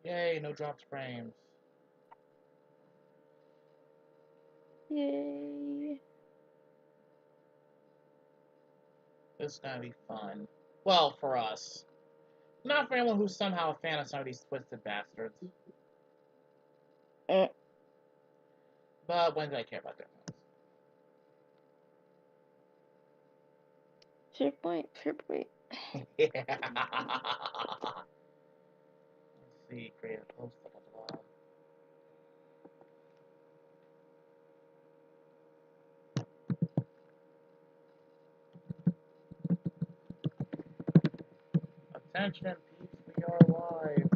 Yay, no dropped frames. Yay. This is gonna be fun. Well, for us. Not for anyone who's somehow a fan of some of these twisted bastards. Uh, But when do I care about their checkpoint. fans? Yeah. Let's see, create a post. Blah, blah, blah. Attention, peeps, we are live.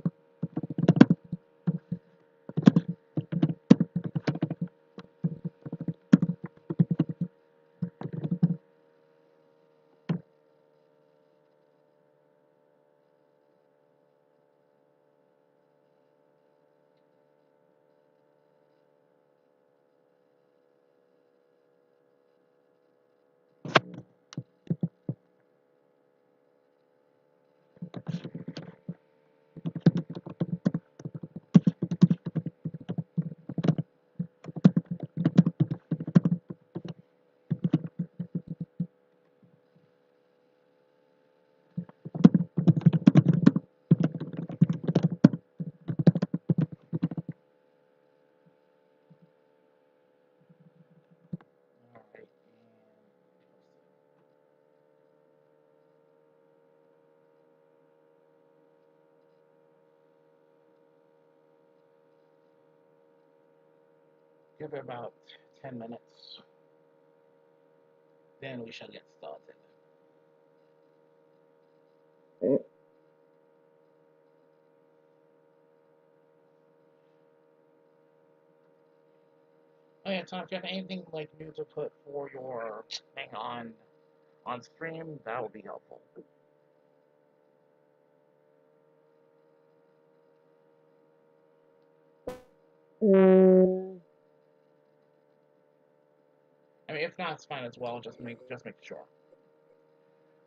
Alright, give it about 10 minutes. Then we shall get started. Oh yeah, Tom, if you have anything like new to put for your thing on stream, that would be helpful. Mm. I mean, if not, it's fine as well. Just make sure.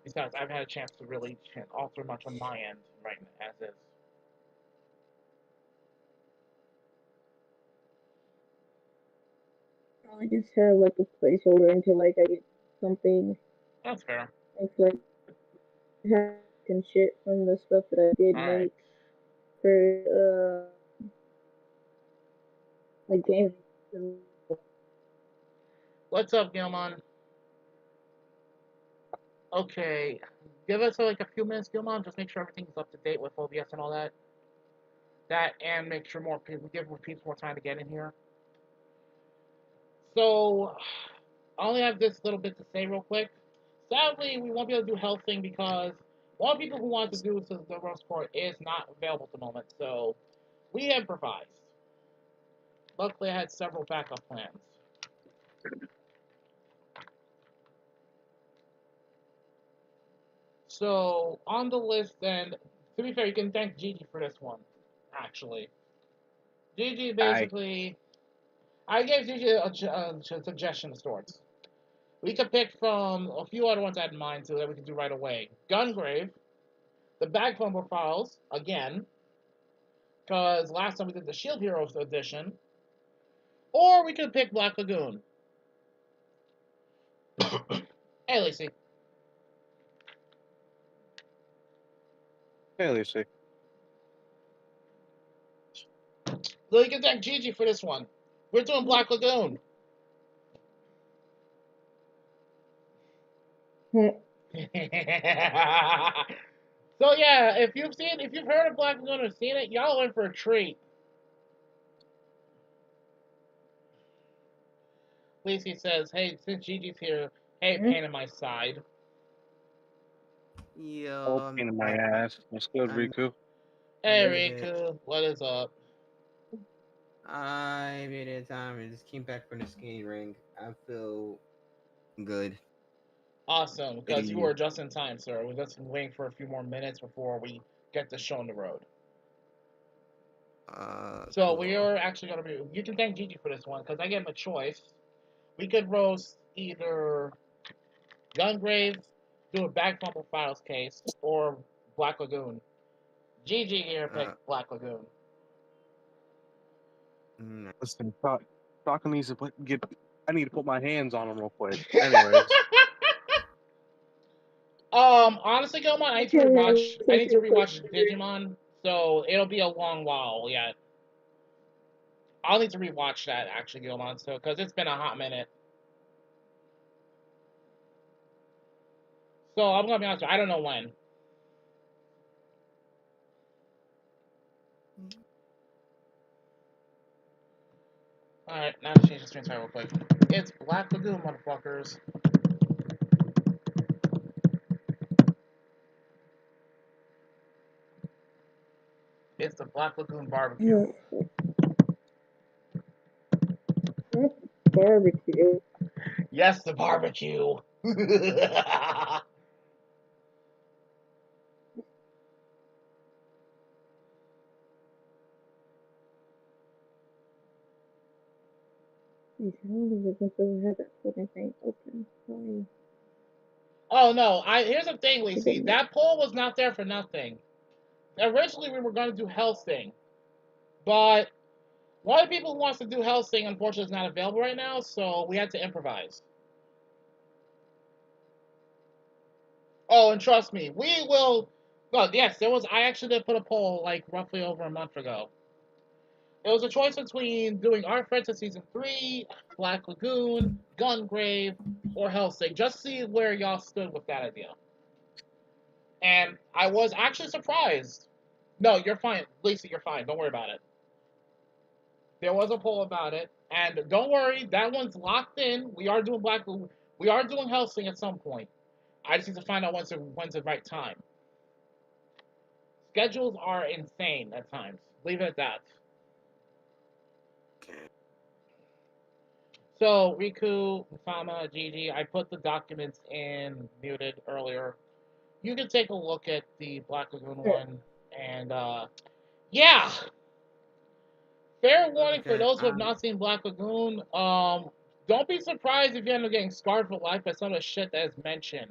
Besides, I've had a chance to really alter much on my end right now, as is. I just have like a placeholder until like I get something. That's fair. It's like and shit from the stuff that I did All right. make for like games. What's up, Gilmon? Okay, give us like a few minutes, Gilmon. Just make sure everything's up to date with OBS and all that. That and make sure more people give more people more time to get in here. So, I only have this little bit to say real quick. Sadly, we won't be able to do health thing because one of the people who wanted to do the roast court is not available at the moment. So, we improvised. Luckily, I had several backup plans. So, on the list, and to be fair, you can thank Gigi for this one, actually. Gigi basically. I gave Gigi a suggestion of sorts. We could pick from a few other ones I had in mind so that we could do right away. Gungrave, the Bag Fumble Files, again, because last time we did the Shield Heroes edition, or we could pick Black Lagoon. Hey, Lacey. Hey, Lucy. So you can thank Gigi for this one. We're doing Black Lagoon. So yeah, if you've heard of Black Lagoon or seen it, y'all are in for a treat. Lacey says, "Hey, since Gigi's here, hey, pain in my side." Oh, pain in my ass. What's good, Riku? Hey, Riku, what is up? I made it time and just came back from the skating ring. I feel good. Awesome, because you were just in time, sir. We're just waiting for a few more minutes before we get the show on the road. So cool. we are actually going to be. You can thank Gigi for this one because I gave him a choice. We could roast either Gungrave, do a Bag Fumble Files case, or Black Lagoon. Gigi here picked Black Lagoon. Listen, Taco needs to get. I need to put my hands on him real quick. Anyways. Honestly, Gilmon, I need to rewatch Digimon, so it'll be a long while yet. I'll need to rewatch that actually, Gilmon, so because it's been a hot minute. So I'm gonna be honest with you, I don't know when. Alright, now to change the screen time real quick. It's Black Lagoon, motherfuckers. It's the Black Lagoon barbecue. Barbecue. Yes, the barbecue. Oh no! Here's the thing, Lacey. That poll was not there for nothing. Originally, we were going to do Hellsing, but one of the people who wants to do Hellsing, unfortunately, is not available right now, so we had to improvise. Oh, and trust me, we will. Well, yes, there was. I actually did put a poll like roughly over a month ago. It was a choice between doing Art Friends in Season 3, Black Lagoon, Gungrave, or Hellsing, just to see where y'all stood with that idea. And I was actually surprised. No, you're fine. Lacey, you're fine. Don't worry about it. There was a poll about it. And don't worry, that one's locked in. We are doing Black Lagoon. We are doing Hellsing at some point. I just need to find out when's the right time. Schedules are insane at times. Leave it at that. So, Riku, Fama, Gigi, I put the documents in muted earlier. You can take a look at the Black Lagoon one. And, yeah! Fair warning for those who have not seen Black Lagoon. Don't be surprised if you end up getting scarred for life by some of the shit that is mentioned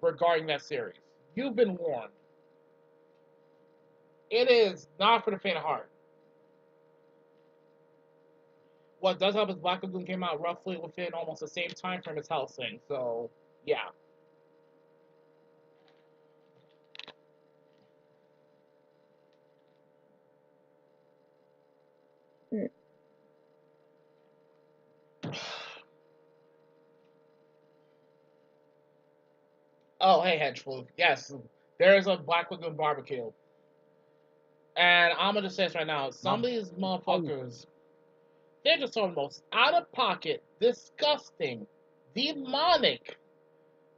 regarding that series. You've been warned. It is not for the faint of heart. What does help is Black Lagoon came out roughly within almost the same time frame as Hellsing, so yeah. Oh, hey, Hedgeflug. Yes, there is a Black Lagoon barbecue. And I'm gonna just say this right now. Some of these motherfuckers, they're just some of the most out-of-pocket, disgusting, demonic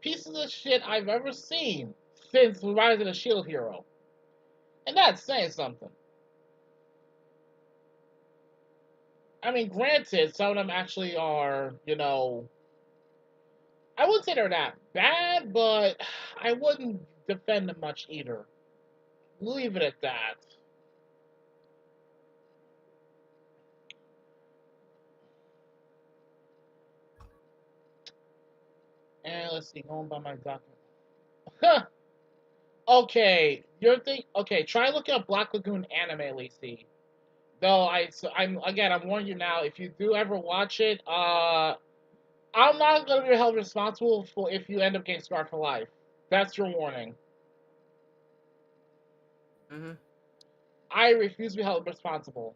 pieces of shit I've ever seen since Rise of the Shield Hero. And that's saying something. I mean, granted, some of them actually are, I wouldn't say they're that bad, but I wouldn't defend them much either. Leave it at that. And let's see, going by my document. Huh. Okay, okay, try looking up Black Lagoon anime, Lacey. Though I'm warning you now. If you do ever watch it, I'm not gonna be held responsible for if you end up getting scarred for life. That's your warning. I refuse to be held responsible.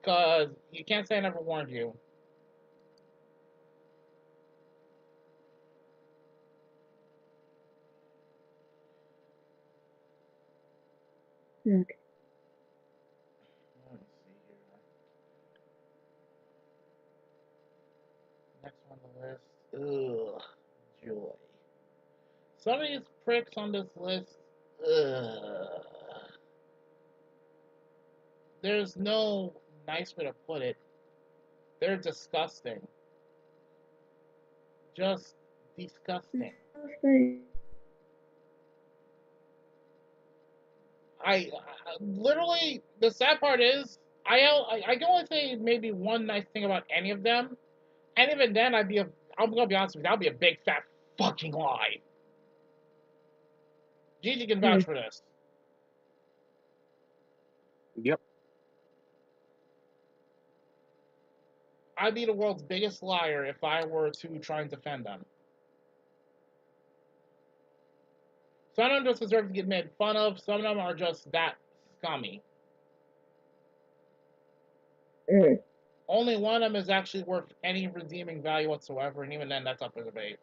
Because you can't say I never warned you. Okay. Let me see here. Next on the list. Ugh. Joy. Some of these pricks on this list. Ugh. There's no nice way to put it. They're disgusting. Just disgusting. I literally, the sad part is, I can only say maybe one nice thing about any of them, and even then, I'm gonna be honest with you, that'd be a big fat fucking lie. Gigi can vouch for this. Yep. I'd be the world's biggest liar if I were to try and defend them. Some of them just deserve to get made fun of. Some of them are just that scummy. Only one of them is actually worth any redeeming value whatsoever, and even then, that's up for debate.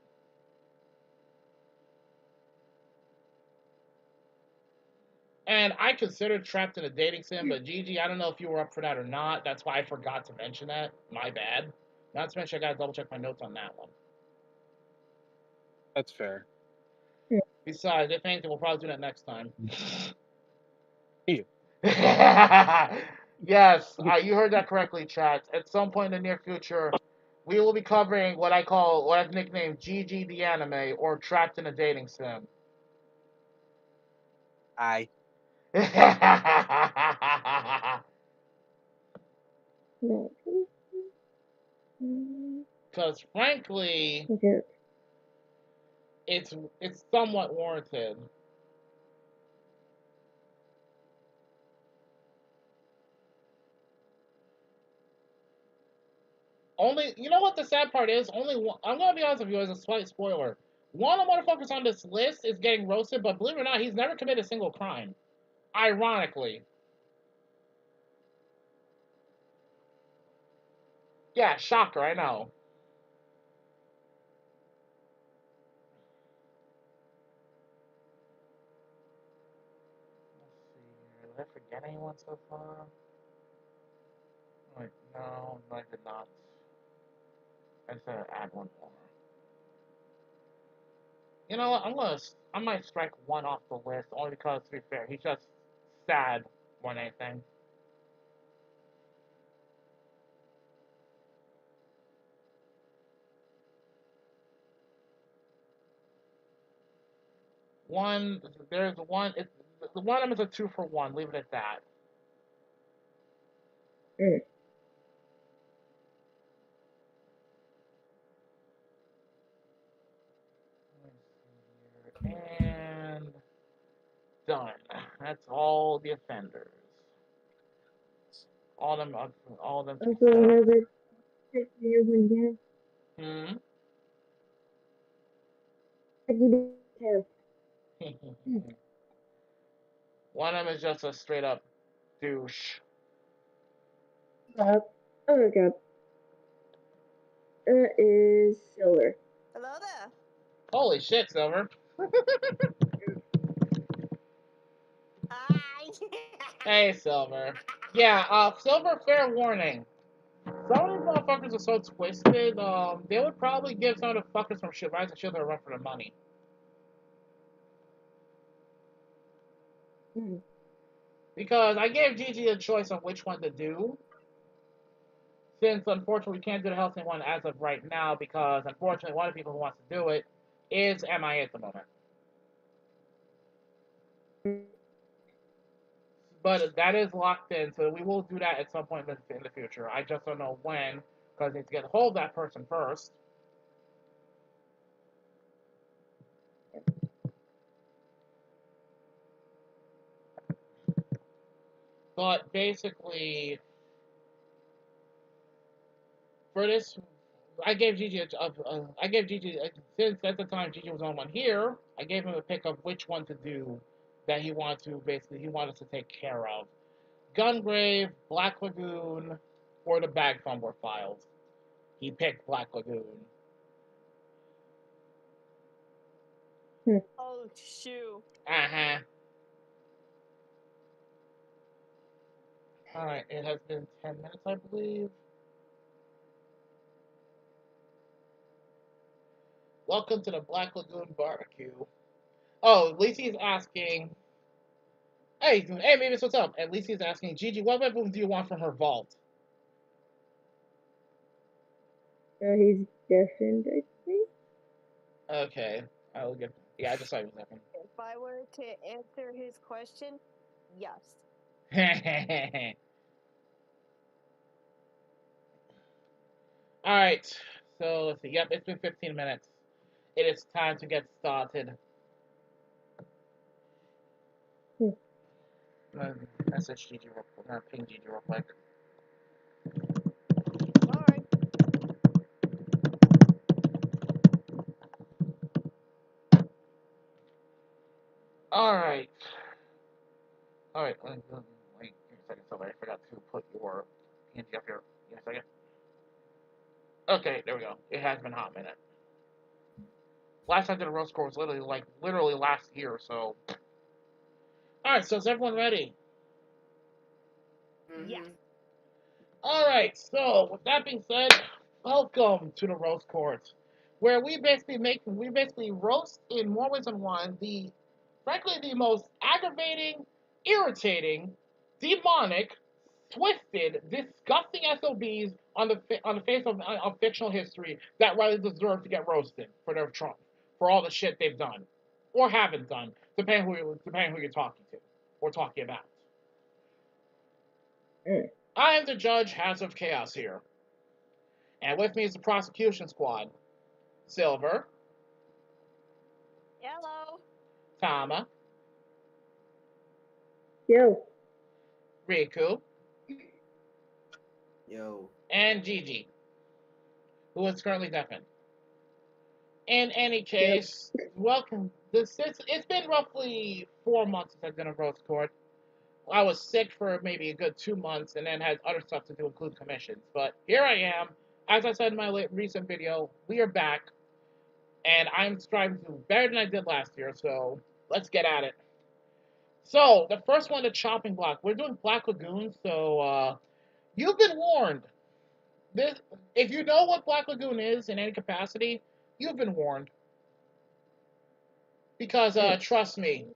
And I considered Trapped in a Dating Sim, but Gigi, I don't know if you were up for that or not. That's why I forgot to mention that. My bad. Not to mention, I gotta double check my notes on that one. That's fair. Besides, if anything, we'll probably do that next time. Yeah. Yes, you heard that correctly, chat. At some point in the near future, we will be covering what I've nicknamed GG the Anime, or Trapped in a Dating Sim. Aye. Because frankly, it's somewhat warranted. Only, you know what the sad part is? Only one, I'm gonna be honest with you as a slight spoiler. One of the motherfuckers on this list is getting roasted, but believe it or not, he's never committed a single crime. Ironically. Yeah, shocker, I know. Let's see here. Did I forget anyone so far? Wait, no, I did not. I just had to add one more. You know what? I might strike one off the list only because, to be fair, he's just sad more than anything. There's one. The one of them is a 2-for-1. Leave it at that. And done. That's all the offenders. All of them. All of them. Hmm. One of them is just a straight up douche. Oh my god. That is Silver. Hello there. Holy shit, Silver. Hi. Hey, Silver. Yeah, Silver, fair warning. Some of these motherfuckers are so twisted, they would probably give some of the fuckers from Rise of Shield a run for the money. Because I gave Gigi a choice on which one to do. Since, unfortunately, we can't do the Helsing one as of right now, because, unfortunately, one of the people who wants to do it is MIA at the moment. But that is locked in, so we will do that at some point in the future. I just don't know when, because I need to get a hold of that person first. But basically, for this, I gave Gigi since at the time Gigi was on one here, I gave him a pick of which one to do that he wanted to take care of. Gungrave, Black Lagoon, or the Bag Fumbler files. He picked Black Lagoon. Oh, shoot. Uh-huh. Alright, it has been 10 minutes, I believe. Welcome to the Black Lagoon Barbecue. Oh, Lacey's asking... Hey, Mavis, what's up? And Lacey's asking, Gigi, what weapon do you want from her vault? He's deafened, I think. Okay, I'll get... Yeah, I just saw you a second. If I were to answer his question, yes. Alright, so let's see. Yep, it's been 15 minutes. It is time to get started. gonna message Gigi real quick. I'm gonna ping Gigi real quick. Alright. Alright. Alright, wait, give me a second, sorry, I forgot to put your PNG up here. Give me a second. Okay, there we go. It has been a hot minute. Last time I did a roast score was literally last year, so. Alright, so is everyone ready? Yes. Alright, so with that being said, welcome to the roast court, where we basically roast in more ways than one frankly the most aggravating, irritating, demonic, twisted, disgusting SOBs on the face of fictional history that really deserve to get roasted for all the shit they've done or haven't done, depending who you're talking to or talking about. I am the judge, HazardofChaos here, and with me is the prosecution squad: Silver, Hello. Tama, Yo. Riku, Yo. and Gigi, who is currently deafened. In any Yep. case, welcome. It's been roughly 4 months since I've done a roast court. I was sick for maybe a good 2 months and then had other stuff to do, include commissions. But here I am. As I said in my recent video, we are back, and I'm striving to do better than I did last year, so let's get at it. So, the first one, the chopping block. We're doing Black Lagoon, so you've been warned. If you know what Black Lagoon is in any capacity, you've been warned. Because, trust me,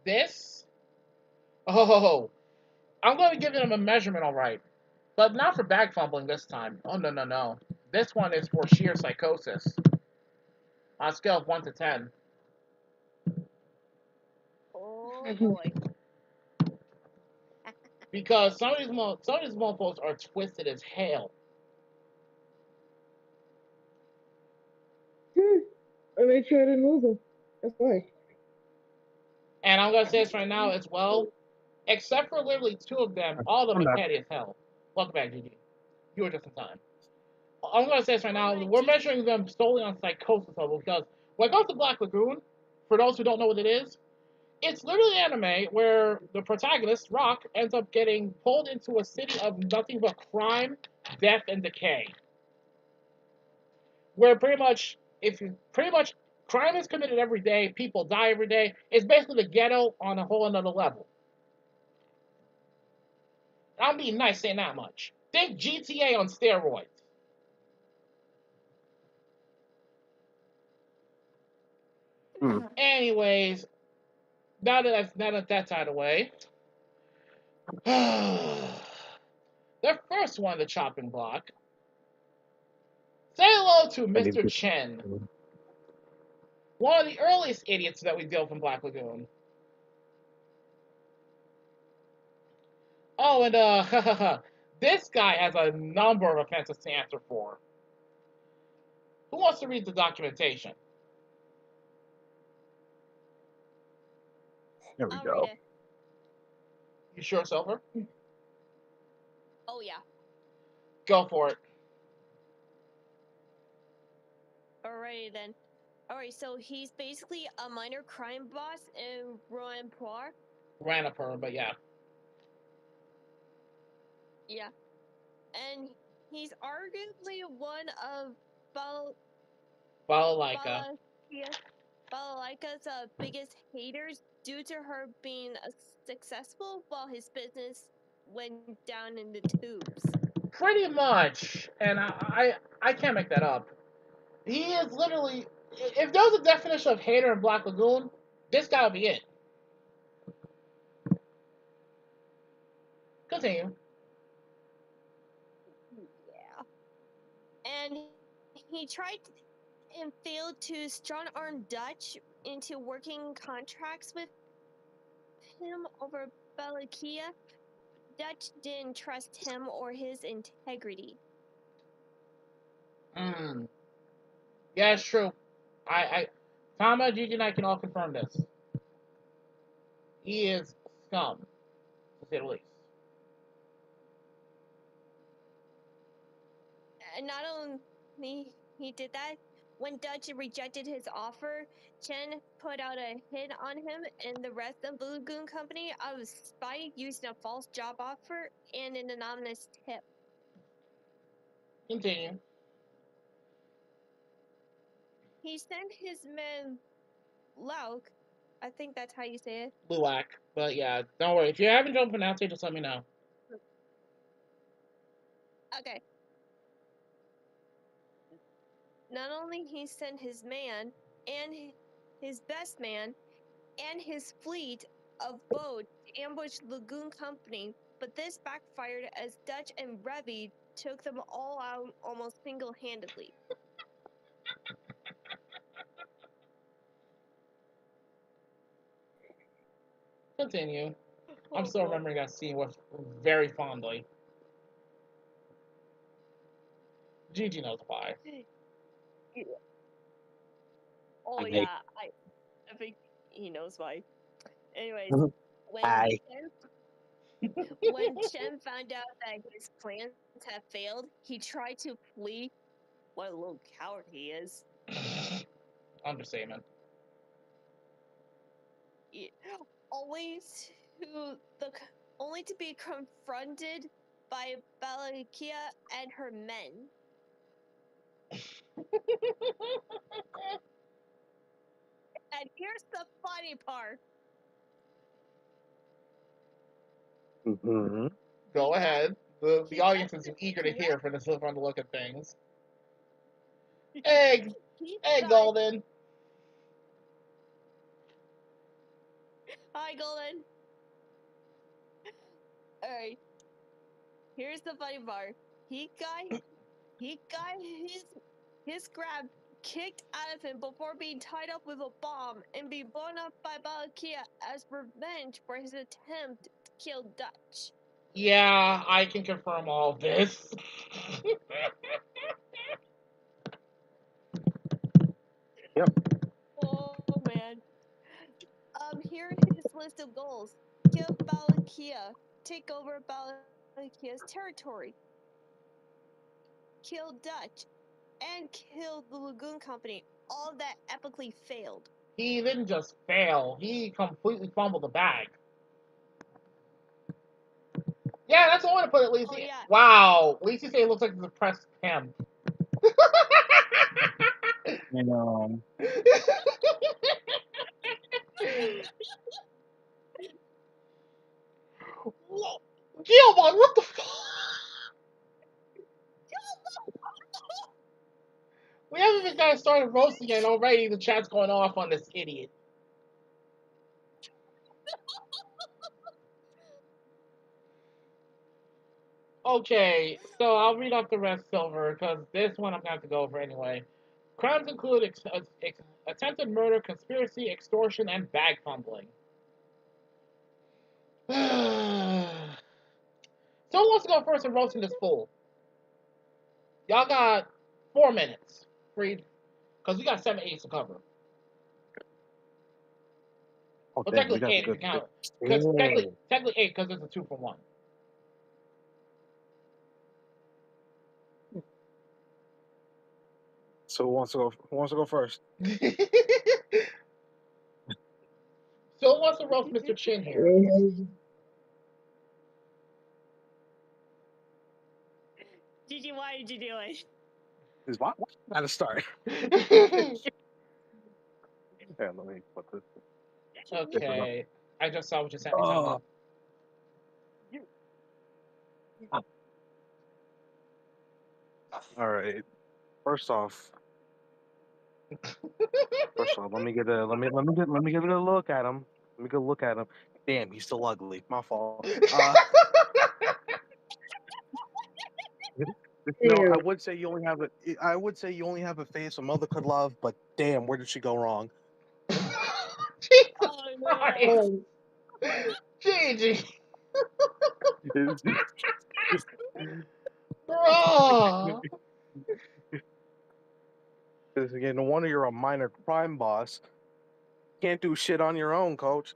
this, oh, I'm going to give them a measurement, all right. But not for bag fumbling this time. Oh, no, no, no. This one is for sheer psychosis. On a scale of 1 to 10. Oh boy. Because some of these mofos are twisted as hell. I made sure I didn't lose them. That's why. And I'm going to say this right now as well. Except for literally 2 of them, all of them are petty as hell. Welcome back, Gigi. You were just in time. I'm going to say this right now. We're measuring them solely on psychosis level because when it comes to Black Lagoon, for those who don't know what it is, it's literally anime where the protagonist, Rock, ends up getting pulled into a city of nothing but crime, death, and decay. Where pretty much crime is committed every day, people die every day. It's basically the ghetto on a whole another level. I'm being nice saying that much. Think GTA on steroids. Anyways, now that that's out of the way, the first one, the chopping block. Say hello to Mr. Chen, one of the earliest idiots that we deal from Black Lagoon. Oh, and this guy has a number of offenses to answer for. Who wants to read the documentation? There we I'll go. read it. You sure, Silver? Oh yeah. Go for it. Alrighty then. Alright, so he's basically a minor crime boss in Roanpoir. Ranapur, but yeah. Yeah. And he's arguably one of Balalaika. Balalaika's biggest haters due to her being successful while his business went down in the tubes. Pretty much. And I can't make that up. He is literally, if there was a definition of hater in Black Lagoon, this guy would be it. Continue. Yeah. And he tried and failed to strong-arm Dutch into working contracts with him over Balakia. Dutch didn't trust him or his integrity. Yeah, it's true. Tama, Gigi, and I can all confirm this. He is scum. say the least. And not only he did that, when Dutch rejected his offer, Chen put out a hit on him and the rest of the Lagoon Company out of spite, using a false job offer and an anonymous tip. Continue. He sent his man Lauk, I think that's how you say it. Luwak. But yeah, don't worry. If you're having trouble pronouncing it, just let me know. Okay. Not only he sent his man and his best man and his fleet of boats to ambush Lagoon Company, but this backfired as Dutch and Revy took them all out almost single-handedly. Continue. Oh, I'm still God. remembering that scene with very fondly. Gigi knows why. Oh Okay. yeah, I think he knows why. Anyways, when Hi. when Chen found out that his plans had failed, he tried to flee. What a little coward he is. Understatement. Yeah, Only to only to be confronted by Balakia and her men. And here's the funny part. Mm-hmm. Go ahead. The He audience is doesn't eager to threaten- hear from the look at things. Egg! He Egg, got- Golden! Hi, Golden. Alright. Here's the funny part. He got his grab kicked out of him before being tied up with a bomb and being blown up by Balakia as revenge for his attempt to kill Dutch. Yeah, I can confirm all of this. Oh man. Here his list of goals. Kill Balakia. Take over Balakia's territory. Kill Dutch. And kill the Lagoon Company. All that epically failed. He didn't just fail, he completely fumbled the bag. Yeah, that's the way to put it, Lacey. Oh, yeah. Wow, Lacey say it looks like a depressed pimp. And Gilmon, what the fuck? We haven't even got started roasting yet, already the chat's going off on this idiot. Okay, so I'll read off the rest, Silver, because this one I'm going to have to go over anyway. Crimes include attempted murder, conspiracy, extortion, and bag fumbling. Someone wants to go first in roasting this fool. Y'all got 4 minutes. Read. Because we got 7 8 to cover. oh, Well, damn, we technically got 8 the if you good. count. Because technically 8 because it's a 2 for 1. So who wants to go? Who wants to go first? Still wants to roast Mr. Chin here. Gigi, why did you do it? Is what? How to start? Yeah, let me put this. Okay. I just saw what you sent me. Oh. All right. First off, let me get a look at him. Let me get a look at him. Damn, he's still ugly. My fault. No, I would say you only have a face a mother could love, but damn, where did she go wrong? Jesus Oh, no. Christ. Gigi. Bro. Because again, no wonder you're a minor crime boss. Can't do shit on your own, coach.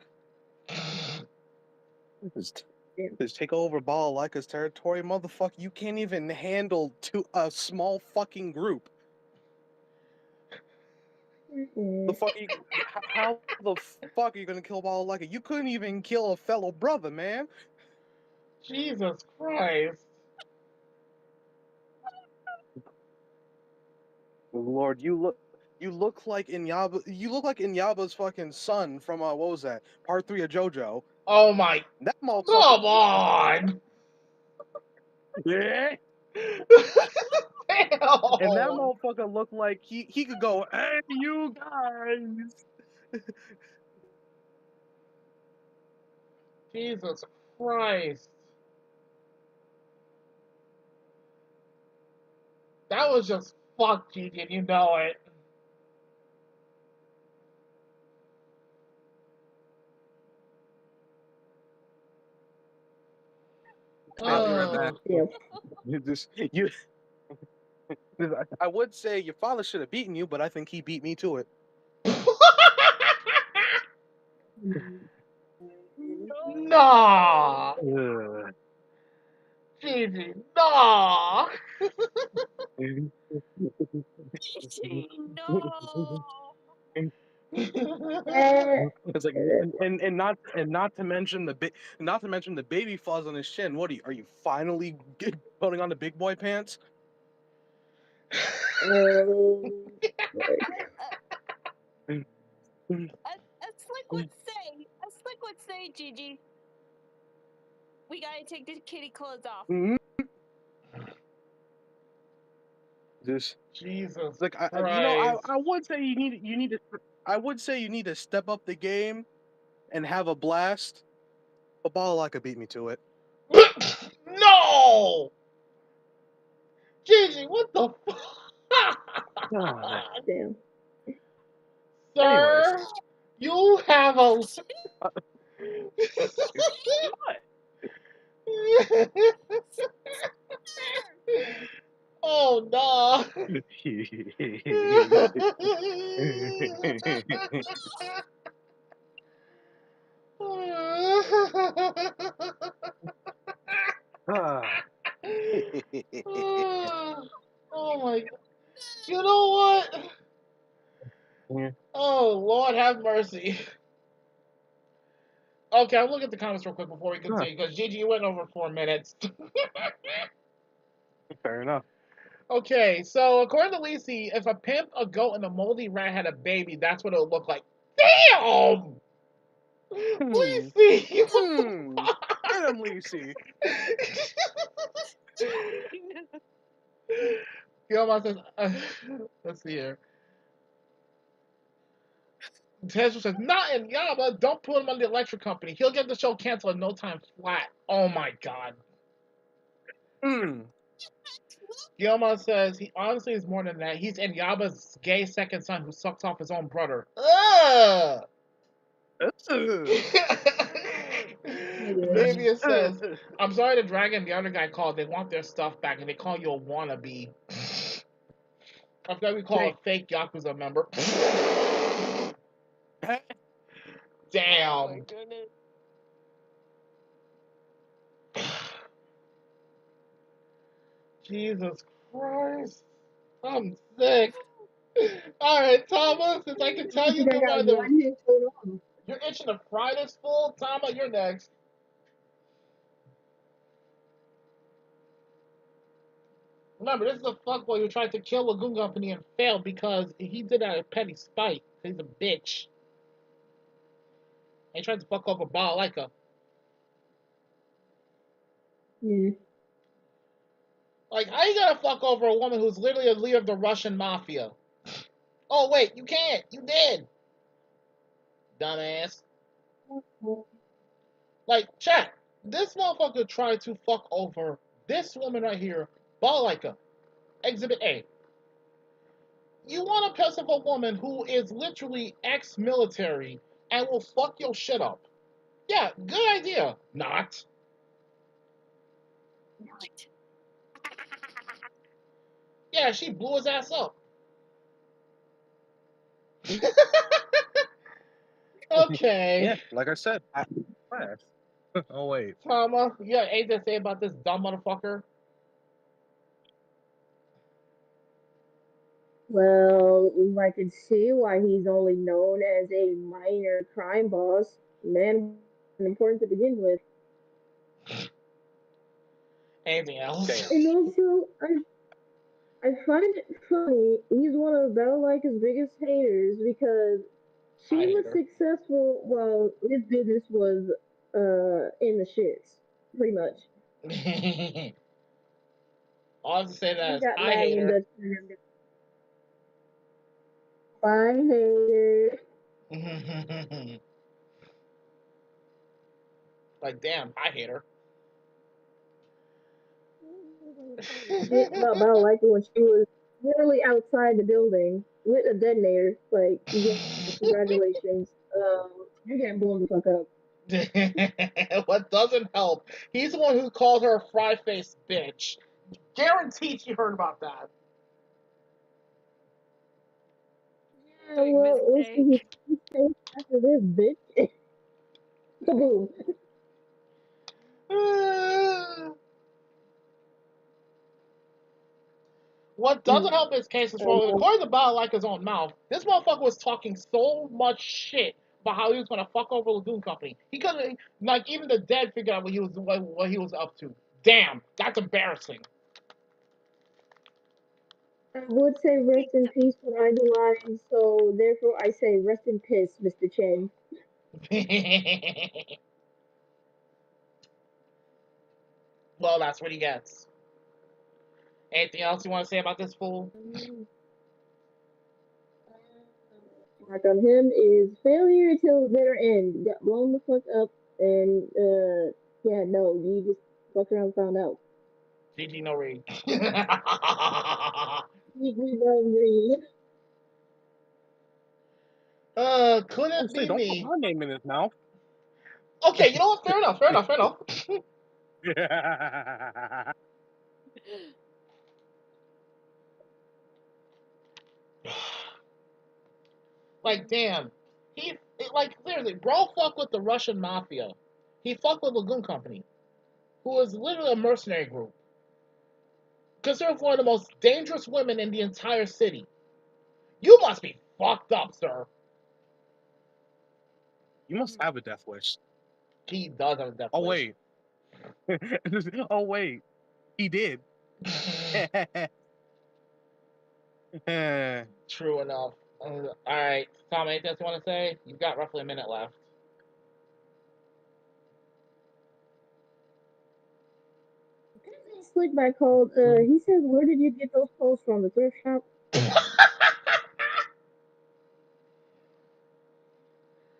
Just take over Balalaika's territory, motherfucker. You can't even handle a small fucking group. The fuck you, how the fuck are you gonna kill Balalaika? You couldn't even kill a fellow brother, man. Jesus Christ. Lord, you look like Inyaba. You look like Inyaba's fucking son from what was that? Part 3 of JoJo. Oh my. That motherfucker. Come on. Yeah. Damn. And that motherfucker looked like he could go, hey, you guys. Jesus Christ. That was just fucked, Gigi, and you know it. You I would say your father should have beaten you, but I think he beat me to it. Nah. Gigi, nah. No. It's like, and not to mention the baby fuzz on his chin. What are you finally putting on the big boy pants? As Slick would say, Gigi, we gotta take the kitty clothes off. Just Jesus, like I would say you need to step up the game and have a blast. But Balalaika beat me to it. No! Gigi, what the fuck? Damn. Sir, Anyways. you have a... Oh, no. Oh my God. You know what? Oh, Lord have mercy. Okay, I'll look at the comments real quick before we continue, because Gigi, you went over 4 minutes. Fair enough. Okay, so according to Lisi, if a pimp, a goat, and a moldy rat had a baby, that's what it would look like. Damn! Lisi! Damn, Lisi. Gilmore says, let's see here. Tesla says, not in Yaba, don't put him on the electric company. He'll get the show canceled in no time flat. Oh my God. Gilmore says, he honestly is more than that. He's in Yaba's gay second son who sucks off his own brother. Ugh! Xavier says, I'm sorry the dragon and the other guy called. They want their stuff back and they call you a wannabe. I forgot we call a fake Yakuza member. Damn. Oh my goodness. Jesus Christ. I'm sick. Alright, Tama, since I can tell you the weather. You're itching to fry this fool? Tama, you're next. Remember, this is a fuckboy who tried to kill Lagoon Company and failed because he did that out of petty spite. He's a bitch. And he tried to fuck over Balalaika. Like, how you gonna fuck over a woman who's literally a leader of the Russian mafia? Oh, wait, you can't. You did. Dumbass. Like, chat. This motherfucker tried to fuck over this woman right here, Balalaika. Exhibit A. You want to piss off a woman who is literally ex-military and will fuck your shit up. Yeah, good idea. Not. Yeah, she blew his ass up. Okay. Yeah, like I said, Oh wait. Tama, you got anything to say about this dumb motherfucker? Well, I can see why he's only known as a minor crime boss. Man, wasn't important to begin with. Anything else? Damn. And also, I find it funny. He's one of Battlelike's biggest haters because I she hate was her. successful while his business was in the shits, pretty much. All I have to say that He is got I mad hate when her. Dutch turned him down. I hater. Like, damn, I hate her. Shit about Battlelike when she was literally outside the building with a detonator. Like, yeah, congratulations. You're getting blown the fuck up. What doesn't help, he's the one who called her a fry-faced bitch. Guaranteed she heard about that. Yeah, well, let's see mistake. who stays after this bitch. Kaboom. What doesn't help his case is, well, Um, according to Battlelike's own mouth, this motherfucker was talking so much shit about how he was gonna fuck over Lagoon Company. He couldn't, like, even the dead figured out what he was up to. Damn, that's embarrassing. I would say rest in peace when I do mine, so therefore I say rest in peace, Mr. Chen. Well, that's what he gets. Anything else you want to say about this fool? Mark on him is failure till the bitter end. Got blown the fuck up, and yeah, no, you just fucked around and found out. GG no read. We don't agree. Could it Honestly, be don't put me? my name in his mouth. Okay, you know what? Fair enough. Like, damn. Seriously, bro fuck with the Russian mafia. He fucked with Lagoon Company, who is literally a mercenary group. Considered one of the most dangerous women in the entire city. You must be fucked up, sir. You must have a death wish. He does have a death Oh wish. wait. Oh wait. He did. True enough. Alright, Tom, anything else you want to say? You've got roughly a minute left. Slickback called. He says, "Where did you get those clothes from? The thrift shop?"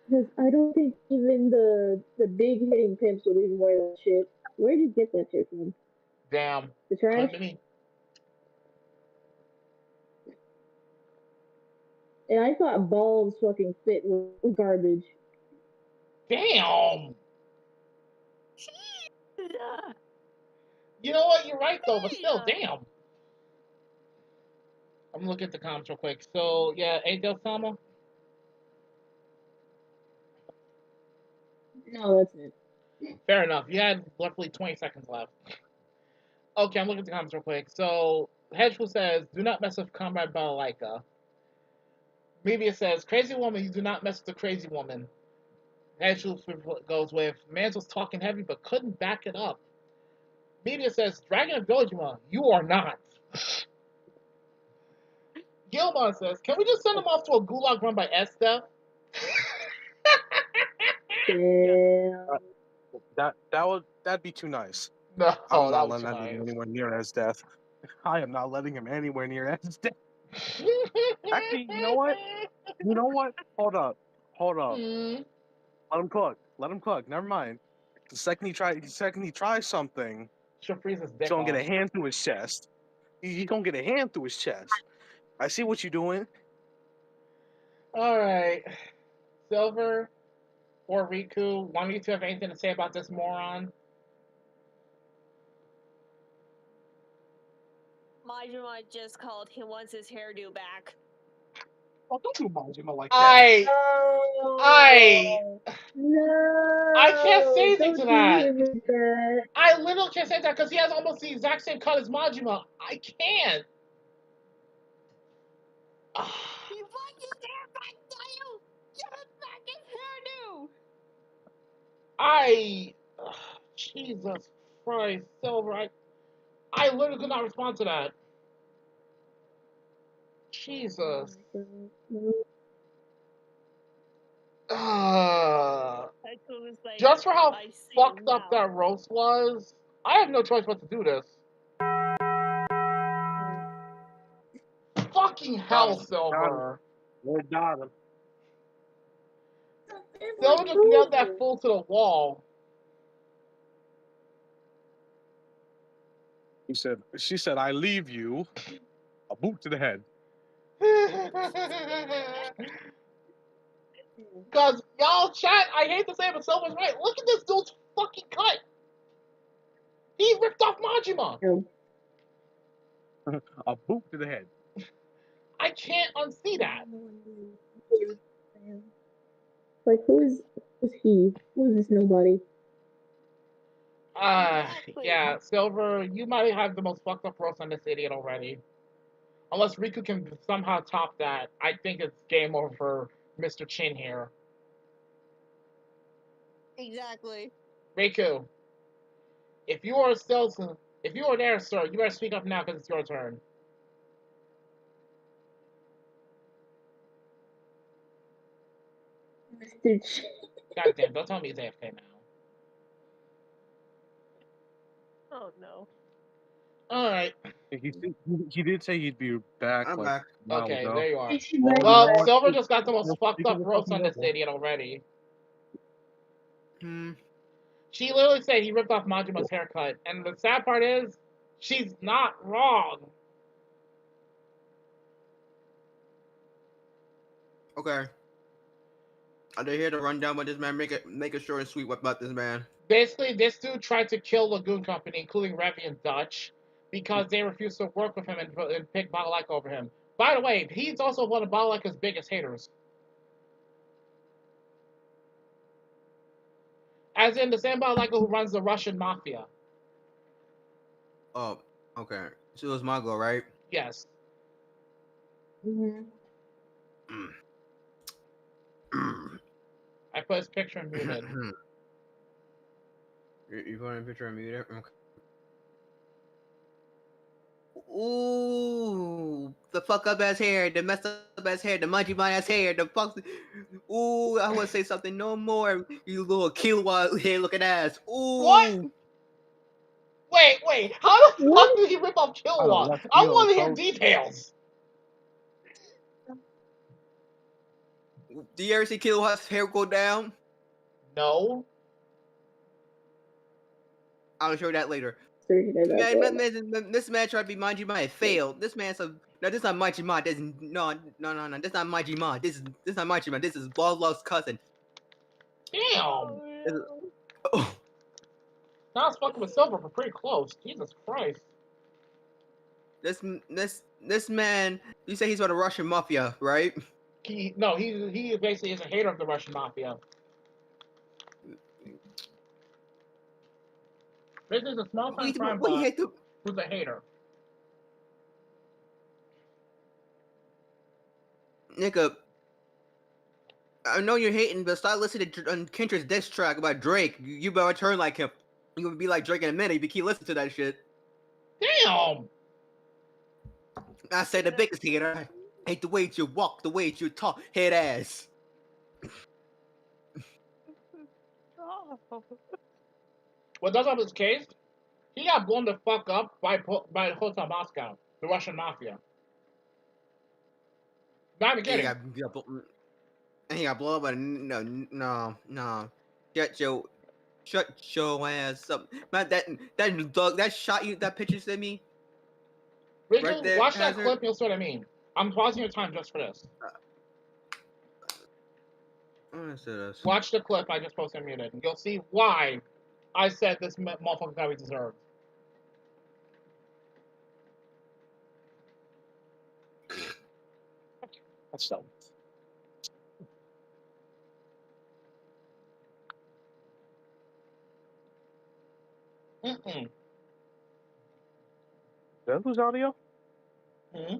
Because I don't think even the big hitting pimps would even wear that shit. Where did you get that shit from? Damn. The trash? Couldn't be. And I thought balls fucking fit with garbage. Damn. You know what? You're right though, but still, damn. I'm gonna look at the comments real quick. So yeah, anything else, Tama? No, that's it. Fair enough. You had roughly 20 seconds left. Okay, I'm looking at the comments real quick. So Hedgefool says, "Do not mess with Comrade Balalaika." Maybe it says, "Crazy woman, you do not mess with the crazy woman." Hedgefool goes with, "Mans was talking heavy but couldn't back it up." Maybe it says, "Dragon of Dojima, you are not." Gilmon says, "Can we just send him off to a gulag run by Estef?" Damn. That'd be too nice. No, I'm not that was letting that nice. nigga anywhere near his death. I am not letting him anywhere near his death. Actually, you know what? You know what? Hold up. Mm. Let him cook. Never mind. The second he tries something, She'll freeze his he's dick gonna get a off. hand through his chest. He's gonna get a hand through his chest. I see what you're doing. All right, Silver or Riku, one of you two have anything to say about this moron? Majima just called. He wants his hairdo back. Oh, don't do Majima like that. No. I can't say anything don't to you that. admit that. I literally can't say that because he has almost the exact same cut as Majima. I can't. He wants his hair back, Daniel! Give it back his hairdo! Jesus Christ, Silver. I literally could not respond to that. Jesus. Echo was like, Just for how I see fucked you up now. that roast was, I have no choice but to do this. Fucking hell, Silver. We're done. Silver just nailed that fool to the wall. She said, I leave you a boot to the head. Because, y'all, chat, I hate to say it, but Silver's right. Look at this dude's fucking cut. He ripped off Majima. A boot to the head. I can't unsee that. Like, who's he? Who's this nobody? Yeah, Silver, you might have the most fucked up roast on this idiot already. Unless Riku can somehow top that, I think it's game over for Mr. Chin here. Exactly. Riku, if you are there, sir, you better speak up now because it's your turn. Mr. Ch- Goddamn, don't tell me he's AFK now. Oh no. Alright. He did say he'd be back. I'm like, back. a while Okay, ago. there you are. She's back, Well, back. Silver just got the most Well, fucked up speaking of roast on fucking this level. idiot already. Hmm. She literally said he ripped off Majima's haircut, and the sad part is, she's not wrong. Okay. Are they here to run down with this man? Make it short and sweet. What about this man? Basically, this dude tried to kill Lagoon Company, including Revy and Dutch, because they refused to work with him and pick Balalaika over him. By the way, he's also one of Balalaika's biggest haters. As in the same Balalaika who runs the Russian mafia. Oh, okay. So it was my go, right? Yes. Mm-hmm. I put his picture in muted. You put a picture of me there? Okay. Ooh, the fuck up ass hair, the messed up ass hair, the munchie mind ass hair, the fuck. Ooh, I want to say something no more. You little kilowatt hair looking ass. Ooh. What? Wait. How the fuck did he rip off Kilowatt? I want to hear details. Do you ever see Kilowatt's hair go down? No. I'll show you that later. This man tried to be Majima. Failed. This man said, "No, this is not Majima. This is no. This is not Majima. This is not Majima. This is Ball's cousin." Damn. Oh. Now I was fucking with Silver for pretty close. Jesus Christ. This man. You say he's from the Russian mafia, right? He basically is a hater of the Russian mafia. This is a small time crime boss who's a hater. Nigga, I know you're hating, but start listening to Kendrick's diss track about Drake. You better turn like him. You would be like Drake in a minute if you keep listening to that shit. Damn! I say the biggest hater. I hate the way you walk, the way you talk, head ass. What does have his case? He got blown the fuck up by Hotel Moscow, the Russian mafia. Not even kidding. He got blown up, but no. Shut your ass up. Man, that dog, that shot you, that picture you sent me. Rachel, Right there, watch that Hazard. clip, you'll see what I mean. I'm pausing your time just for this. Watch the clip I just posted muted, and you'll see why I said this motherfucker got what he deserved. That's so. Mm-mm. Did I lose audio? Hmm?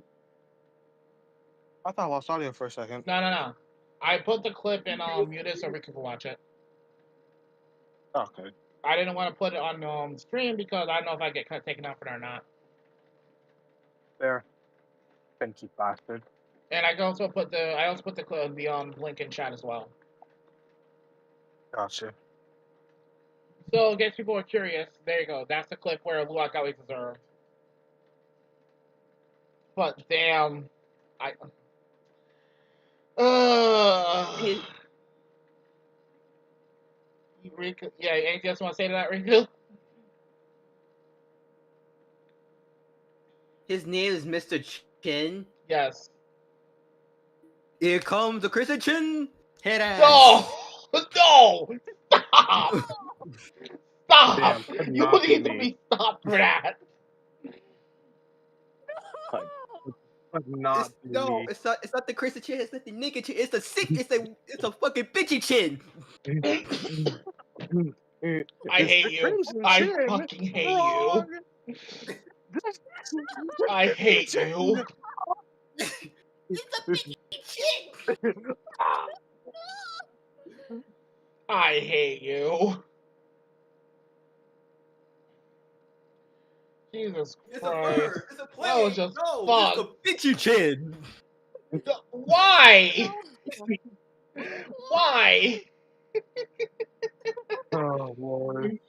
I thought I lost audio for a second. No. I put the clip in muted so we could watch it. Okay. I didn't want to put it on stream because I don't know if I get taken out for it or not. There. Thank bastard. And I also put the link in chat as well. Gotcha. So in case people are curious, there you go. That's the clip where Luak got what he deserved. But damn, Riku, yeah, anything else you want to say to that, Riku? His name is Mr. Chin. Yes. Here comes the Christian Chin. Head ass. No! Stop! Stop! Damn, You need to be stopped for that. Not it's not the Christian Chin. It's not the nigga Chin. It's the sick. It's a fucking bitchy Chin. I hate you. I fucking hate you. I hate you. It's a bitchy Chin. I hate you. Jesus Christ. It's a plane. That was just It's a bitchy Chin. Why? Why? Oh Lord.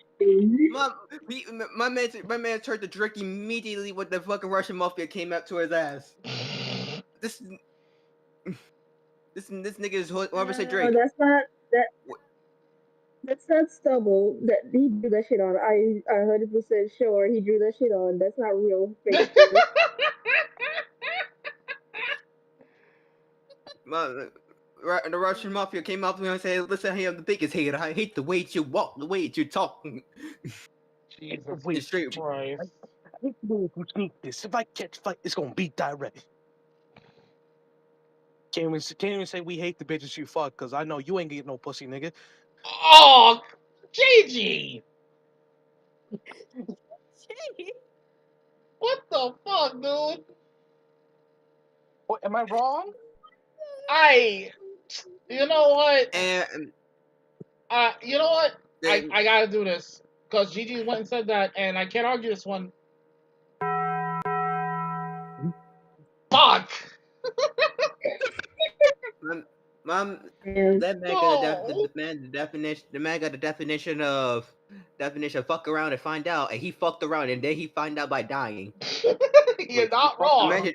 My man turned to drink immediately when the fucking Russian mafia came up to his ass. This nigga is whoever said Drake. No, that's not stubble. That he drew that shit on. I 100% sure he drew that shit on. That's not real. The Russian mafia came up to me and said, "Listen, I am the biggest hater. I hate the way you walk, the way you talk." Jesus Christ. I hate the way you sneak this. If I catch fight, it's gonna be direct. Can't even say we hate the bitches you fuck, cause I know you ain't getting no pussy, nigga. Oh, Gigi! What the fuck, dude? What, am I wrong? You know what? And You know what? I gotta do this because Gigi went and said that, and I can't argue this one. Fuck! That man got the man got the definition of fuck around and find out, and he fucked around and then he find out by dying. You're not wrong. Imagine,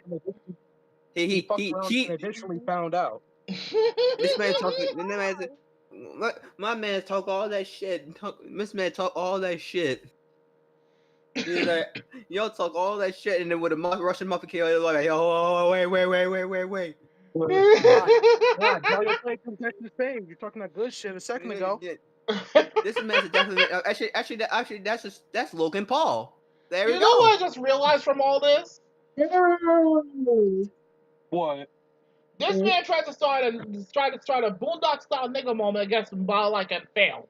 he fucked around and eventually found out. This man talking. My man talk all that shit. This man talk all that shit. He's like, y'all talk all that shit, and then with a Russian mafia kill, like, oh, wait. God, y'all played contested fame. You're talking that good shit a second ago. This man's definitely actually that's Logan Paul. There we go. You know what I just realized from all this? What? This man tried to start a Boondock style nigga moment against Mbala and failed.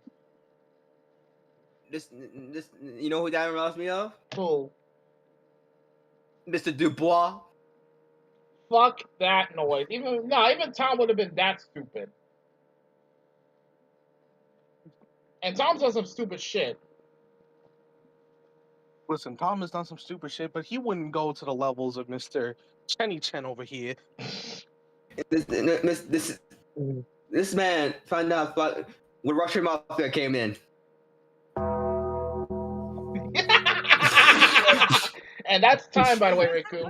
This you know who that reminds me of? Who? Mr. Dubois. Fuck that noise. Even Tom would have been that stupid. And Tom's done some stupid shit. Listen, Tom has done some stupid shit, but he wouldn't go to the levels of Mr. Chenny Chen over here. This man found out when Russian mafia came in. And that's time, by the way, Riku.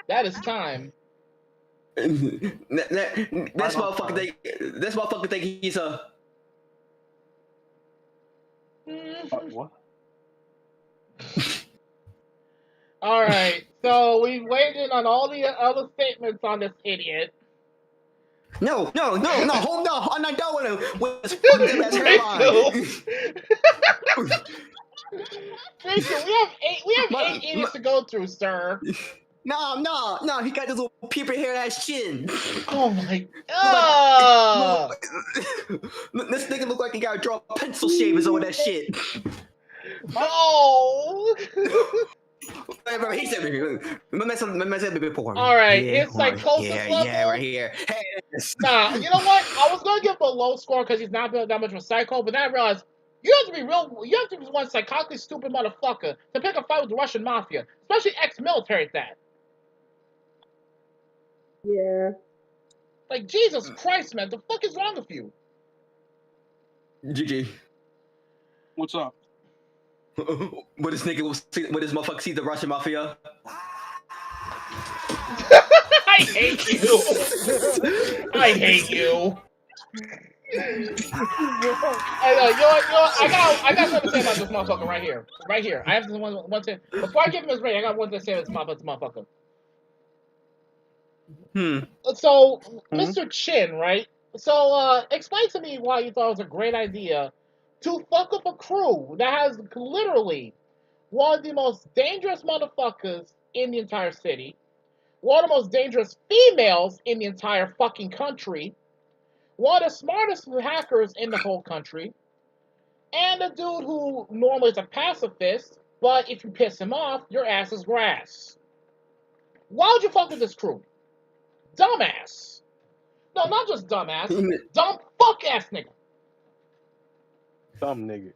That is time. This motherfucker think he's a. What? All right, so we waited on all the other statements on this idiot. No, hold on, I'm not done with his fucking ass hairline. Jason, we have eight idiots to go through, sir. No, he got this little pubic hair ass chin. Oh my god! This nigga look like he gotta draw pencil shavers over that shit. No! He said before. All right, Yeah, his psychosis level. Yeah, right here. Hey, Nah, you know what? I was gonna give him a low score because he's not that much of a psycho, but then I realized you have to be real. You have to be one psychotically stupid motherfucker to pick a fight with the Russian mafia, especially ex-military at that. Yeah. Like Jesus Christ, man, the fuck is wrong with you? GG. What's up? What this motherfucker see the Russian mafia? I hate you. I hate you. I got something to say about this motherfucker right here. Right here. I have one thing. Before I give him his rating, I got one thing to say about this motherfucker. So, Mr. Chin, right? So, explain to me why you thought it was a great idea to fuck up a crew that has literally one of the most dangerous motherfuckers in the entire city, one of the most dangerous females in the entire fucking country, one of the smartest hackers in the whole country, and a dude who normally is a pacifist, but if you piss him off, your ass is grass. Why would you fuck with this crew? Dumbass. No, not just dumbass. Dumb fuck ass nigga. Dumb nigga.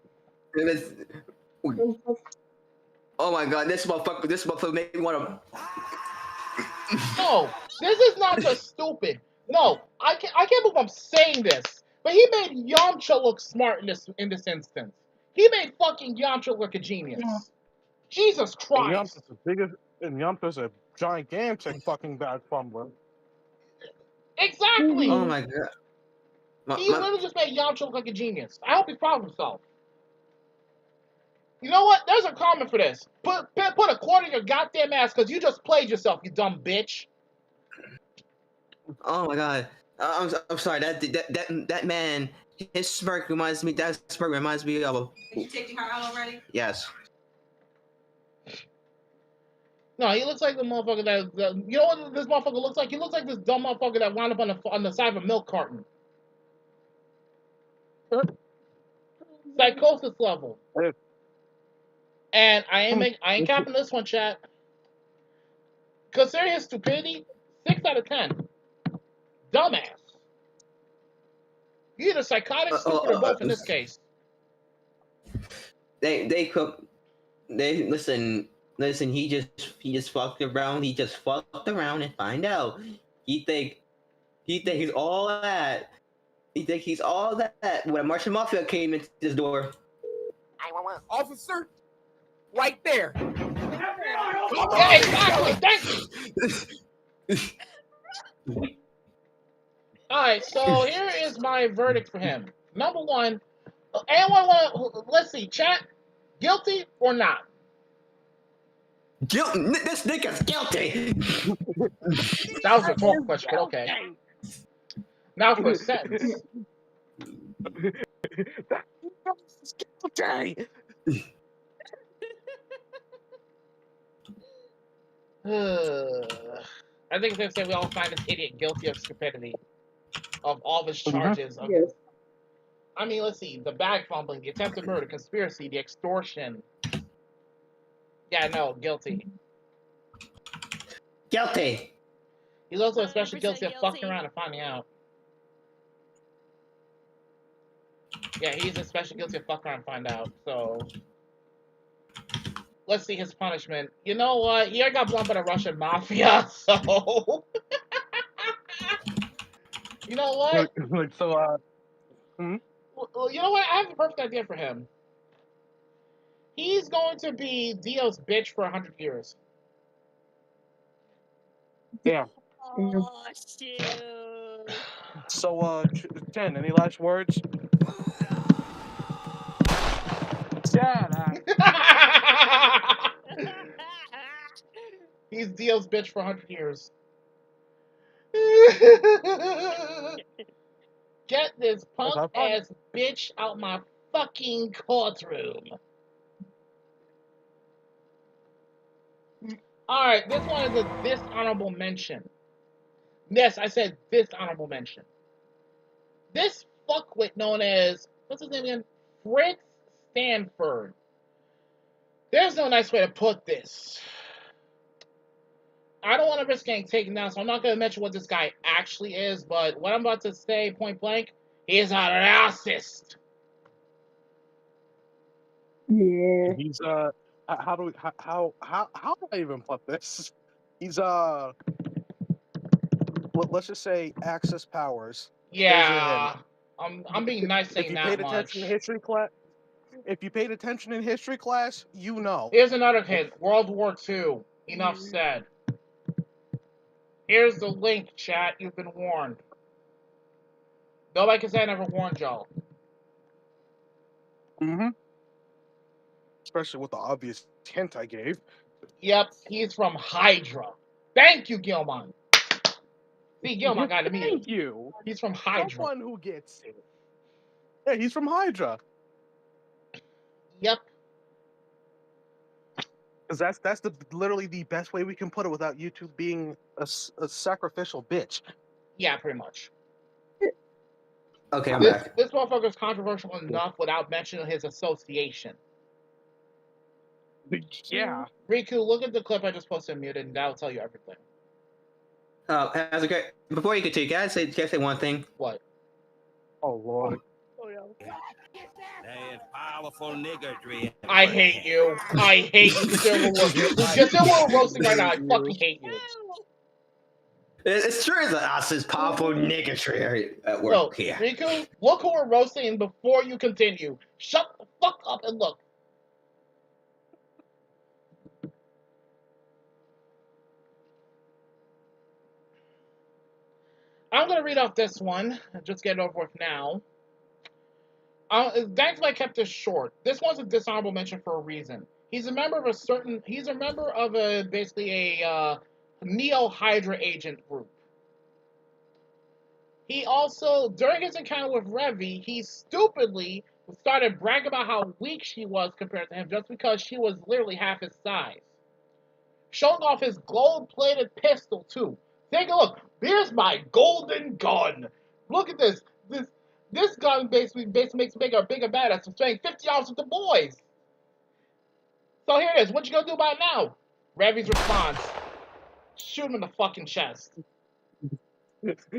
Oh my god, this motherfucker made me wanna. No, this is not just stupid. No, I can't believe I'm saying this, but he made Yamcha look smart in this instance. He made fucking Yamcha look a genius. Yeah. Jesus Christ. And Yamcha's a gigantic fucking bad fumbler. Exactly. Oh my god. He literally just made Yamcha look like a genius. I hope he's proud of himself. You know what? There's a comment for this. Put a quarter in your goddamn ass because you just played yourself, you dumb bitch. Oh my god. I'm sorry. That man, his smirk reminds me. That smirk reminds me of a. Did you take her out already? Yes. No, he looks like the motherfucker that you know what this motherfucker looks like? He looks like this dumb motherfucker that wound up on the side of a milk carton. Psychosis level. And I ain't capping this one, chat. Considering his stupidity, 6 out of 10. Dumbass. You're either psychotic, stupid, or both in this case. They listen. He just fucked around. He just fucked around and find out. He think he's all that. He think he's all that. When a Martian Mafia came into this door. Officer, right there. Yeah, exactly. Thank you. All right, so here is my verdict for him. Number one, let's see, chat, guilty or not? This nigga's guilty. That was a rhetorical question, but okay. Now for a sentence. Guilty. I think they say we all find this idiot guilty of stupidity, of all of his charges. Yes. I mean, let's see: the bag fumbling, the attempted murder, conspiracy, the extortion. Yeah, no, guilty. Guilty. He's also especially guilty of guilty. fucking around and finding out. Yeah, he's especially guilty of fucking around and find out. So, let's see his punishment. You know what? He got blown by the Russian mafia, so. You know what? Well, you know what? I have the perfect idea for him. He's going to be Dio's bitch for 100 years. Yeah. Oh, shoot. So, Chen, any last words? Shut up. He's Dio's bitch for 100 years. Get this punk ass bitch out my fucking courtroom. Alright, this one is a dishonorable mention. Yes, I said dishonorable mention. This fuckwit known as, what's his name again? Fritz Stanford. There's no nice way to put this. I don't want to risk getting taken down, so I'm not going to mention what this guy actually is, but what I'm about to say point blank, he is a racist. Yeah. He's how do I even put this? He's let's just say access powers. Yeah, I'm being nice saying if you that paid much. attention in history class, if you paid attention in history class, you know. Here's another hint. World War II. Enough said. Here's the link, chat. You've been warned. Nobody can say I never warned y'all. Mm-hmm. Especially with the obvious hint I gave. Yep, he's from Hydra. Thank you, Gilman. See, Gilman got to meet. Thank you. He's from Hydra. Someone who gets it. Yeah, he's from Hydra. Yep. Because that's literally the best way we can put it without YouTube being a sacrificial bitch. Yeah, pretty much. Okay, I'm this, back. This motherfucker's controversial enough without mentioning his association. Yeah. Riku, look at the clip I just posted muted, and that'll tell you everything. Before you continue, can I say one thing? What? Oh, Lord. That powerful nigga, I hate you. I hate you. You're still roasting right now. I fucking hate you. It's true that this powerful nigga tree at work here. Riku, look who we're roasting before you continue. Shut the fuck up and look. I'm going to read off this one and just get it over with now. Thanks, I kept this short. This one's a dishonorable mention for a reason. He's a member of basically a Neo-Hydra agent group. He also, during his encounter with Revi, he stupidly started bragging about how weak she was compared to him just because she was literally half his size. Showing off his gold-plated pistol, too. Take a look. Here's my golden gun. Look at this. This gun basically makes me a bigger badass. I'm spending $50 with the boys. So here it is. What you gonna do about it now? Revi's response. Shoot him in the fucking chest.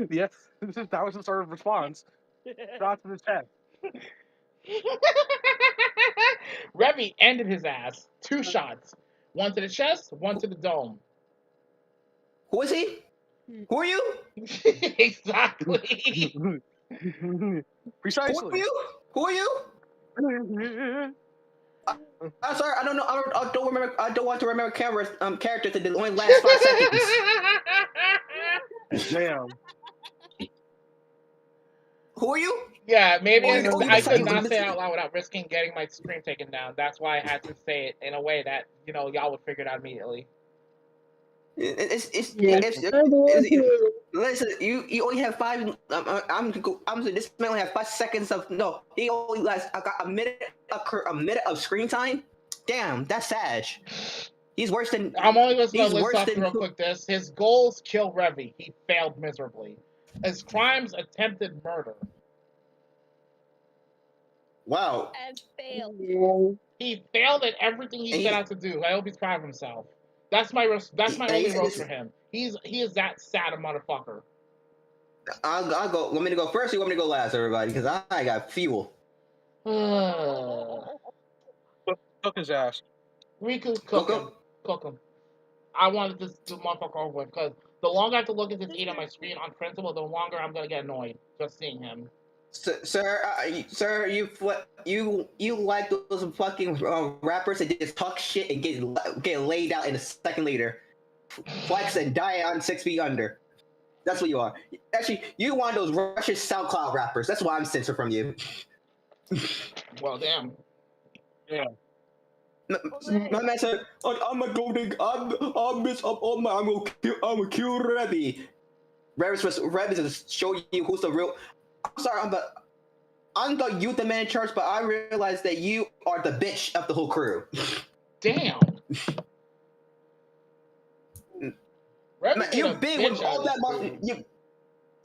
Yes, that was the sort of response. Shot to the chest. Revi ended his ass. 2 shots. 1 to the chest, 1 to the dome. Who is he? Who are you? Exactly. Precisely. Who are you? I'm sorry, I don't know. I don't remember. I don't want to remember characters that only last 5 seconds. Damn. Who are you? Yeah, maybe I could not say it out loud without risking getting my stream taken down. That's why I had to say it in a way that, y'all would figure it out immediately. Listen, you only have 5. I'm this man only has 5 seconds of no. He only lasts a minute of screen time. Damn, that's sad. He's worse than. I'm only going to list off real quick. His goals kill Revi. He failed miserably. His crimes attempted murder. Wow. And failed. He failed at everything he set out to do. I hope he's proud of himself. That's my only roast for him. He is that sad a motherfucker. I'll go. Want me to go first or you want me to go last, everybody? Because I got fuel. Cook his ass. Riku, cook him. I wanted this motherfucker over with because the longer I have to look at this eat on my screen on principle, the longer I'm gonna get annoyed just seeing him. Sir, you like those fucking rappers that just talk shit and get laid out in a second later, flex and die on 6 feet under. That's what you are. Actually, you one of those Russian SoundCloud rappers. That's why I'm censored from you. Well, damn. Yeah. My man said, "I'm a golden. I'm gonna kill Revi." Revi is to show you who's the real. I'm sorry, I'm the youth man in charge, but I realize that you are the bitch of the whole crew. Damn. You're big with all that muscle.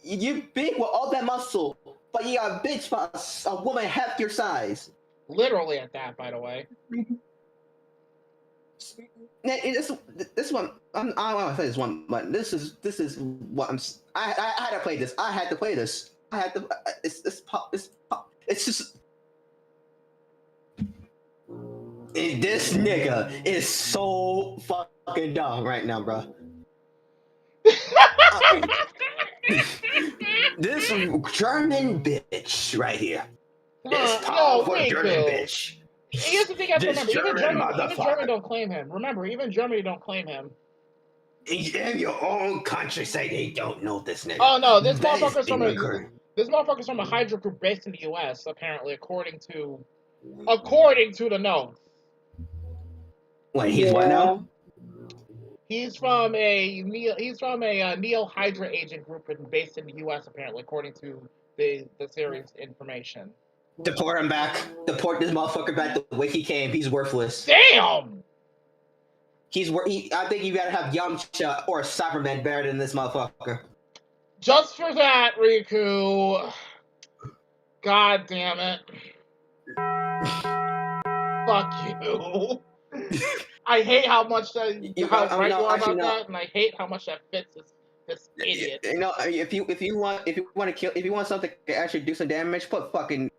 You big with all that muscle, but you are a bitch for a woman half your size. Literally at that, by the way. This one, I don't want to play this one, but this is what I had to play this. I had to play this. I had to. It's just. This nigga is so fucking dumb right now, bro. This German bitch right here. This powerful German bitch. Here's the thing you have to remember. Even Germany don't claim him. Remember, even Germany don't claim him. In your own country say they don't know this nigga. Oh no, this motherfucker's from a Hydra group based in the U.S. Apparently, according to the notes. Wait, he's what now? He's from a Neo Hydra agent group based in the U.S. Apparently, according to the series information. Deport him back. Deport this motherfucker back the way he came. He's worthless. Damn. I think you gotta have Yamcha or Cyberman better than this motherfucker. Just for that, Riku. God damn it. Fuck you. I hate how much how right you are about that, and I hate how much that fits this idiot. You know, if you want something to actually do some damage, put fucking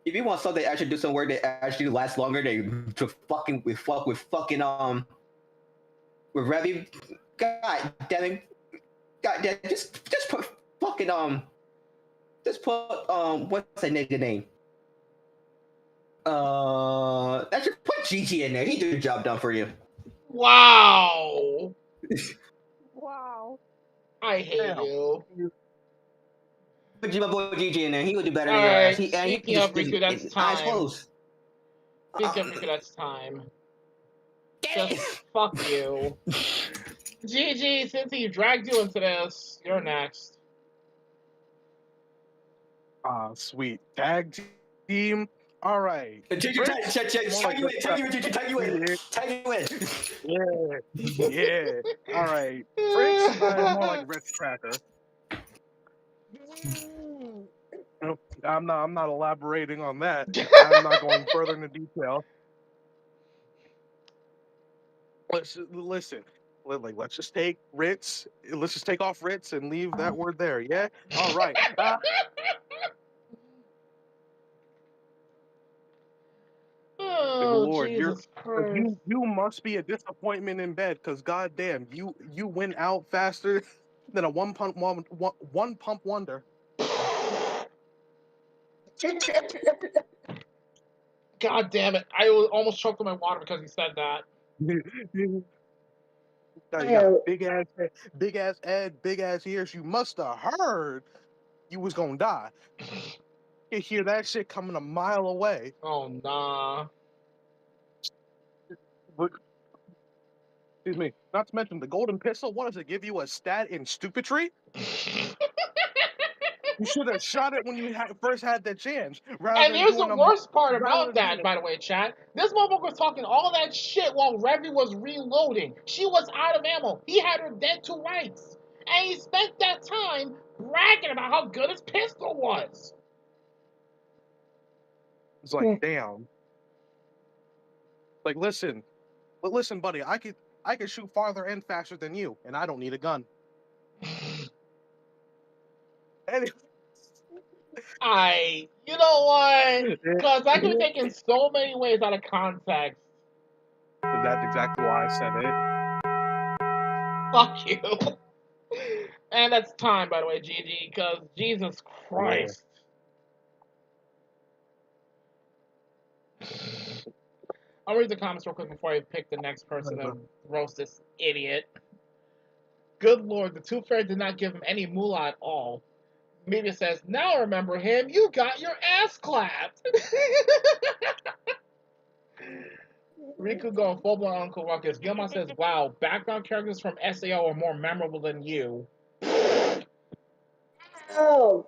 if you want something to actually do some work that actually lasts longer, they to fucking with Revy. God damn it. God damn it. Just put fucking just put what's that nigga name? Actually put Gigi in there. He did the job done for you. Wow. Wow. I hate you. Put my boy Gigi in there. He would do better than your ass. Speaking of Riku, that's time. Eyes closed. Speaking of Riku, that's time. Just fuck you. Gigi, since he dragged you into this, you're next. Sweet. Tag team. All right. Tag you in. Yeah. All right. Fritz, more like Red Cracker. I'm not elaborating on that. I'm not going further into detail. Listen. Let's just take Ritz. Let's just take off Ritz and leave that word there. Yeah. All right. Oh, Lord, Jesus Christ. you must be a disappointment in bed, because goddamn, you went out faster than a one pump wonder. God damn it! I almost choked on my water because he said that. You got big ass head, big ass ears. You must have heard you was gonna die. You hear that shit coming a mile away. Oh nah. But, excuse me. Not to mention the golden pistol. What does it give you? A stat in stupidry? You should have shot it when you first had the chance. And here's the worst part about that, by the way, chat. This motherfucker was talking all that shit while Revy was reloading. She was out of ammo. He had her dead to rights. And he spent that time bragging about how good his pistol was. It's like, damn. Like, listen, buddy, I could shoot farther and faster than you, and I don't need a gun. Anyway. You know what? Because I could have taken so many ways out of context. That's exactly why I said it. Fuck you. And that's time, by the way, Gigi, because Jesus Christ. Yeah. I'll read the comments real quick before I pick the next person to roast this idiot. Good Lord, the Tooth Fairy did not give him any moolah at all. Media says, now remember him, you got your ass clapped. Riku going full-blown Uncle Ruckus. Gilmon says, wow, background characters from SAO are more memorable than you. Oh.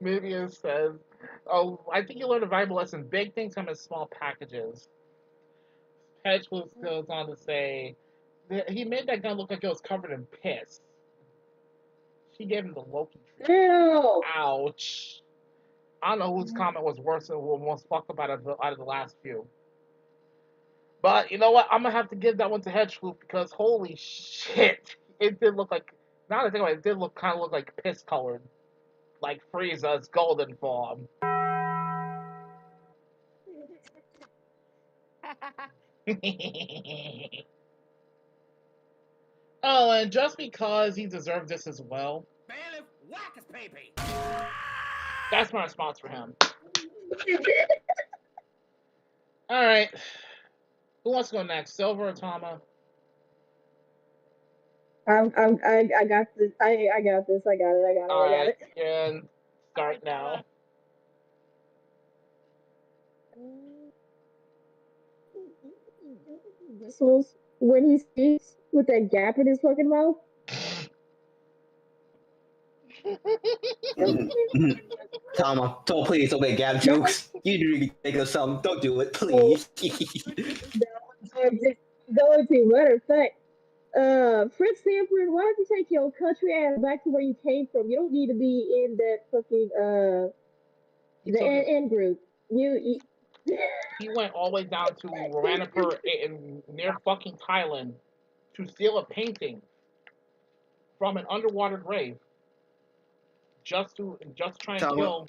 Media says, oh, I think you learned a valuable lesson. Big things come in small packages. Hedgewood goes on to say, he made that gun look like it was covered in piss. She gave him the Loki treatment. Ew. Ouch. I don't know whose comment was worse or most fucked up out of the last few. But you know what? I'm gonna have to give that one to Hedgehoop because holy shit, it did look like. Now that I think about it, it did kind of look like piss colored, like Frieza's golden form. Oh, and just because he deserved this as well. Bailiff, whack his pee-pee. That's my response for him. All right. Who wants to go next? Silver or Tama? I got this. I got this. I got it. All right, and start now. This was when he speaks with that gap in his fucking mouth. Tom, please don't make gap jokes. You need to think of something. Don't do it, please. Going to matter of fact, Fritz Sanford, why don't you take your country ass back to where you came from? You don't need to be in that fucking the N group. You He went all the way down to Ranipur near fucking Thailand to steal a painting from an underwater grave just to try and kill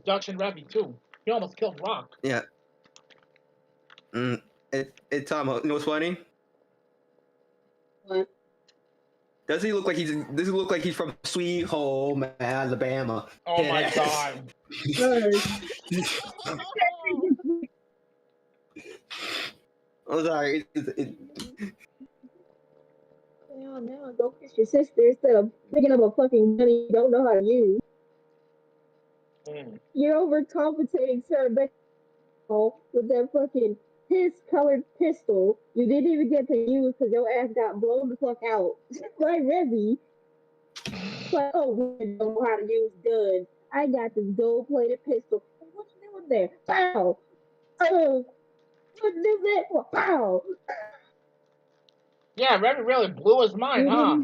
Dutch and Revy too. He almost killed Rock. Yeah. Tom, you know what's funny? What? Does he look like he's from Sweet Home Alabama? Oh my god. I'm sorry. Now go kiss your sister instead of picking up a fucking gun you don't know how to use. You're overcompensating Sarah Beckle with that fucking piss-colored pistol you didn't even get to use because your ass got blown the fuck out. Like Revy. Like, oh, we don't know how to use guns. I got this gold-plated pistol. What you doing there? Pow! Oh, what is that for? Pow! Yeah, Revy really blew his mind, huh?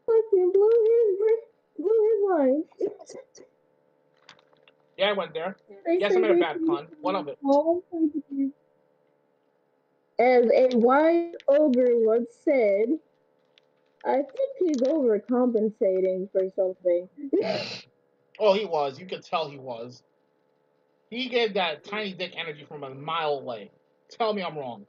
Fucking blew his mind. Yeah, I went there. Yes, I made a bad pun. What of it? As a wise ogre once said, I think he's overcompensating for something. Oh, he was. You could tell he was. He gave that tiny dick energy from a mile away. Tell me I'm wrong.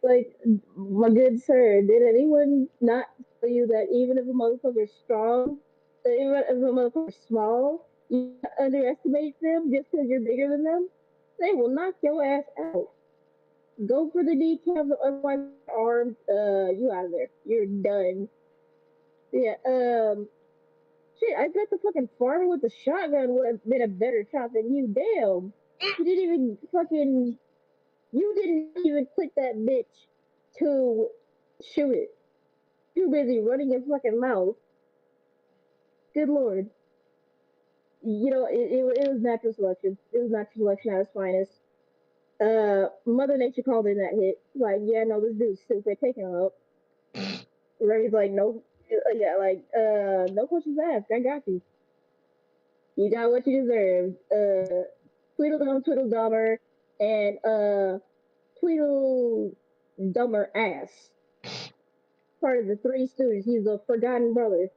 Like, my good sir, did anyone not tell you that even if a motherfucker's strong, even if a motherfucker's small, you underestimate them just because you're bigger than them? They will knock your ass out. Go for the decaf, otherwise armed, you out of there. You're done. Yeah, shit, I bet the fucking farmer with the shotgun would have been a better shot than you. Damn. You didn't even click that bitch to shoot it. Too busy running your fucking mouth. Good lord. You know, it was natural selection. It was natural selection at its finest. Mother Nature called in that hit. Like, yeah, no, this dude's stupid. Take him up. Revy's like, no, no questions asked. I got you. You got what you deserved. Tweedledum, Tweedledummer, and Tweedledummer ass. Part of the Three Stooges. He's a forgotten brother.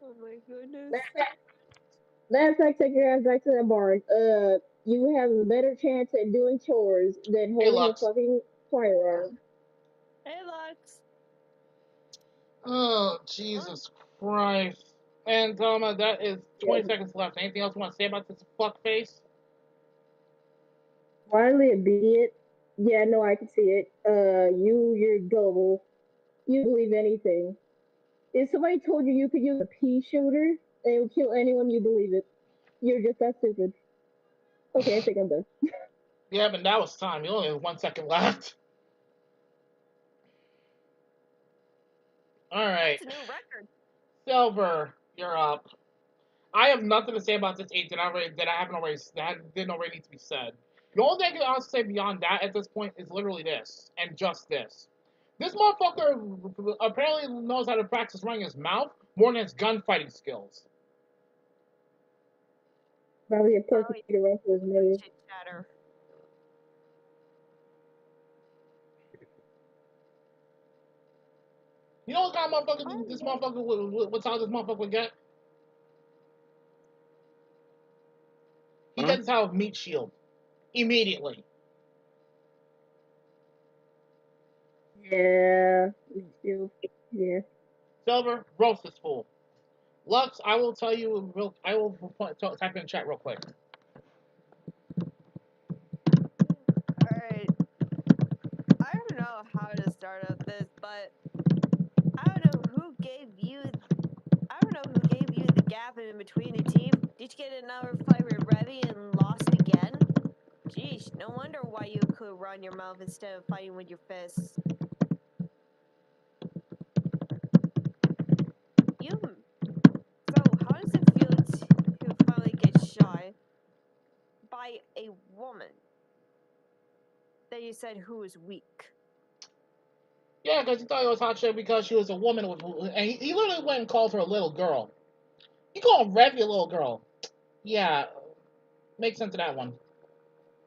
Oh my goodness. Last fact, take your ass back to that barn. You have a better chance at doing chores than holding a fucking firearm. Hey, Lux. Oh, Jesus Christ. And, that is 20 seconds left. Anything else you want to say about this fuckface? Wildly obedient. Yeah, no, I can see it. You're gullible. You believe anything. If somebody told you could use a pea shooter and it would kill anyone, you believe it. You're just that stupid. Okay, I think I'm done. Yeah, but now it's time. You only have 1 second left. All right. That's a new record. Silver, you're up. I have nothing to say about this 8 that didn't already need to be said. The only thing I can honestly say beyond that at this point is literally this, and just this. This motherfucker apparently knows how to practice running his mouth more than his gunfighting skills. Probably a pussy to run for his mother. Chatter. You know what kind of motherfucker this motherfucker, what sound this motherfucker would get? He gets out of meat shield. Immediately. Yeah, meat shield. Yeah. Silver, roast this fool. Lux, I will tell you, I will type in chat real quick. Alright. I don't know how to start up this, but I don't know who gave you the gap in between the team. Did you get another fight with Revy and lost again? Jeez, no wonder why you could run your mouth instead of fighting with your fists. So how does it feel to finally get shot by a woman that you said who was weak? Yeah, because he thought it was hot shit because she was a woman, and he literally went and called her a little girl. He called Revy a little girl. Yeah, makes sense of that one.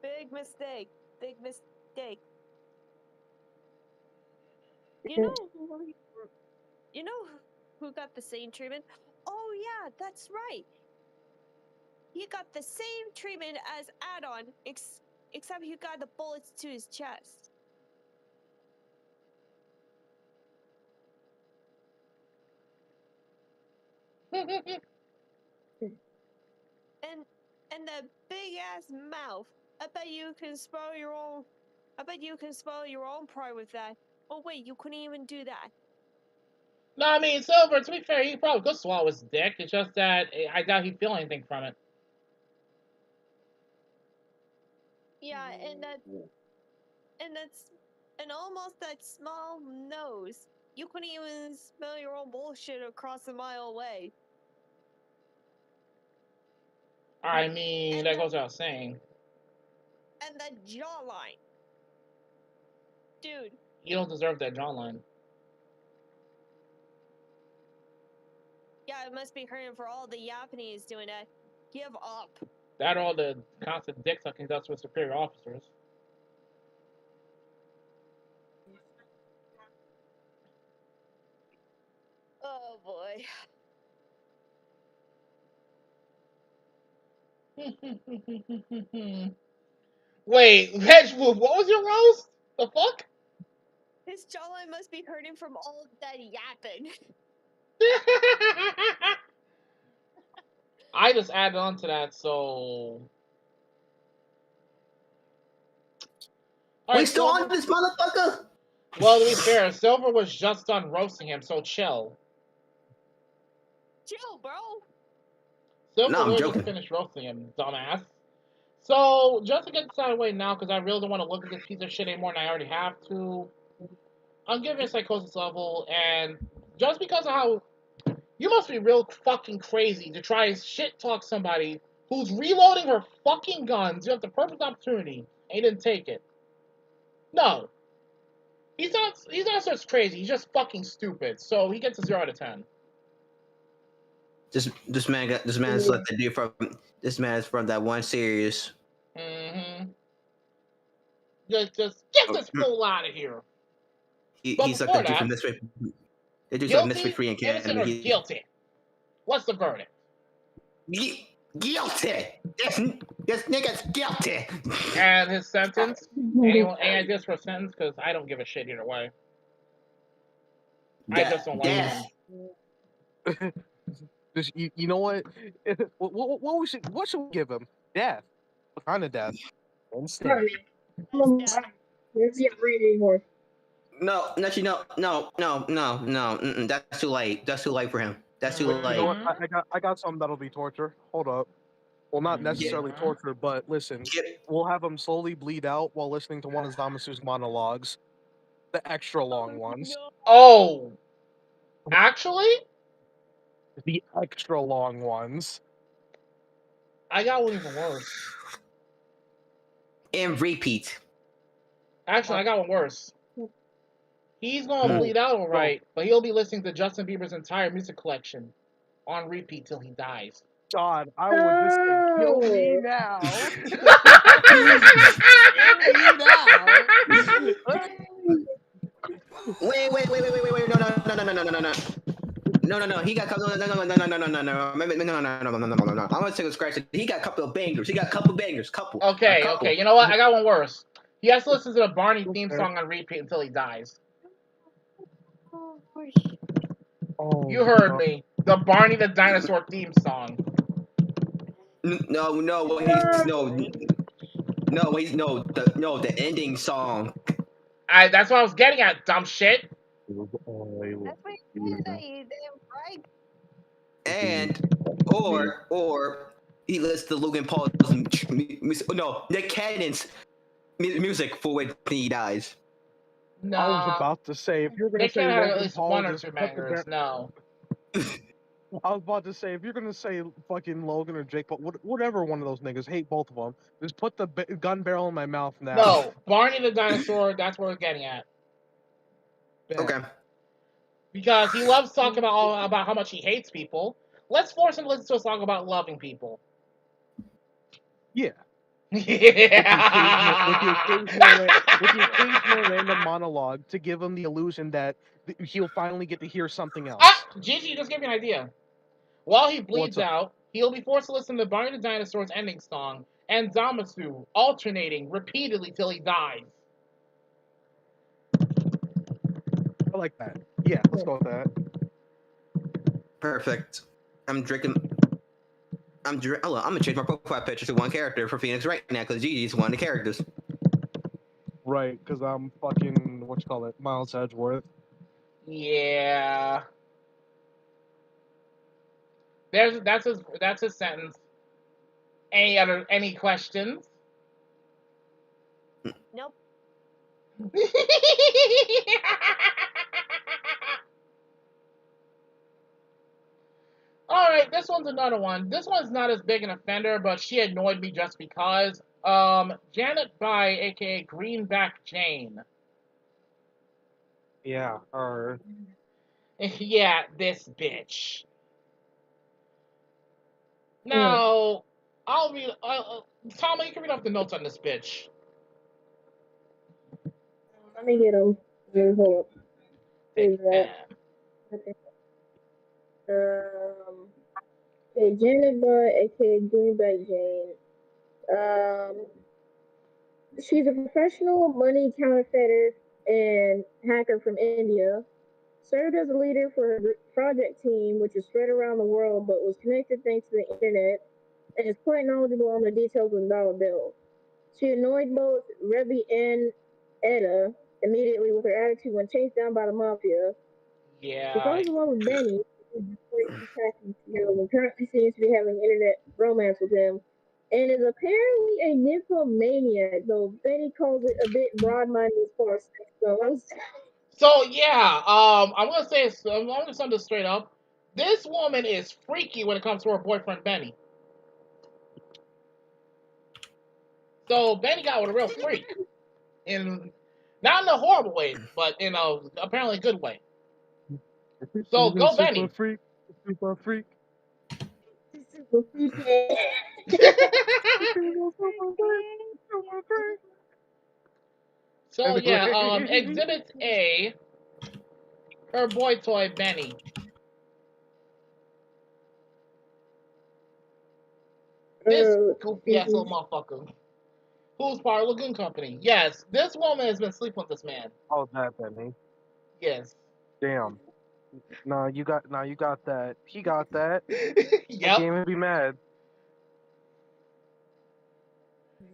Big mistake. Big mistake. You know who got the same treatment? Oh yeah, that's right. He got the same treatment as Add-on, except he got the bullets to his chest. and the big ass mouth. I bet you can spoil your own. I bet you can spoil your own pride with that. Oh wait, you couldn't even do that. No, I mean, Silver, to be fair, he probably could swallow his dick. It's just that I doubt he'd feel anything from it. Yeah, and almost that small nose. You couldn't even smell your own bullshit across a mile away. I mean, that goes without saying. And that jawline. Dude. You don't deserve that jawline. Yeah, it must be hurting for all the Japanese doing that. Give up. That all the constant dick sucking does with superior officers. Oh boy. Wait, Veg, what was your roast? The fuck? His jawline must be hurting from all that yapping. I just added on to that, so. We still on this motherfucker? Well, to be fair, Silver was just done roasting him, so chill. Chill, bro. Silver literally just finished roasting him, dumbass. So, just to get this out of the way now, because I really don't want to look at this piece of shit anymore than I already have to, I'm giving it psychosis level, and just because of how you must be real fucking crazy to try and shit talk somebody who's reloading her fucking guns. You have the perfect opportunity, and you didn't take it. No. He's not such crazy, he's just fucking stupid. So he gets a 0 out of 10. This man's like the dude from this man's from that one series. Mm-hmm. Just get this fool out of here. He's like the dude from Mystery. The dude's like Mystery Free and innocent or guilty? What's the verdict? Guilty. This nigga's guilty. And his sentence? Anyone this for a sentence? Because I don't give a shit either way. I just don't like him. Just, you know what? What should we give him? Death. What kind of death? Sorry. Anymore. No. That's too late. That's too late for him. That's too late. You know what? I got something that'll be torture. Hold up. Well, not necessarily torture, but listen, we'll have him slowly bleed out while listening to one of Zamasu's monologues. The extra long ones. Oh! Actually? The extra long ones. I got one even worse. And repeat. Actually, I got one worse. He's gonna bleed out all right, but he'll be listening to Justin Bieber's entire music collection on repeat till he dies. God, I would just say, kill me now. Kill me now. Wait, no. He got a couple. No. I'm gonna take a scratch. He got a couple of bangers. Okay. You know what? I got one worse. He has to listen to the Barney theme song on repeat until he dies. You heard me. The Barney the Dinosaur theme song. The ending song. That's what I was getting at, dumb shit. That's what you said that you didn't right. And or he listens to Logan Paul's Nick Cannon's music for when he dies. No. I was about to say, if you're gonna say Logan Paul, just put the no. I was about to say, if you're gonna say fucking Logan or Jake Paul, whatever one of those niggas, hate both of them. Just put the gun barrel in my mouth now. No, Barney the Dinosaur. That's what we're getting at. Okay. Because he loves talking about how much he hates people. Let's force him to listen to a song about loving people. Yeah. Yeah. With the occasional random monologue to give him the illusion that he'll finally get to hear something else. Gigi, just give me an idea. While he bleeds out, he'll be forced to listen to Barney the Dinosaur's ending song and Zamasu alternating repeatedly till he dies. I like that. Yeah, let's go with that. Perfect. I'm gonna change my profile picture to one character for Phoenix right now because Gigi's one of the characters. Right, because I'm fucking Miles Edgeworth. Yeah. That's his sentence. Any questions? Nope. Alright, this one's another one. This one's not as big an offender, but she annoyed me just because. Janet Bai, aka Greenback Jane. Yeah, Yeah, this bitch. Now, I'll read. Tommy, you can read off the notes on this bitch. Let me get them. Hold up. Okay. Okay, Janet Butt, aka Greenback Jane. She's a professional money counterfeiter and hacker from India. Served as a leader for a project team, which is spread around the world, but was connected thanks to the internet, and is quite knowledgeable on the details of the dollar bill. She annoyed both Rebby and Etta immediately with her attitude when chased down by the mafia. Yeah. She falls in love with Benny, and currently seems to be having internet romance with him, and is apparently a nymphomaniac, though Benny calls it a bit broad-minded as far as sex goes. So yeah, I'm gonna sum this straight up. This woman is freaky when it comes to her boyfriend Benny. So Benny got with a real freak, not in a horrible way, but in a apparently good way. So go Benny. Super freak. So yeah, Exhibit A, her boy toy Benny. This goofy ass little motherfucker, who's part of Lagoon Company. Yes, this woman has been sleeping with this man. Oh, that Benny. Yes. Damn. No, you got that. He got that. Yep. I can't even be mad.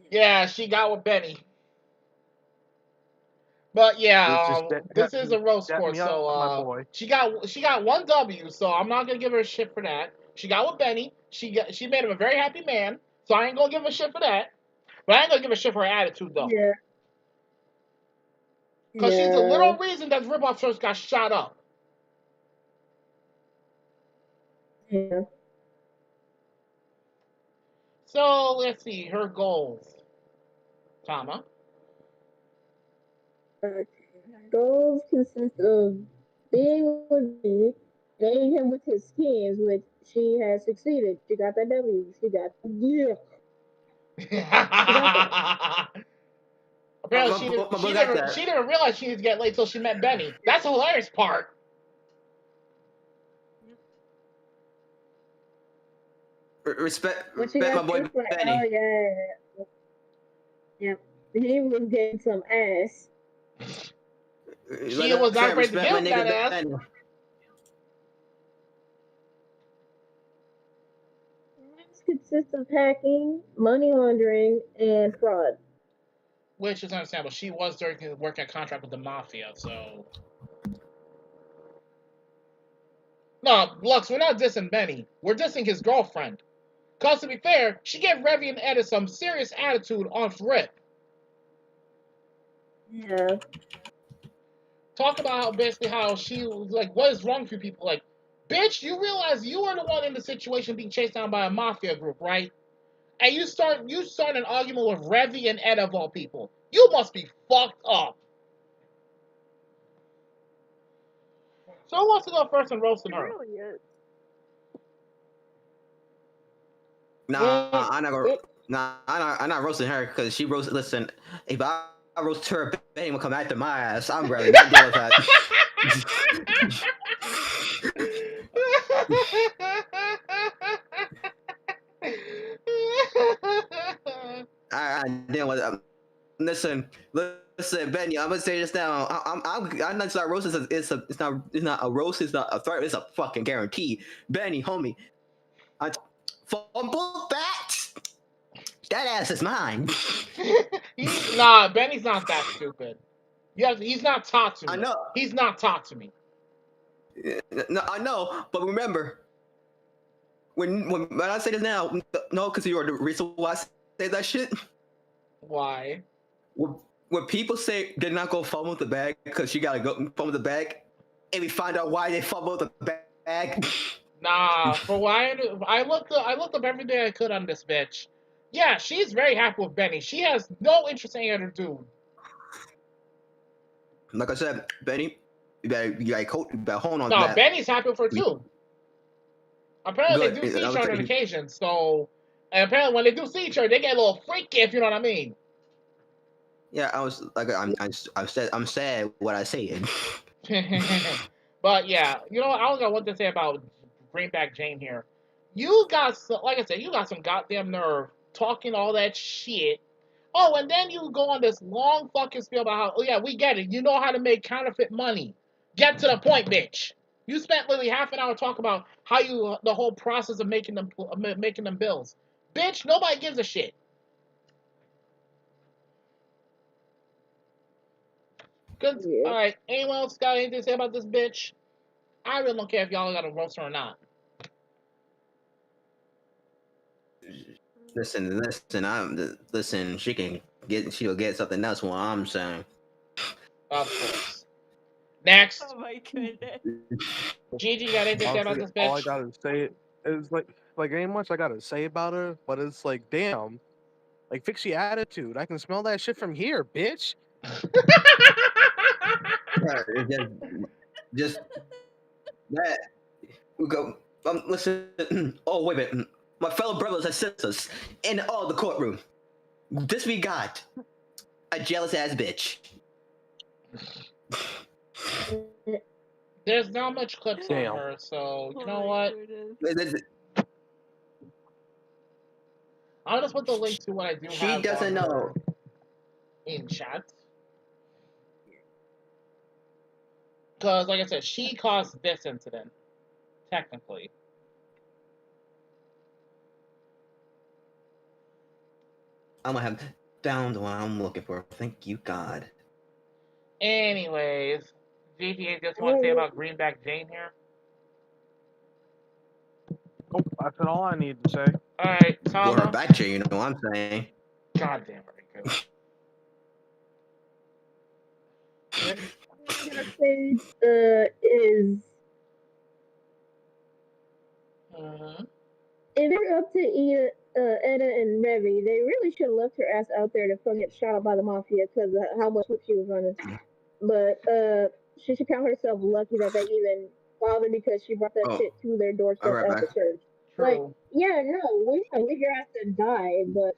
Yeah, she got with Benny. But yeah, this is a roast court, so she got one W, so I'm not gonna give her a shit for that. She got with Benny. She made him a very happy man, so I ain't gonna give her shit for that. But I ain't gonna give her shit for her attitude though. Yeah. Because she's the little reason that Ripoff Church got shot up. Yeah. So let's see her goals. Tama. Goals consist of being with me, getting him with his skins, which she has succeeded. She got that W. She got yeah. Apparently, she didn't realize she needed to get laid till she met Benny. That's the hilarious part. Respect my boy Benny. Oh yeah. Yep. He was getting some ass. She was not afraid to give him that ass. Benny. Consists of hacking, money laundering, and fraud. Which is understandable. She was working a contract with the mafia, so. No, Lux, we're not dissing Benny. We're dissing his girlfriend. Because to be fair, she gave Revy and Edda some serious attitude on rip. Yeah. Talk about how she was like, what is wrong with you people? Like, bitch, you realize you are the one in the situation being chased down by a mafia group, right? And you start an argument with Revy and Ed of all people. You must be fucked up. So who wants to go first and roasting her? Really is. I'm not roasting her because she roasted. Listen, if I roast her, Benny will come after my ass. I'm ready. Not deal with that. I deal with that. Listen, Benny. I'm gonna say this now. I'm not start roasting. It's not a roast. It's not a threat. It's a fucking guarantee. Benny, homie, I fumble that. That ass is mine. Nah, Benny's not that stupid. He's not taught to me. I know. He's not taught to me. No, I know, but remember, when I say this now, no, because you're the reason why I say that shit. Why? When people say they're not gonna fumble the bag because you gotta go fumble the bag, and we find out why they fumbled the bag. Nah, for why I looked up everything I could on this bitch. Yeah, she's very happy with Benny. She has no interest in any other dude. Like I said, Benny, you better hold on. No, Benny's happy with her too. Apparently, they do see each other on occasion. So, and apparently, when they do see each other, they get a little freaky, if you know what I mean. Yeah, I was like, I'm sad what I said. But yeah, you know, I only got one to say about Greenback Jane here. You got, like I said, you got some goddamn nerve talking all that shit. Oh, and then you go on this long fucking spiel about how, oh yeah, we get it. You know how to make counterfeit money. Get to the point, bitch. You spent literally half an hour talking about how the whole process of making them bills. Bitch, nobody gives a shit. Good. Yeah. All right. Anyone else got anything to say about this bitch? I really don't care if y'all got a roast her or not. Listen. She'll get something else. What I'm saying. Of course. Next. Oh my goodness. Gigi, got anything to say about this bitch? All I gotta say is like ain't much I gotta say about her, but it's like damn, like fix your attitude. I can smell that shit from here, bitch. Just that. We go. Listen. Oh wait a minute. My fellow brothers and sisters in all the courtroom. This we got a jealous ass bitch. There's not much clips on her, so you know what? I'll just put the link to what I do have. She doesn't know. In chat. Because, like I said, she caused this incident. Technically. I'm gonna have found the one I'm looking for. Thank you, God. Anyways, GTA, just want to say about Greenback Jane here? Oh, that's all I need to say. Alright, Go her back chair, you know what I'm saying. Goddamn right, what I'm gonna say is if they're up to Edda and Revy, they really should have left her ass out there to fucking get shot up by the mafia because of how much she was running. but she should count herself lucky that they even bothered because she brought that shit to their doorstep at the church. True. Like, yeah, no, we're gonna leave your ass to die, but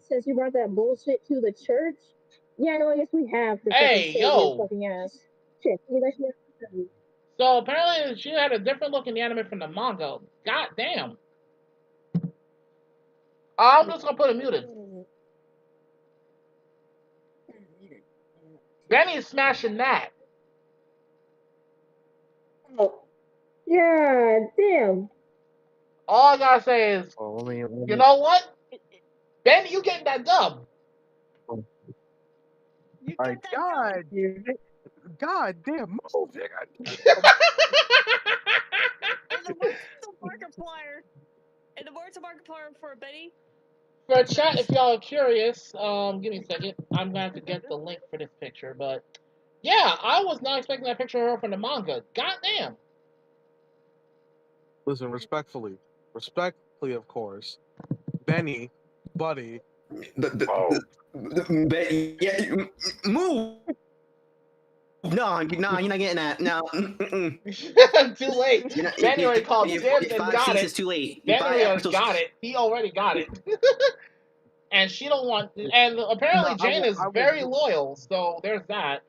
since you brought that bullshit to the church, yeah, no, I guess we have to fucking save your fucking ass. Shit, that shit. So apparently she had a different look in the anime from the manga. God damn. I'm just gonna put it muted. Benny's smashing that. Oh, yeah, damn. All I gotta say is, you know what? Benny, you getting that dub. You get that God, God damn, move, In the words of Markiplier, in the words of Markiplier for Betty. For chat, if y'all are curious, give me a second. I'm gonna have to get the link for this picture, but yeah, I was not expecting that picture of her from the manga. God damn. Listen, respectfully, of course. Benny, buddy. Yeah, move. No, you're not getting that. No. Too late. Benny already called dibs and got it. It's too late. Benny already got it. He already got it. And she don't want. And apparently Jane is very loyal, so there's that.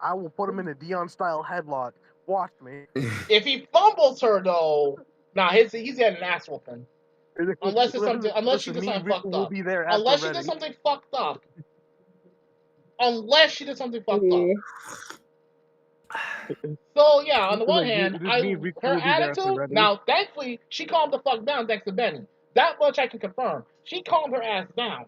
I will put him in a Dion style headlock. Watch me. If he fumbles her though, he's getting an ass whooping. Unless it's something. Unless she did something fucked up. Unless she did something fucked up. Unless she did something fucked up. So yeah, on the one hand, her attitude. Now, thankfully, she calmed the fuck down thanks to Benny. That much I can confirm. She calmed her ass down.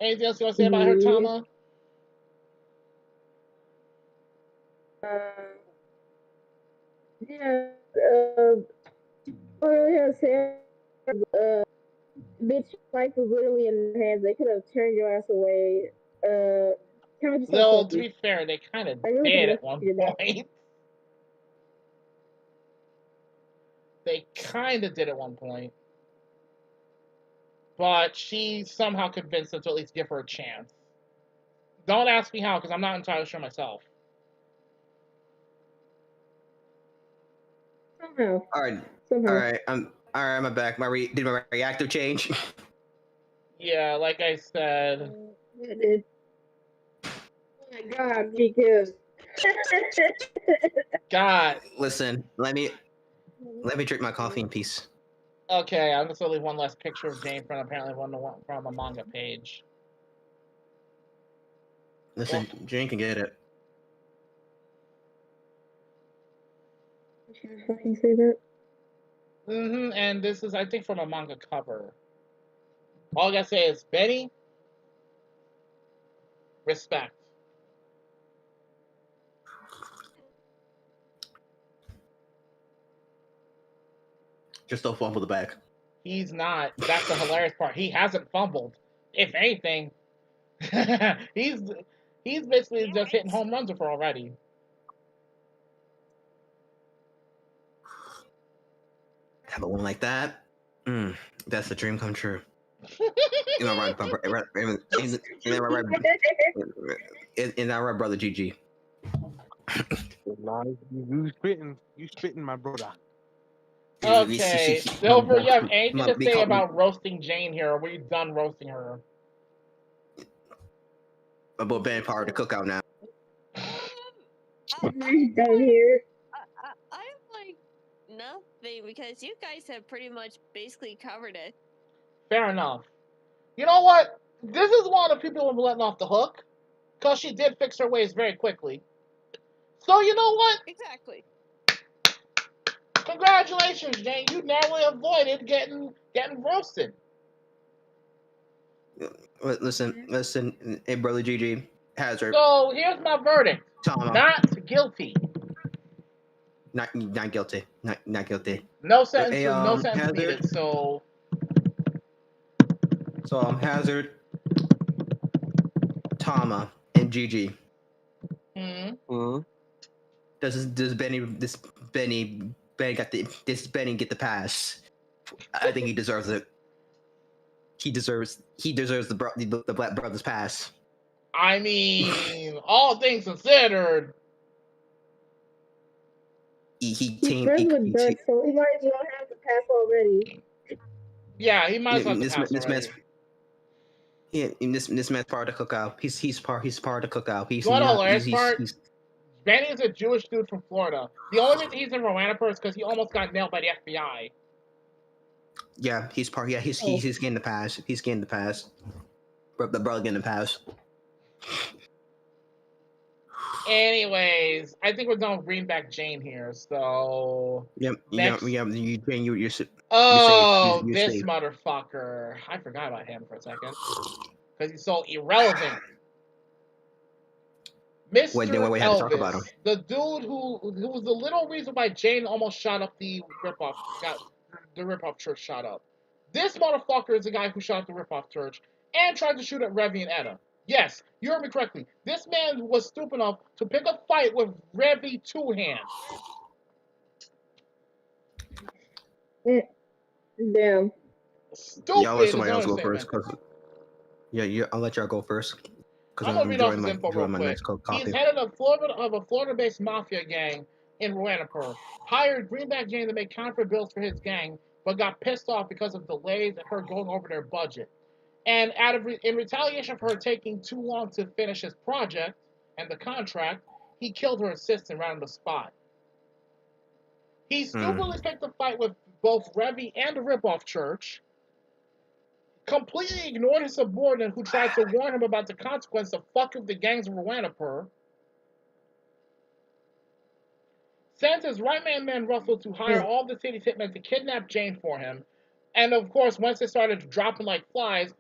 Anything else you want to say about her, Tama? Yeah. Bitch, life was literally in their hands. They could have turned your ass away. No, to be fair, they kind of did at one point. They kind of did at one point. But she somehow convinced them to at least give her a chance. Don't ask me how, because I'm not entirely sure myself. Somehow. All right. I'm back. Did my reactive change? Yeah, like I said. Oh my God, because. God. Listen, let me drink my coffee in peace. Okay, I'm just gonna leave one last picture of Jane from apparently from a manga page. Listen, Jane can get it. Can I fucking say that? And this is, I think, from a manga cover. All I gotta say is, Benny, respect. Just don't fumble the bag. He's not. That's the hilarious part. He hasn't fumbled. If anything, he's basically just hitting home runs with her already. Have a one like that? That's a dream come true. In that right, brother GG. You spitting, my brother. Okay, Silver, you have anything to say about roasting Jane here, or were you done roasting her? About Ben Power to cook out now. I'm done here. I'm like nothing because you guys have pretty much basically covered it. Fair enough. You know what? This is one of the people I'm letting off the hook, because she did fix her ways very quickly. So you know what? Exactly. Congratulations, Jane. You narrowly avoided getting roasted. Listen, hey, brother GG, Hazard. So here's my verdict. Tama. Not guilty. Not guilty. Not guilty. No sentence. No sentence needed. So Hazard, Tama, and GG. Does Benny get the pass? I think he deserves it. he deserves the Black Brothers pass. I mean, all things considered, he's friends with Dirk, so he might as well have the pass already. Yeah, he might as well have the pass already. This man's part of the cookout. He's part of the cookout. You know the hilarious part? Benny is a Jewish dude from Florida. The only reason he's in Rowanapur is because he almost got nailed by the FBI. Yeah, he's part. Yeah, he's getting the pass. He's getting the pass. The brother getting the pass. Anyways, I think we're done with Greenback Jane here. So Yep. Next. You're Oh, you're this safe. motherfucker! I forgot about him for a second because he's so irrelevant. Mr. Wait, we Elvis, have to talk about him. the dude who was the little reason why Jane almost shot up the ripoff, got the ripoff church shot up. This motherfucker is the guy who shot up the ripoff church and tried to shoot at Revy and Etta. Yes, you heard me correctly. This man was stupid enough to pick a fight with Revy Two Hands. Damn. Stupid. Yeah, I'll let somebody else go first. I'll let y'all go first. I'm gonna read off his info real quick. He's head of a Florida-based mafia gang in Rowanapur. Hired Greenback Jane to make counterfeit bills for his gang, but got pissed off because of delays and her going over their budget. And in retaliation for her taking too long to finish his project and the contract, he killed her assistant right on the spot. He stupidly picked a fight with both Revy and the ripoff church. Completely ignored his subordinate who tried to warn him about the consequence of fucking the gangs of Rowanapur. Sent his right-hand man Russell to hire all the city's hitmen to kidnap Jane for him. And of course, once they started dropping like flies,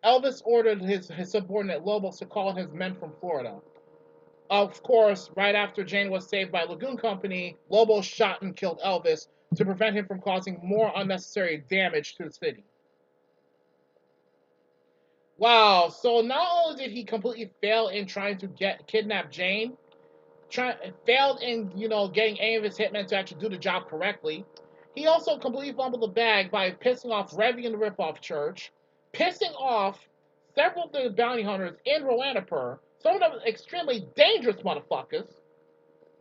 Elvis ordered his subordinate Lobos to call his men from Florida. Of course, right after Jane was saved by Lagoon Company, Lobos shot and killed Elvis to prevent him from causing more unnecessary damage to the city. Wow, so not only did he completely fail in trying to kidnap Jane, failed in, getting any of his hitmen to actually do the job correctly, he also completely fumbled the bag by pissing off Revy and the ripoff church, pissing off several of the bounty hunters in Rowanapur, some of them extremely dangerous motherfuckers,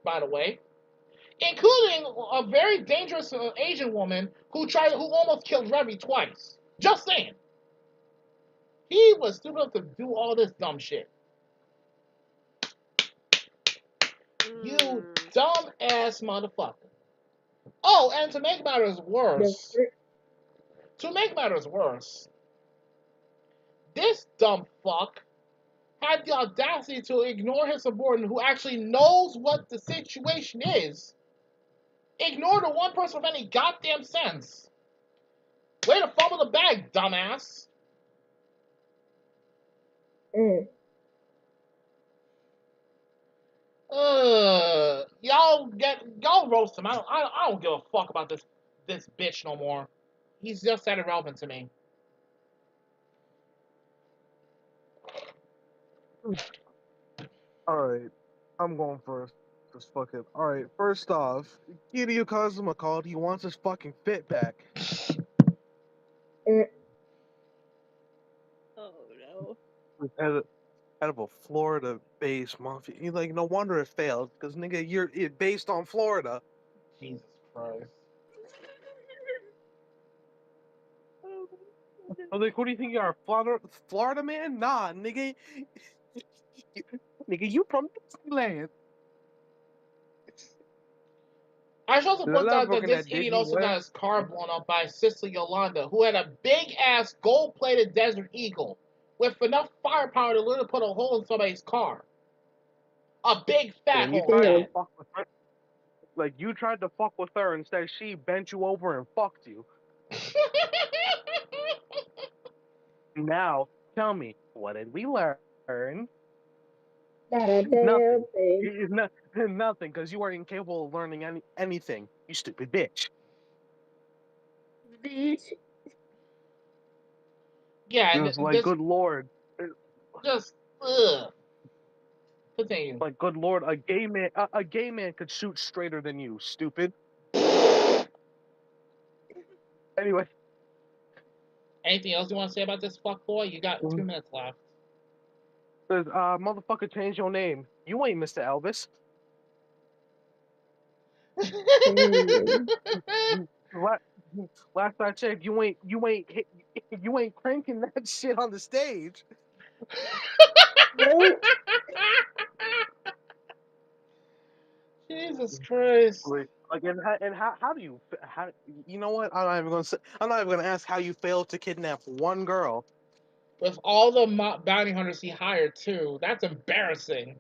by the way, including a very dangerous Asian woman who almost killed Revy twice. Just saying. He was stupid enough to do all this dumb shit. You dumb ass motherfucker. Oh, and to make matters worse, this dumb fuck had the audacity to ignore his subordinate who actually knows what the situation is. Ignore the one person with any goddamn sense. Way to fumble the bag, dumbass. Y'all roast him. I don't give a fuck about this bitch no more. He's just that irrelevant to me. Alright, I'm going first. Just fuck it. Alright, first off, Hideo Kazuma called. He wants his fucking fit back. Oh no. Out of a Florida-based mafia. You're like, no wonder it failed, because nigga, you're based on Florida. Jesus Christ. I was like, who do you think you are, Florida man? Nah, nigga. Nigga, you from Disneyland. I should also point out that this idiot also got his car blown up by Sister Yolanda, who had a big-ass gold-plated Desert Eagle with enough firepower to literally put a hole in somebody's car. A big fat hole. Like, you tried to fuck with her, instead she bent you over and fucked you. Now, tell me, what did we learn? Nothing, because you are incapable of learning anything, you stupid bitch. Yeah, just like, good lord. Just, ugh. Continue. Like, good lord, a gay man could shoot straighter than you, stupid. Anyway. Anything else you want to say about this fuckboy? You got 2 minutes left. Says, motherfucker, change your name. You ain't Mr. Elvis. Last I checked, you ain't cranking that shit on the stage. Jesus Christ! Like, and how do you you know what? I'm not even gonna ask how you failed to kidnap one girl. With all the bounty hunters he hired too, that's embarrassing.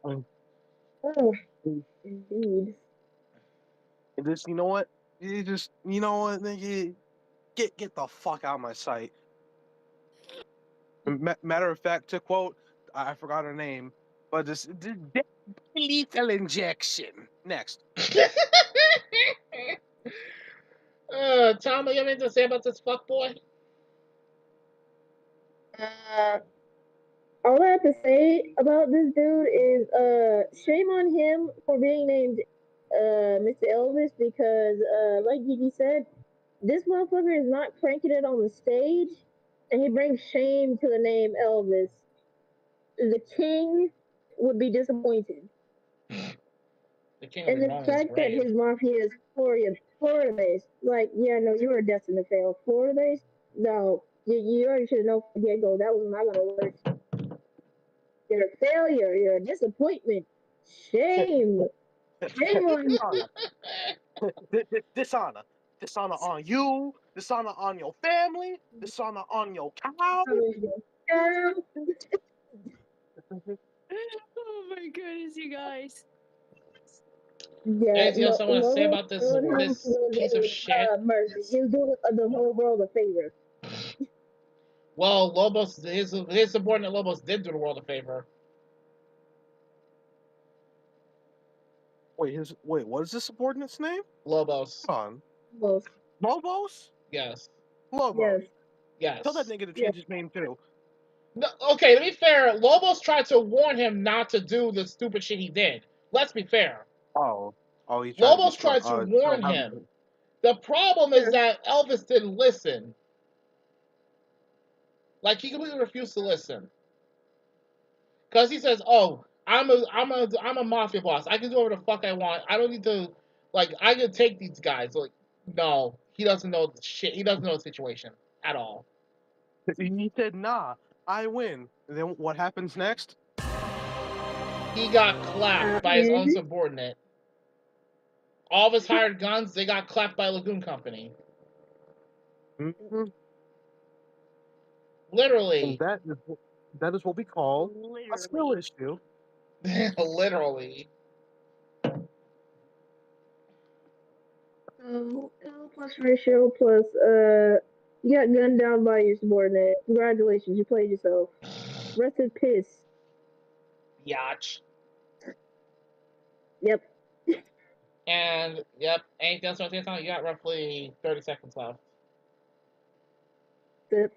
Oh, indeed. Just you know what? You know what? Get the fuck out of my sight. Matter of fact, to quote, I forgot her name, but just lethal injection. Next. Tom, you have anything to say about this fuckboy? All I have to say about this dude is shame on him for being named Mr. Elvis because like Gigi said, this motherfucker is not cranking it on the stage and he brings shame to the name Elvis. The king would be disappointed. And the fact that his mafia is Florida based, like, yeah, no, you were destined to fail. Florida based? No. You already should have known from the get go that was not gonna work. You're a failure. You're a disappointment. Shame. Shame on you. Dishonor. Dishonor on you. Dishonor on your family. Dishonor on your cow. Oh my goodness, you guys. Yeah, anything else I want to say about this piece of shit? Mercy. He was doing the whole world a favor. Well, Lobos, his subordinate Lobos did do the world a favor. Wait, what is the subordinate's name? Lobos. Hold on. Lobos? Yes. Lobos. Yes. Tell that nigga to change his name too. No, okay, to be fair, Lobos tried to warn him not to do the stupid shit he did. Let's be fair. Lobos tried to warn him. The problem is that Elvis didn't listen. Like, he completely refused to listen. Because he says, "Oh, I'm a mafia boss. I can do whatever the fuck I want. I don't need to, like, I can take these guys." Like, no, he doesn't know the shit. He doesn't know the situation at all. He said, "Nah, I win." And then what happens next? He got clapped by his own subordinate. All of his hired guns, they got clapped by Lagoon Company. Mm-hmm. Literally. And that is what we call a skill issue. Literally. L plus ratio plus you got gunned down by your subordinate. Congratulations, you played yourself. Rest in piss. Yacht. Yep. And yep, anything else I want to say? You got roughly 30 seconds left. Yep.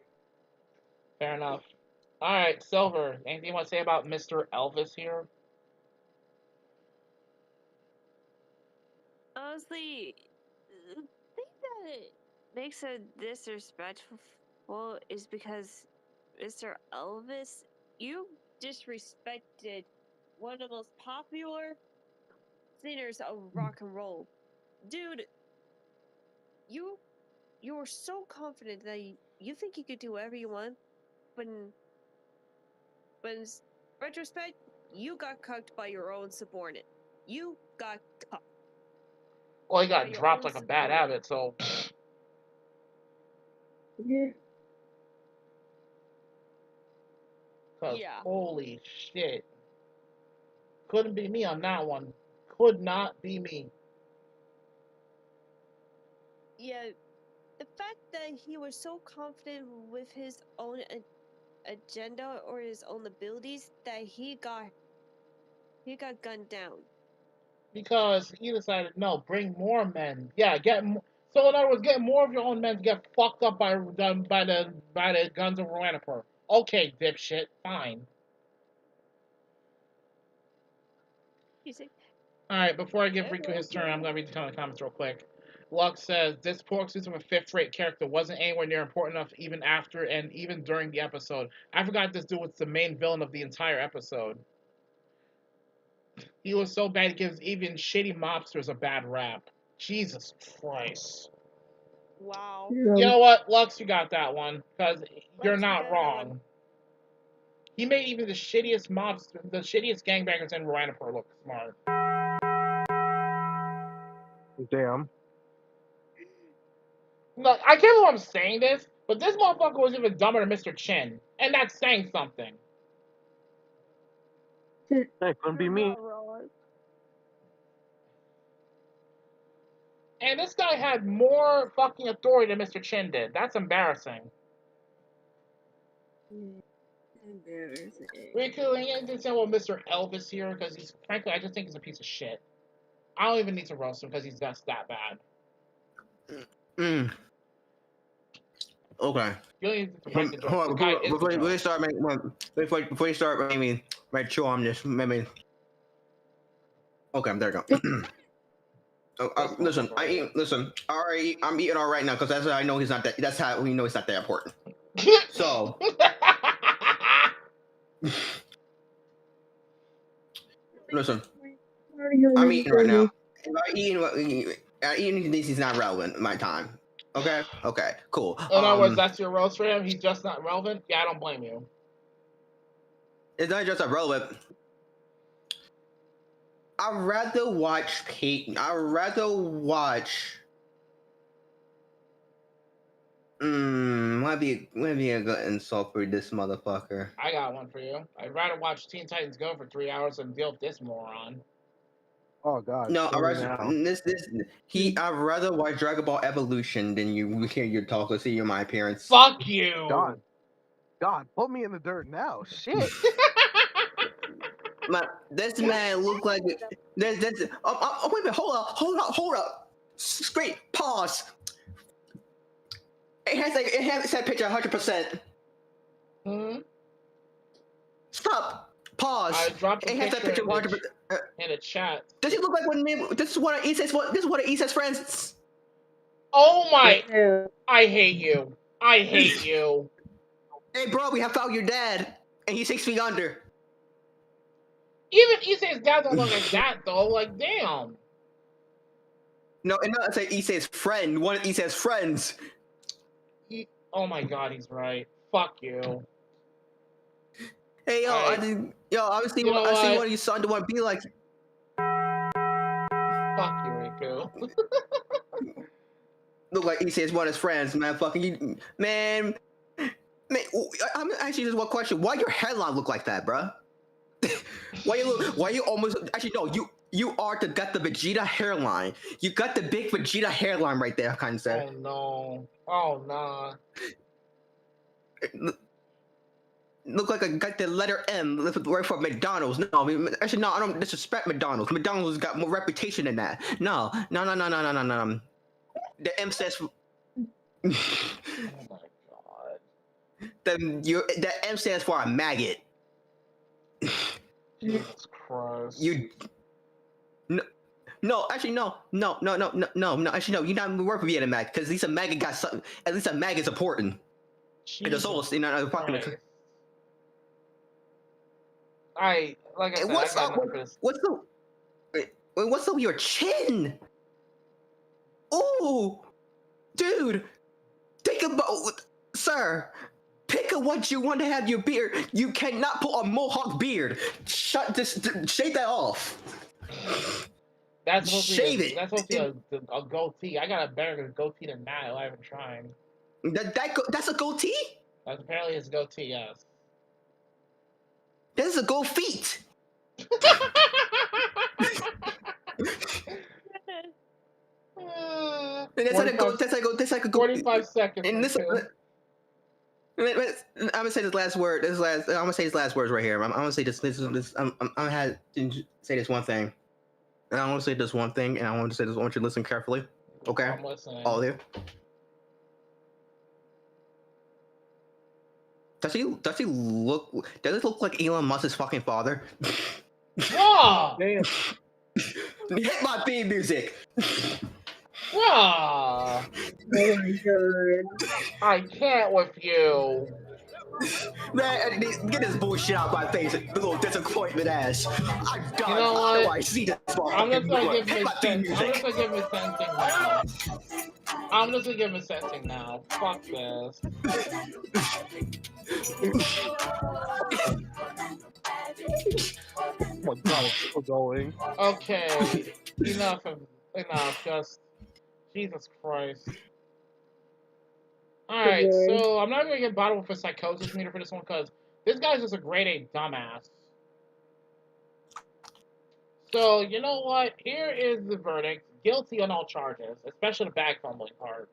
Fair enough. Alright, Silver, anything you want to say about Mr. Elvis here? Honestly, the thing that makes it disrespectful is because Mr. Elvis, you disrespected one of the most popular singers of rock and roll. Dude, you were so confident that you think you could do whatever you want, but in retrospect, you got cucked by your own subordinate. You got cucked. Well, he got dropped like a bad habit, so. Yeah. Cause holy shit. Couldn't be me on that one. Could not be me. Yeah, the fact that he was so confident with his own agenda or his own abilities that he got gunned down. Because he decided, no, bring more men. Yeah, so in other words, get more of your own men to get fucked up by the guns of Roanapur. Okay, dipshit, fine. Alright, before I give Riku his turn, I'm gonna read the comments real quick. Lux says this poor excuse of a fifth-rate character wasn't anywhere near important enough even after and even during the episode. I forgot this dude was the main villain of the entire episode. He was so bad he gives even shitty mobsters a bad rap. Jesus Christ. Wow. You know what, Lux, you got that one, because you're not wrong. He made even the shittiest gangbangers in Rhinopur look smart. Damn. No, I can't believe I'm saying this, but this motherfucker was even dumber than Mr. Chin, and that's saying something. That couldn't be me. And this guy had more fucking authority than Mr. Chin did. That's embarrassing. Embarrassing. We could say, well, Mr. Elvis here, because he's, frankly, I just think he's a piece of shit. I don't even need to roast him because he's just that bad. Okay. Before you start making right sure I'm just maybe. Okay, there you go. Listen, I'm eating all right now because that's how I know he's not that. That's how we know he's not that important. So. Listen, I'm eating right now. If eating this is not relevant in my time. Okay, cool. In other words, that's your roast for him? He's just not relevant? Yeah, I don't blame you. It's not just irrelevant. I'd rather watch Peyton. I'd rather watch. Might be a good insult for this motherfucker. I got one for you. I'd rather watch Teen Titans Go for 3 hours than deal with this moron. Oh God. No, I'd rather watch Dragon Ball Evolution than you hear your talk or see my appearance. Fuck you. God, put me in the dirt now. Shit. This man look like this. Wait a minute. Hold up. Straight pause. It has that picture 100%. Hmm. Stop. Pause. I dropped a picture 100%. In a chat. Does he look like this is one of Issa's friends? Oh my! I hate you. I hate you. Hey, bro, we have found your dad, and he's 6 feet under. Even Issei's dad don't look like that though. Like, damn. No, and not say Issei's friend. One of Issei's friends. Oh my God, he's right. Fuck you. Hey, yo, obviously, I see one of you son to want to be like. Fuck you, Riku. Look like Issei's one of his friends, man. Fucking you, man. I'm actually just one question. Why your hairline look like that, bro? Why you almost actually no, you got the Vegeta hairline. You got the big Vegeta hairline right there, kind of say. Oh no. Look like I got the letter M right from McDonald's. No, I mean, actually no, I don't disrespect McDonald's. McDonald's got more reputation than that. No. The M stands for. Oh my God. The M stands for a maggot. Jesus Christ. No, actually, no. Actually, no. You're not worth being a maggot because at least a maggot got something. At least a maggot is important. And the soul, you know, fucking. Like I said, what's up with your chin? Oh, dude, think about, sir. Pick a what you want to have your beard. You cannot put a mohawk beard. Shave that off. That's shave it. That's supposed to be a goatee. I got a better goatee than that. I haven't tried. That's a goatee? That's apparently his goatee, yes. That's a goat feet. That's like a 45 seconds. And this, I'm gonna say this last word. I'm gonna say these last words right here. I'm gonna say this. I'm gonna have to say this one thing. And I want to say this one thing, and I want to say this. I want you to listen carefully. Okay. I'm listening. All there. Does he look? Does it look like Elon Musk's fucking father? Oh! Hit my theme music. Ah, Oh my god. I can't with you. Man, get this bullshit out my face, little disappointment ass. I'm done. You know How do what? I see this I'm just motherfucking gonna movie? give him Hit a my theme sense. I'm music. just gonna give him a sensing now. I'm just gonna give him a sensing now. Fuck this. Oh my god, it's still going. Okay, enough. Just Jesus Christ. All right, so I'm not gonna get bottled for psychosis meter for this one because this guy's just a grade A dumbass. So you know what? Here is the verdict: guilty on all charges, especially the bag fumbling part.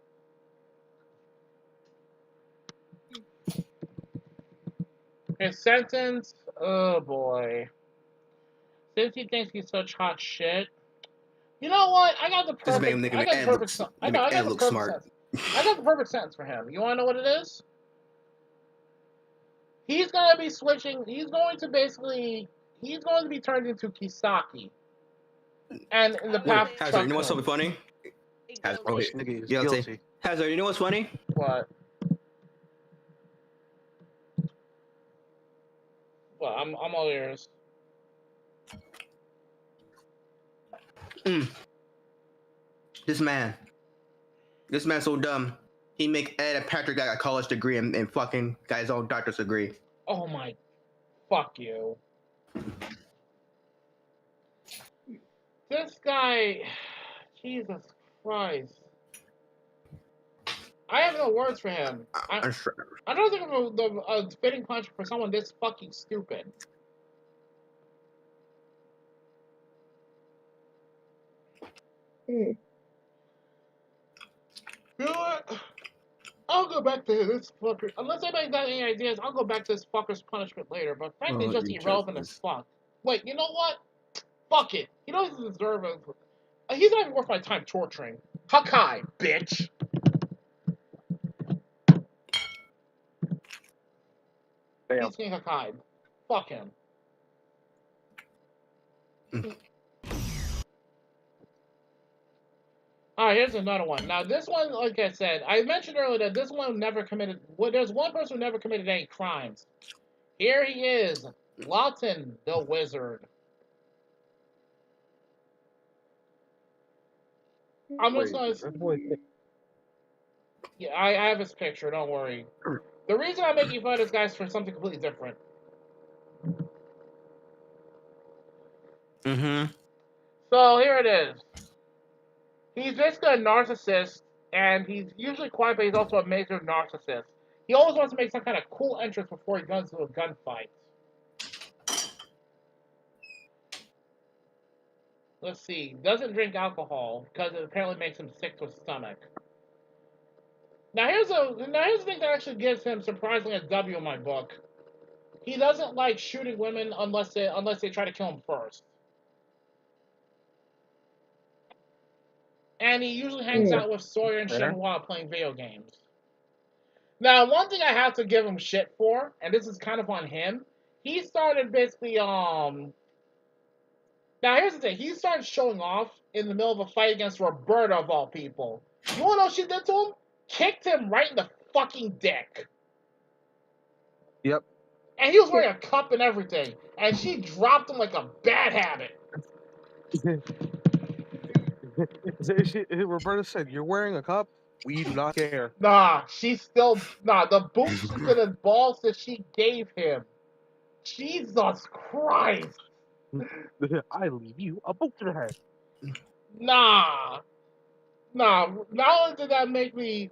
His sentence, oh boy. Since he thinks he's such hot shit, you know what? I got the perfect. I got the perfect. I know. I got the perfect sentence. I got the perfect sentence for him. You want to know what it is? He's gonna be switching. He's going to basically. He's going to be turned into Kisaki. And in the path. Hazard, you know what's so funny? Guilty. Hazard, you know what's funny? What? Well, I'm all ears. This man's so dumb. He make Ed and Patrick got a college degree and fucking got his own doctor's degree. Oh my, fuck you. This guy, Jesus Christ. I have no words for him. I don't think of a fitting punch for someone this fucking stupid. You know what? I'll go back to this fucker. Unless anybody got any ideas, I'll go back to this fucker's punishment later. But frankly, it's just irrelevant as fuck. Wait, you know what? Fuck it. He doesn't deserve it. He's not even worth my time torturing. Hakai, bitch. He's getting Hakai. Fuck him. Alright, here's another one. Now, this one, like I said, I mentioned earlier that this one never committed... Well, there's one person who never committed any crimes. Here he is. Lawton, the wizard. I'm just gonna... Yeah, I have his picture, don't worry. The reason I'm making fun of this guy is for something completely different. So, here it is. He's basically a narcissist, and he's usually quiet, but he's also a major narcissist. He always wants to make some kind of cool entrance before he goes into a gunfight. Let's see. Doesn't drink alcohol because it apparently makes him sick to his stomach. Now here's the thing that actually gives him surprisingly a W in my book. He doesn't like shooting women unless they try to kill him first. And he usually hangs out with Sawyer and Shen while playing video games. Now, one thing I have to give him shit for, and this is kind of on him, he started basically, Now, here's the thing. He started showing off in the middle of a fight against Roberta, of all people. You wanna know what she did to him? Kicked him right in the fucking dick. Yep. And he was wearing a cup and everything. And she dropped him like a bad habit. Roberta said, "You're wearing a cup? We do not care." Nah, the boots to the balls that she gave him. Jesus Christ. I leave you a boot to the head. Nah. Not only did that make me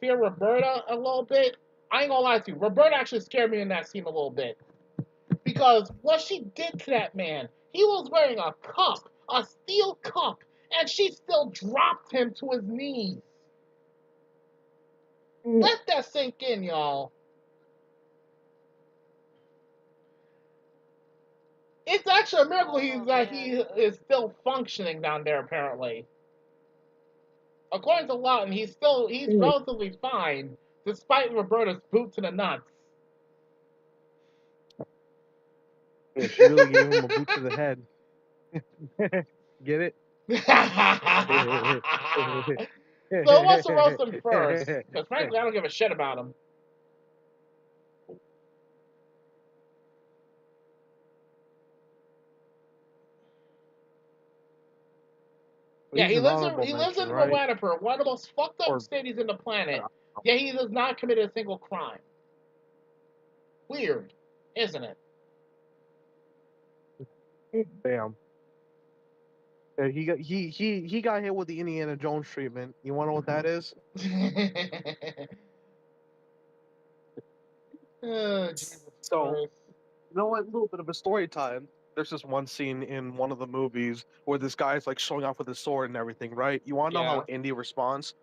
fear Roberta a little bit, I ain't gonna lie to you. Roberta actually scared me in that scene a little bit. Because what she did to that man, he was wearing a cup, a steel cup, and she still dropped him to his knees. Let that sink in, y'all. It's actually a miracle that he is still functioning down there, apparently. According to Lawton, he's relatively fine, despite Roberta's boot to the nuts. Yeah, she really gave him a boot to the head. Get it? So who wants to roast him first? Because frankly, I don't give a shit about him. Yeah, he lives in right? Rwandaper, one of the most fucked up cities in the planet. Yet he does not commit a single crime. Weird, isn't it? Damn. Yeah, he got hit with the Indiana Jones treatment. You wanna know what that is? Oh, Jesus So, Christ. you know what? A little bit of a story time. There's this one scene in one of the movies where this guy's like showing off with his sword and everything, right? You want to know how Indy responds?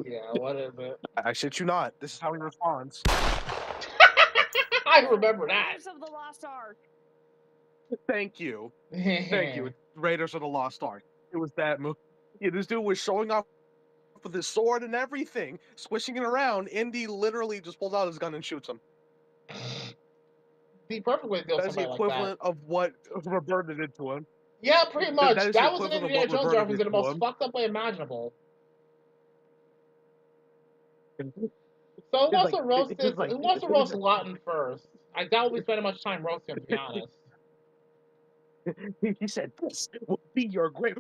Yeah, what is it? I shit you not. This is how he responds. I remember that. Raiders of the Lost Ark. Thank you. Thank you. It's Raiders of the Lost Ark. It was that movie. Yeah, this dude was showing off with his sword and everything, swishing it around. Indy literally just pulls out his gun and shoots him. The perfect way to deal with That's the somebody like equivalent of what Roberta did to him. Yeah, pretty much. That is That the was an equivalent of Indiana what Jones Roberta reference did in the to most him. fucked up way imaginable. So who wants to roast this? Who wants to roast Lawton first? I doubt we spend much time roasting him, to be honest. He said, "This will be your grave."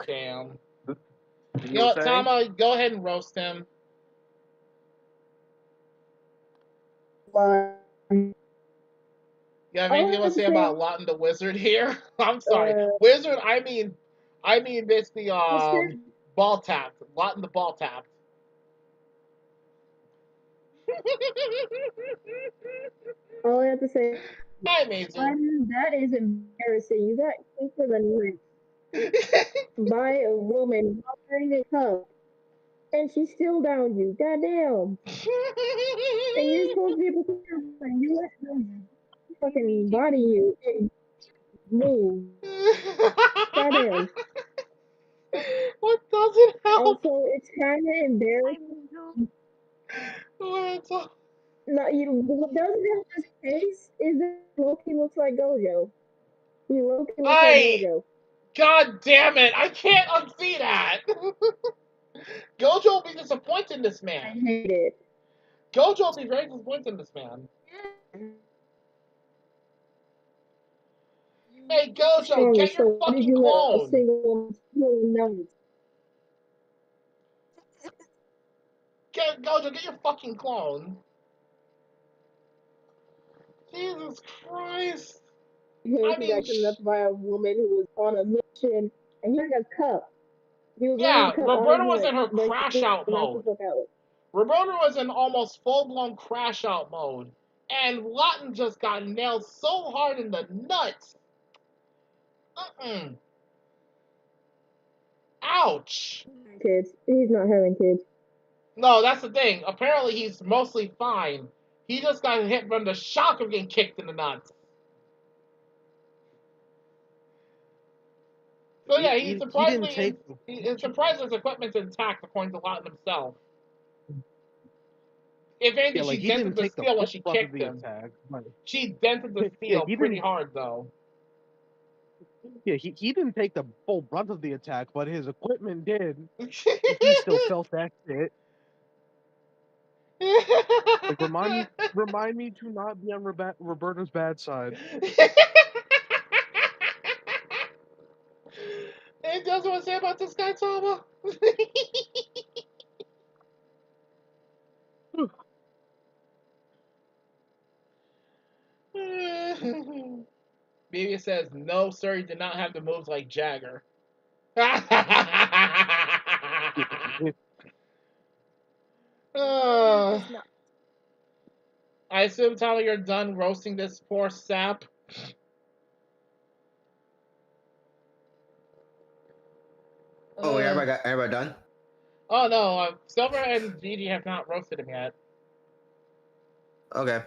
Damn. You know what, Tama? Go ahead and roast him. You have anything you want to say about Lawton the Wizard here? I'm sorry, Wizard. I mean basically ball tapped. Lawton the ball tapped. All I have to say, hi, Mason. That is embarrassing. You got kicked in the nuts by a woman wearing a cup, and she still downed you. Goddamn. And you're supposed to be able to you let them fucking body you and move. Goddamn. What doesn't help? Also, it's kind of embarrassing. No, what doesn't help this case is that Loki looks like Gojo. He Loki looks like Gojo. God damn it! I can't unsee that. Gojo will be disappointed in this man. I hate it. Gojo will be very disappointed in this man. Hey, Gojo, get your fucking clone. Gojo, get your fucking clone. Jesus Christ. He got kidnapped by a woman who was on a mission, and he had a cup. Roberta was in her crash out mode. Roberta was in almost full-blown crash out mode. And Lawton just got nailed so hard in the nuts. Ouch. Kids. He's not having kids. No, that's the thing. Apparently he's mostly fine. He just got hit from the shock of getting kicked in the nuts. So yeah, he's surprisingly surprised his equipment's intact according to Lawton himself. If anything, she dented the steel when she kicked him. She dented the steel pretty hard, though. Yeah, he didn't take the full brunt of the attack, but his equipment did. He still felt that shit. Like, remind me to not be on Roberta's bad side. Anything else you want to say about this guy, Tama? Baby says, no, sir, he did not have the moves like Jagger. I assume, Tyler, you're done roasting this poor sap. Oh, everybody done? Oh no, Silver and Gigi have not roasted him yet. Okay.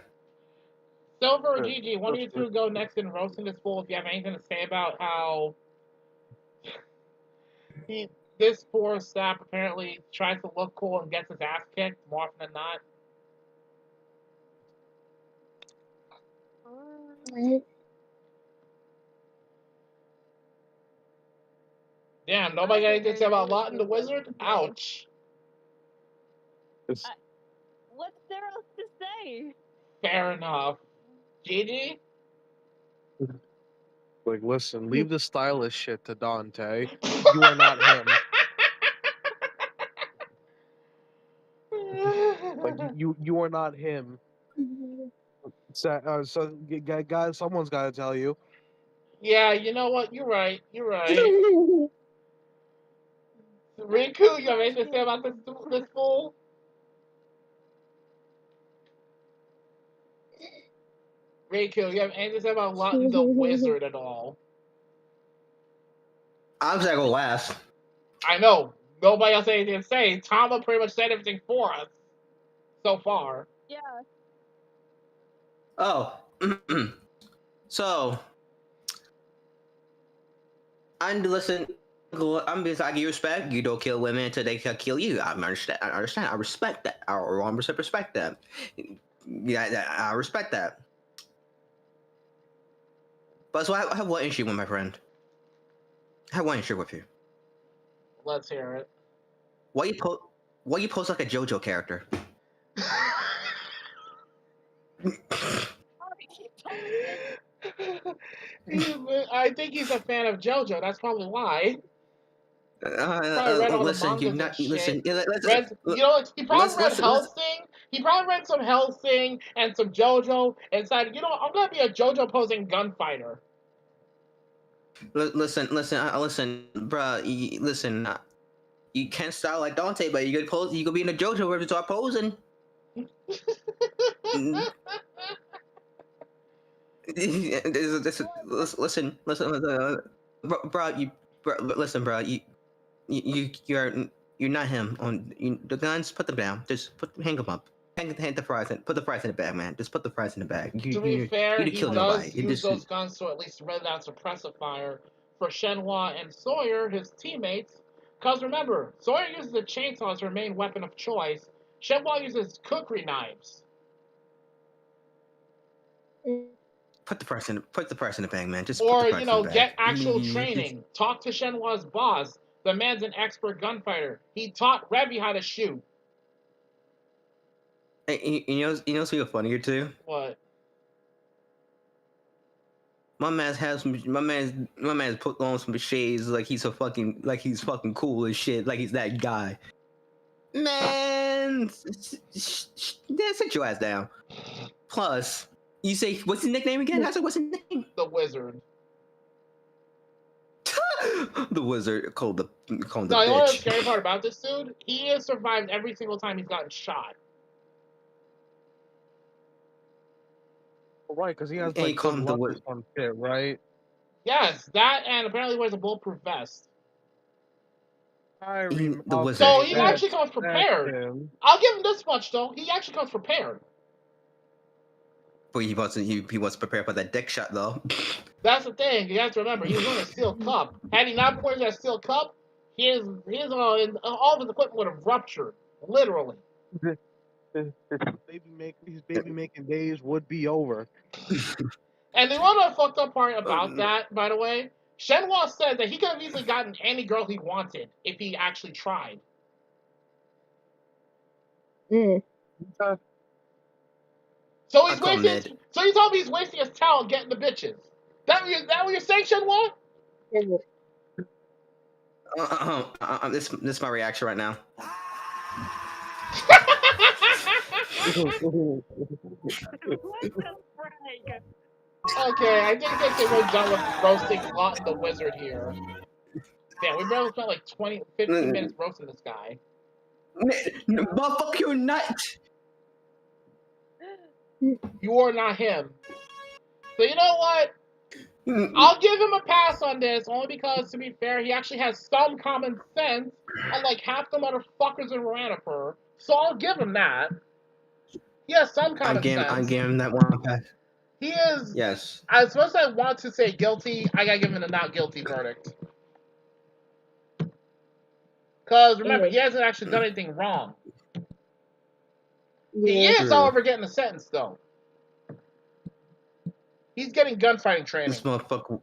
Silver or Gigi, one of you two go next in roasting this fool if you have anything to say about how this poor sap apparently tries to look cool and gets his ass kicked more often than not. Damn, nobody got anything to say about Lawton the Wizard? Ouch. What's there else to say? Fair enough. Gigi? Like, listen, leave the stylish shit to Dante. You are not him. Like, you are not him. So guys, someone's got to tell you. Yeah, you know what? You're right. You're right. Riku, you have anything to say about this fool? Riku, you have anything to say about Lawton the Wizard at all? I'm just gonna go last. I know. Nobody else had anything to say. Tama pretty much said everything for us so far. Yeah. Oh. So. Listen. I'm because I give you respect. You don't kill women until they kill you. I understand. I respect that. I 100% respect that. Yeah, I respect that. But so I have one issue with my friend. I have one issue with you. Let's hear it. Why you post like a JoJo character? I think he's a fan of JoJo. That's probably why. Probably read all listen, the you mangas not and listen. shit. He probably read Hellsing. He probably read some Hellsing and some JoJo and decided, you know what, I'm gonna be a JoJo posing gunfighter. Listen, bro. Listen, you can't style like Dante, but you could pose. You could be in a JoJo where you start posing. Listen, bro. You're not him. The guns, put them down. Just hang them up. Hang the fries and put the fries in the bag, man. Just put the fries in the bag. To be fair, he kill does nobody. use those guns to at least run down suppressive fire for Shenhua and Sawyer, his teammates. Because remember, Sawyer uses a chainsaw as her main weapon of choice. Shenhua uses cookery knives. Put the price in the bag, man. Just or put the price in the bag. Get actual training. Talk to Shenhua's boss. The man's an expert gunfighter. He taught Revy how to shoot. Hey, you know what's even funnier too? What? My man's put on some shades like he's fucking cool as shit, like he's that guy. Man, sit your ass down. Plus, you say what's his nickname again? I said what's his name? The Wizard. The Wizard called the no, bitch. You know what's the scary part about this dude? He has survived every single time he's gotten shot. Right, because he has like good luck or some shit, right? Yes, that and apparently wears a bulletproof vest. The Wizard. So he actually comes prepared. I'll give him this much though. He actually comes prepared. But he wasn't prepared for that dick shot though. That's the thing. You have to remember, he was wearing a steel cup. Had he not been wearing that steel cup, all of his equipment would have ruptured, literally. His baby making days would be over. And the one fucked up part about that, by the way, Shenhua said that he could have easily gotten any girl he wanted if he actually tried. So he's wasting. So you told me he's wasting his talent getting the bitches. That what you're saying, Shenhua? This is my reaction right now. Okay, I think that we're done with roasting Lawton the Wizard here. Damn, we barely spent like 15 minutes roasting this guy. Motherfucker, you're not. You are not him. So you know what? I'll give him a pass on this, only because, to be fair, he actually has some common sense, unlike half the motherfuckers in Ranapur. So I'll give him that. He has some common sense. I'm giving him that one pass. He is. Yes. As much as I want to say guilty, I gotta give him a not guilty verdict. Because remember, he hasn't actually done anything wrong. He is, however, getting a sentence though. He's getting gunfighting training. This motherfucker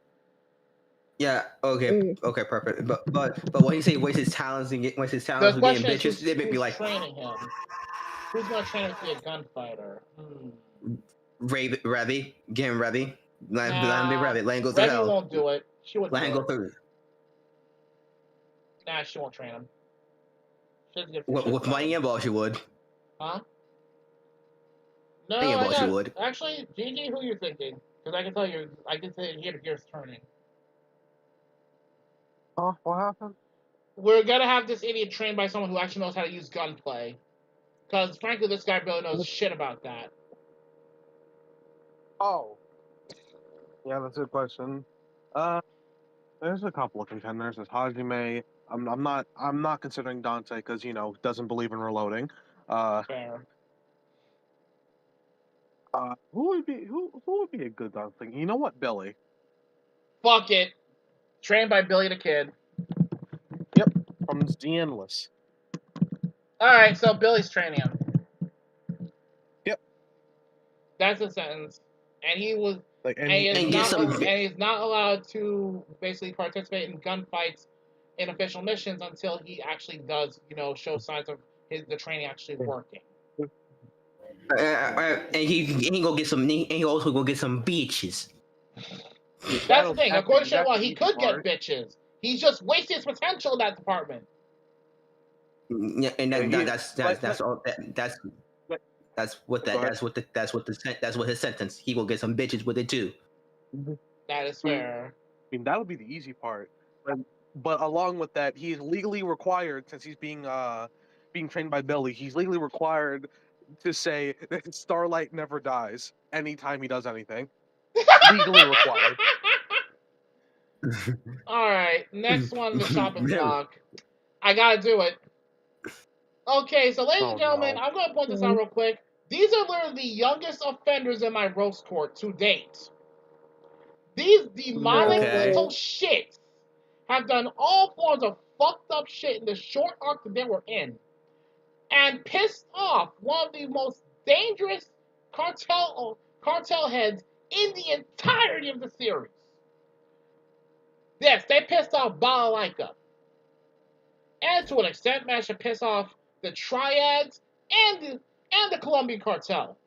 Yeah. Okay. Okay. Perfect. But when he say waste his talents and waste his talents The with getting question is bitches, they may be who's like training him? Who's going to train him to be a gunfighter? Revy, getting Revy. Let him be Nah, Revy. Let him go through Revy hell. won't do it. She won't Let do him go it. through. Nah, she won't train him. She doesn't give a shit With about money him. involved, she would. Huh? No, Money I involved, she got would. actually Gigi. Who you thinking? Because I can tell you, I can say here the gears turning. Oh, what happened? We're gonna have this idiot trained by someone who actually knows how to use gunplay. Because frankly, this guy really knows shit about that. Oh, yeah, that's a good question. There's a couple of contenders. There's Hajime. I'm not considering Dante because doesn't believe in reloading. Fair. Who would be a good Dante? You know what, Billy? Fuck it. Trained by Billy the Kid. Yep, from The Endless. Alright, so Billy's training him. Yep. That's the sentence. And he was And he's not allowed to basically participate in gunfights in official missions until he actually does, show signs of the training actually working. And he go get some. And he also go get some bitches. That's the thing. According to Shenhua, he could get bitches. He's just wasting his potential in that department. Yeah, and that's all. That's what his sentence. He will get some bitches with it too. That is fair. I mean, that'll be the easy part. But along with that, he is legally required, since he's being trained by Billy, he's legally required to say that Starlight never dies anytime he does anything. Legally required. Alright, next one on the chopping block. I gotta do it. Okay, so ladies and gentlemen, I'm gonna point this out real quick. These are literally the youngest offenders in my roast court to date. These demonic little shits have done all forms of fucked up shit in the short arc that they were in, and pissed off one of the most dangerous cartel heads in the entirety of the series. Yes, they pissed off Balalaika. And to an extent, managed to piss off the Triads and the Colombian cartel.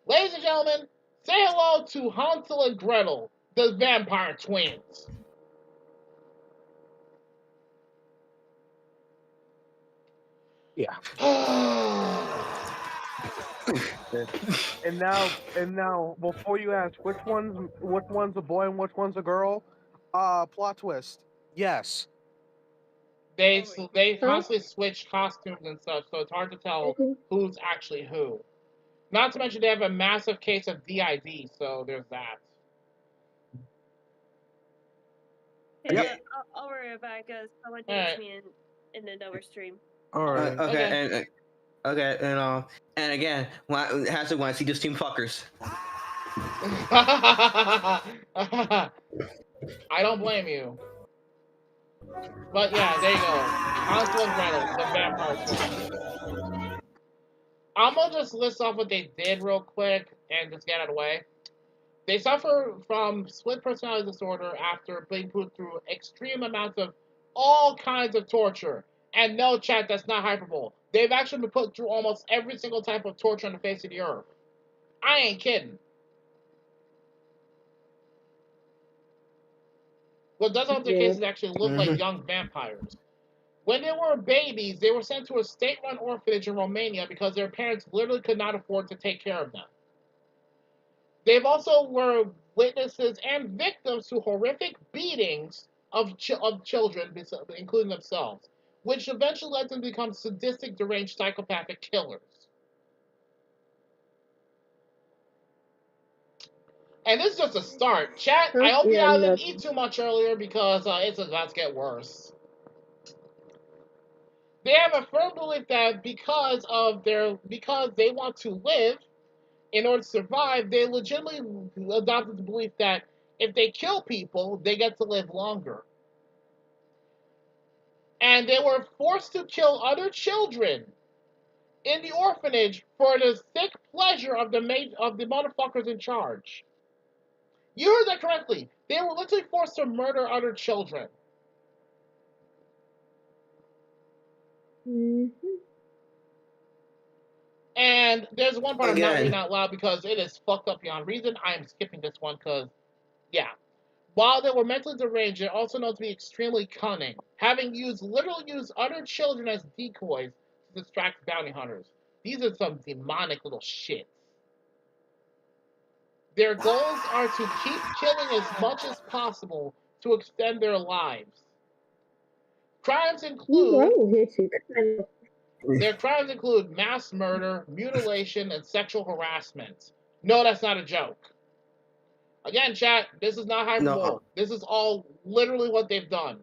Ladies and gentlemen, say hello to Hansel and Gretel, the vampire twins. Yeah. and now, before you ask which one's a boy and which one's a girl, plot twist. Yes. They constantly switch costumes and stuff, so it's hard to tell who's actually who. Not to mention they have a massive case of DID, so there's that. Okay, I'll worry about it because someone needs me in another stream. All right. Okay. And again, when I see those team fuckers. I don't blame you. But yeah, there you go. Hansel and Gretel, the vampire twins. I'm gonna just list off what they did real quick and just get out of the way. They suffer from split personality disorder after being put through extreme amounts of all kinds of torture. And no, chat, that's not hyperbole. They've actually been put through almost every single type of torture on the face of the earth. I ain't kidding. What doesn't help their cases actually look like young vampires. When they were babies, they were sent to a state-run orphanage in Romania because their parents literally could not afford to take care of them. They've also were witnesses and victims to horrific beatings of children, including themselves, which eventually led them to become sadistic, deranged, psychopathic killers. And this is just a start. Chat, I hope you guys didn't eat too much earlier because it's about to get worse. They have a firm belief that because they want to live, in order to survive, they legitimately adopted the belief that if they kill people, they get to live longer. And they were forced to kill other children in the orphanage for the sick pleasure of the motherfuckers in charge. You heard that correctly. They were literally forced to murder other children. And there's one part I'm not reading out loud because it is fucked up beyond reason. I am skipping this one because, yeah. While they were mentally deranged, they're also known to be extremely cunning, having literally used other children as decoys to distract bounty hunters. These are some demonic little shits. Their goals are to keep killing as much as possible to extend their lives. Crimes include Their crimes include mass murder, mutilation, and sexual harassment. No, that's not a joke. Again, chat, this is not hyperbole. No. This is all literally what they've done.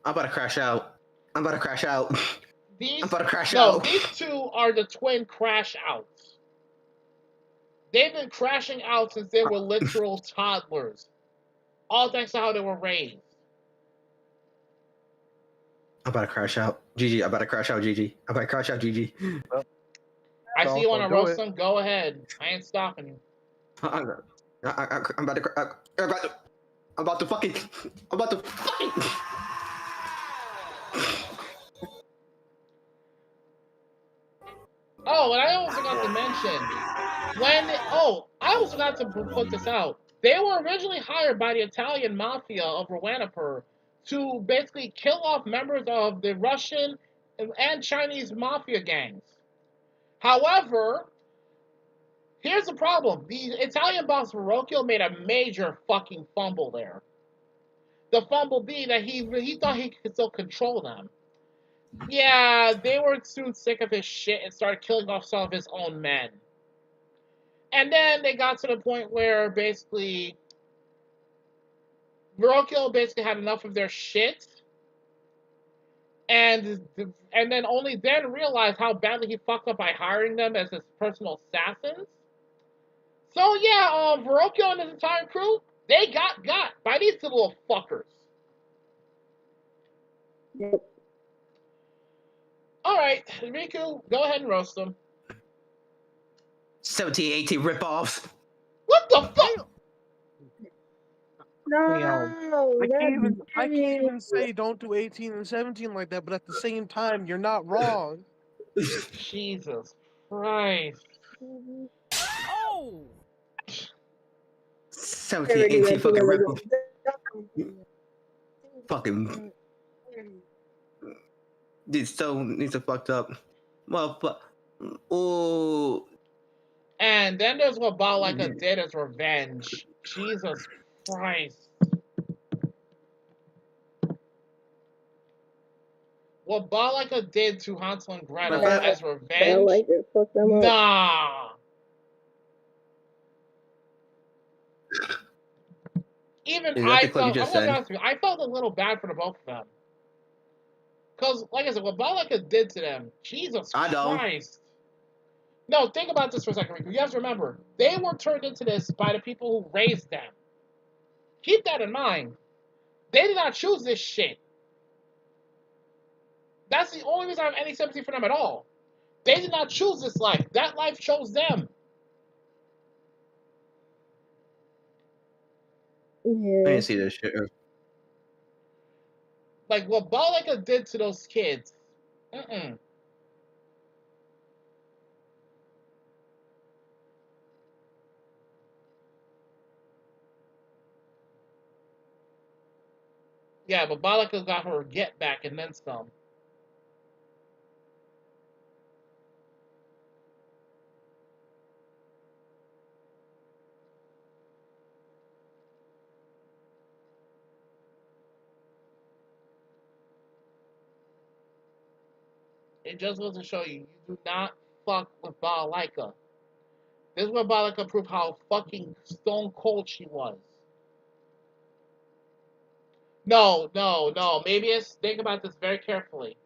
I'm about to crash out. I'm about to crash out. I'm about to crash out. These two are the twin crash outs. They've been crashing out since they were literal toddlers. All thanks to how they were raised. I'm about to crash out. GG. I'm about to crash out. GG. I'm about to crash out. GG. I see you want to roast them. Go ahead. I ain't stopping you. I'm about to fucking. Oh, and I almost forgot to mention I almost forgot to put this out. They were originally hired by the Italian mafia of Rwanapur to basically kill off members of the Russian and Chinese mafia gangs. However, here's the problem. The Italian boss Verrocchio made a major fucking fumble there. The fumble being that he thought he could still control them. Yeah, they were soon sick of his shit and started killing off some of his own men. And then they got to the point where basically Verrocchio basically had enough of their shit, and then only then realized how badly he fucked up by hiring them as his personal assassins. So yeah, Verrocchio and his entire crew, they got by these two little fuckers. Yep. All right, Riku, go ahead and roast them. 1718 ripoffs. What the fuck? No, I can't even say don't do 18 and 17 like that, but at the same time, you're not wrong. Jesus Christ. Oh! 1718 fucking ripoff. Fucking. These are fucked up. Well, oh. And then there's what Balaka did as revenge. Jesus Christ. What Balaka did to Hansel and Gretel as revenge? Nah. Even I felt a little bad for the both of them. Because, like I said, what Balaka did to them, Jesus Christ. No, think about this for a second, Riku. You have to remember, they were turned into this by the people who raised them. Keep that in mind. They did not choose this shit. That's the only reason I have any sympathy for them at all. They did not choose this life. That life chose them. Yeah. I didn't see this shit. Like, what Balaka did to those kids. Yeah, but Balaka got her get back and then some. It just goes to show you, you do not fuck with Balaka. This is where Balaka proved how fucking stone cold she was. No. Maybe think about this very carefully.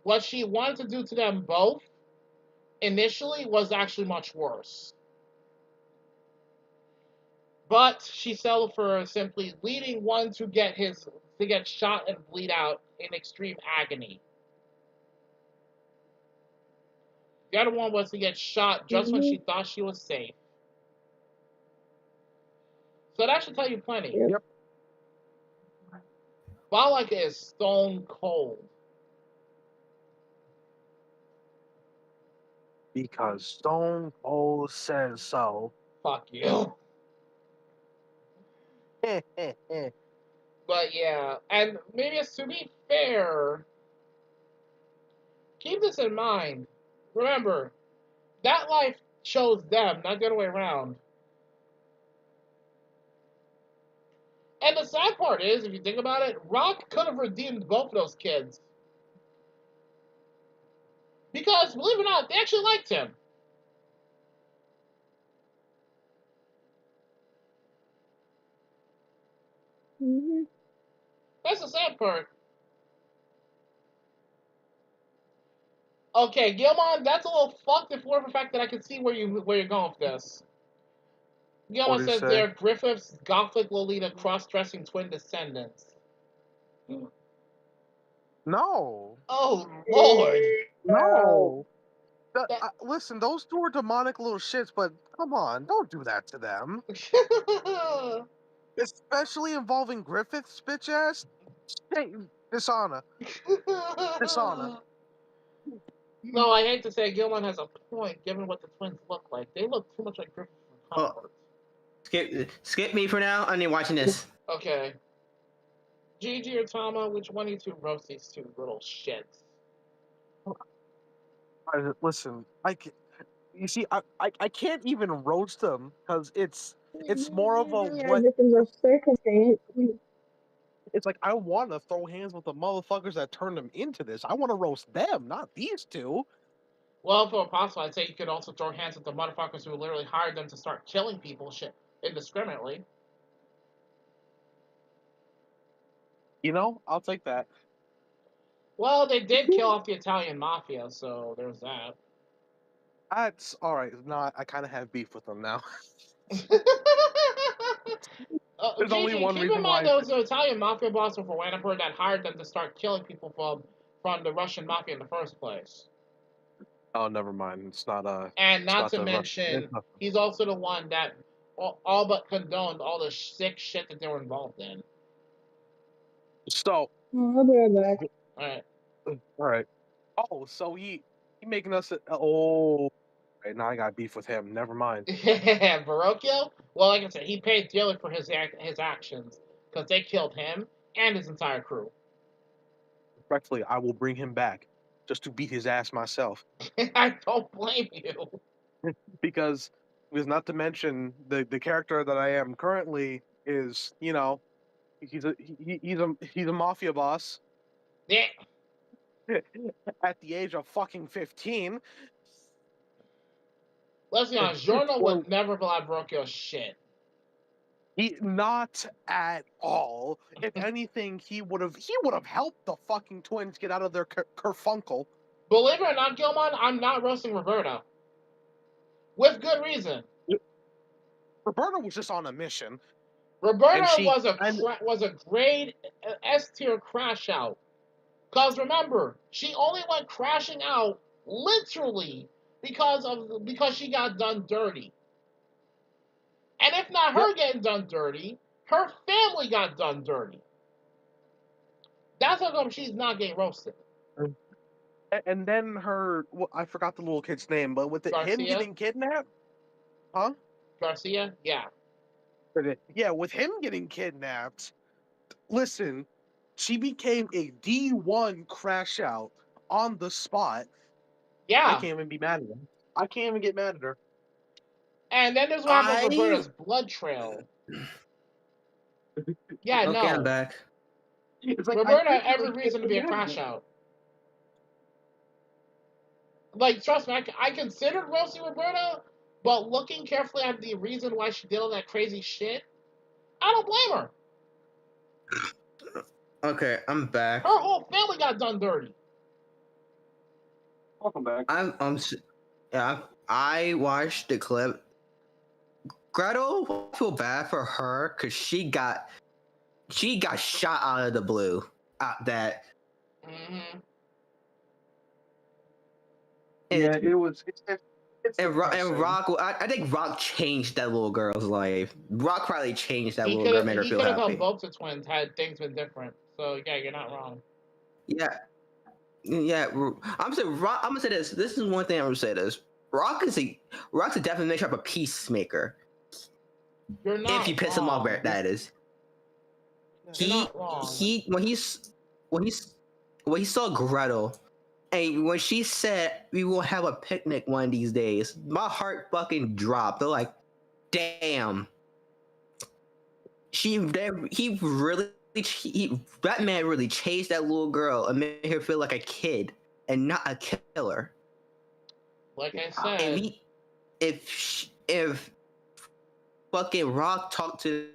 What she wanted to do to them both initially was actually much worse. But she settled for simply leading one to get shot and bleed out in extreme agony. The other one was to get shot just when she thought she was safe. So that should tell you plenty. Yep. Balak is stone cold. Because Stone Cold says so. Fuck you. But yeah, and maybe to be fair, keep this in mind. Remember, that life chose them, not the other way around. And the sad part is, if you think about it, Rock could have redeemed both of those kids. Because, believe it or not, they actually liked him. Mm-hmm. That's the sad part. Okay, Gilmon, that's a little fucked if for the fact that I can see where you're going with this. Gilmon says they're Griffith's Gothic Lolita cross-dressing twin descendants. No. Oh, Lord. No. Listen, those two are demonic little shits, but come on, don't do that to them. Especially involving Griffith's bitch ass. Hey, dishonor. Dishonor. No, I hate to say Gilmon has a point, given what the twins look like. They look too much like Griffith from Comfort. Skip me for now. I need watching this. Okay. Gigi or Tama, which one of you two roast these two little shits? Listen, you see, I can't even roast them because it's more of a what. Victims of circumstance. It's like I want to throw hands with the motherfuckers that turned them into this. I want to roast them, not these two. Well, for possible, I'd say you could also throw hands at the motherfuckers who literally hired them to start killing people shit indiscriminately. You know, I'll take that. Well, they did kill off the Italian mafia, so there's that. That's all right. No, I kind of have beef with them now. There's only one keep reason in mind why. those Italian mafia bosses for Wannaper that hired them to start killing people from the Russian mafia in the first place. Oh, never mind. It's not And not to mention, he's also the one that all but condoned all the sick shit that they were involved in. So. I'll be right back. All right. Oh, so he making us. Right, now I got beef with him. Never mind. Verrocchio? Well, like I said, he paid dearly for his actions because they killed him and his entire crew. Respectfully, I will bring him back just to beat his ass myself. I don't blame you. because not to mention the character that I am currently is, you know, he's a mafia boss. Yeah. At the age of fucking 15. Let's be honest, Giorno would never believe Verrocchio's shit. Not at all. If anything, he would have helped the fucking twins get out of their kerfunkel. Believe it or not, Gilmon, I'm not roasting Roberta. With good reason. Roberta was just on a mission. Roberta was a grade S tier crash out. Because remember, she only went crashing out literally because she got done dirty. And if not her getting done dirty, her family got done dirty. That's how come she's not getting roasted. And then I forgot the little kid's name, but with him getting kidnapped? Huh? Garcia? Yeah. Yeah, with him getting kidnapped, listen, she became a D1 crash out on the spot. Yeah. I can't even be mad at her. I can't even get mad at her. And then there's what happened with Roberta's blood trail. Yeah, okay, no. I'm back. Like, Roberta had every reason to be a crash out. Like, trust me, I considered roasting Roberta, but looking carefully at the reason why she did all that crazy shit, I don't blame her. Okay, I'm back. Her whole family got done dirty. Welcome back. I watched the clip. Gretel, I feel bad for her because she got shot out of the blue. That. Mm-hmm. Yeah, it was. And Rock, I think Rock changed that little girl's life. Rock probably changed that little girl, made her He feel could have happy. helped both the twins had things been different. So yeah, you're not wrong. Yeah. I'm gonna say this. This is one thing I'm gonna say. This Rock's a definition of a peacemaker. You're not if you piss him off, that is. When he saw Gretel, and when she said we will have a picnic one of these days, my heart fucking dropped. They're like, damn. That man really chased that little girl and made her feel like a kid and not a killer. Like I said, if fucking Rock talked to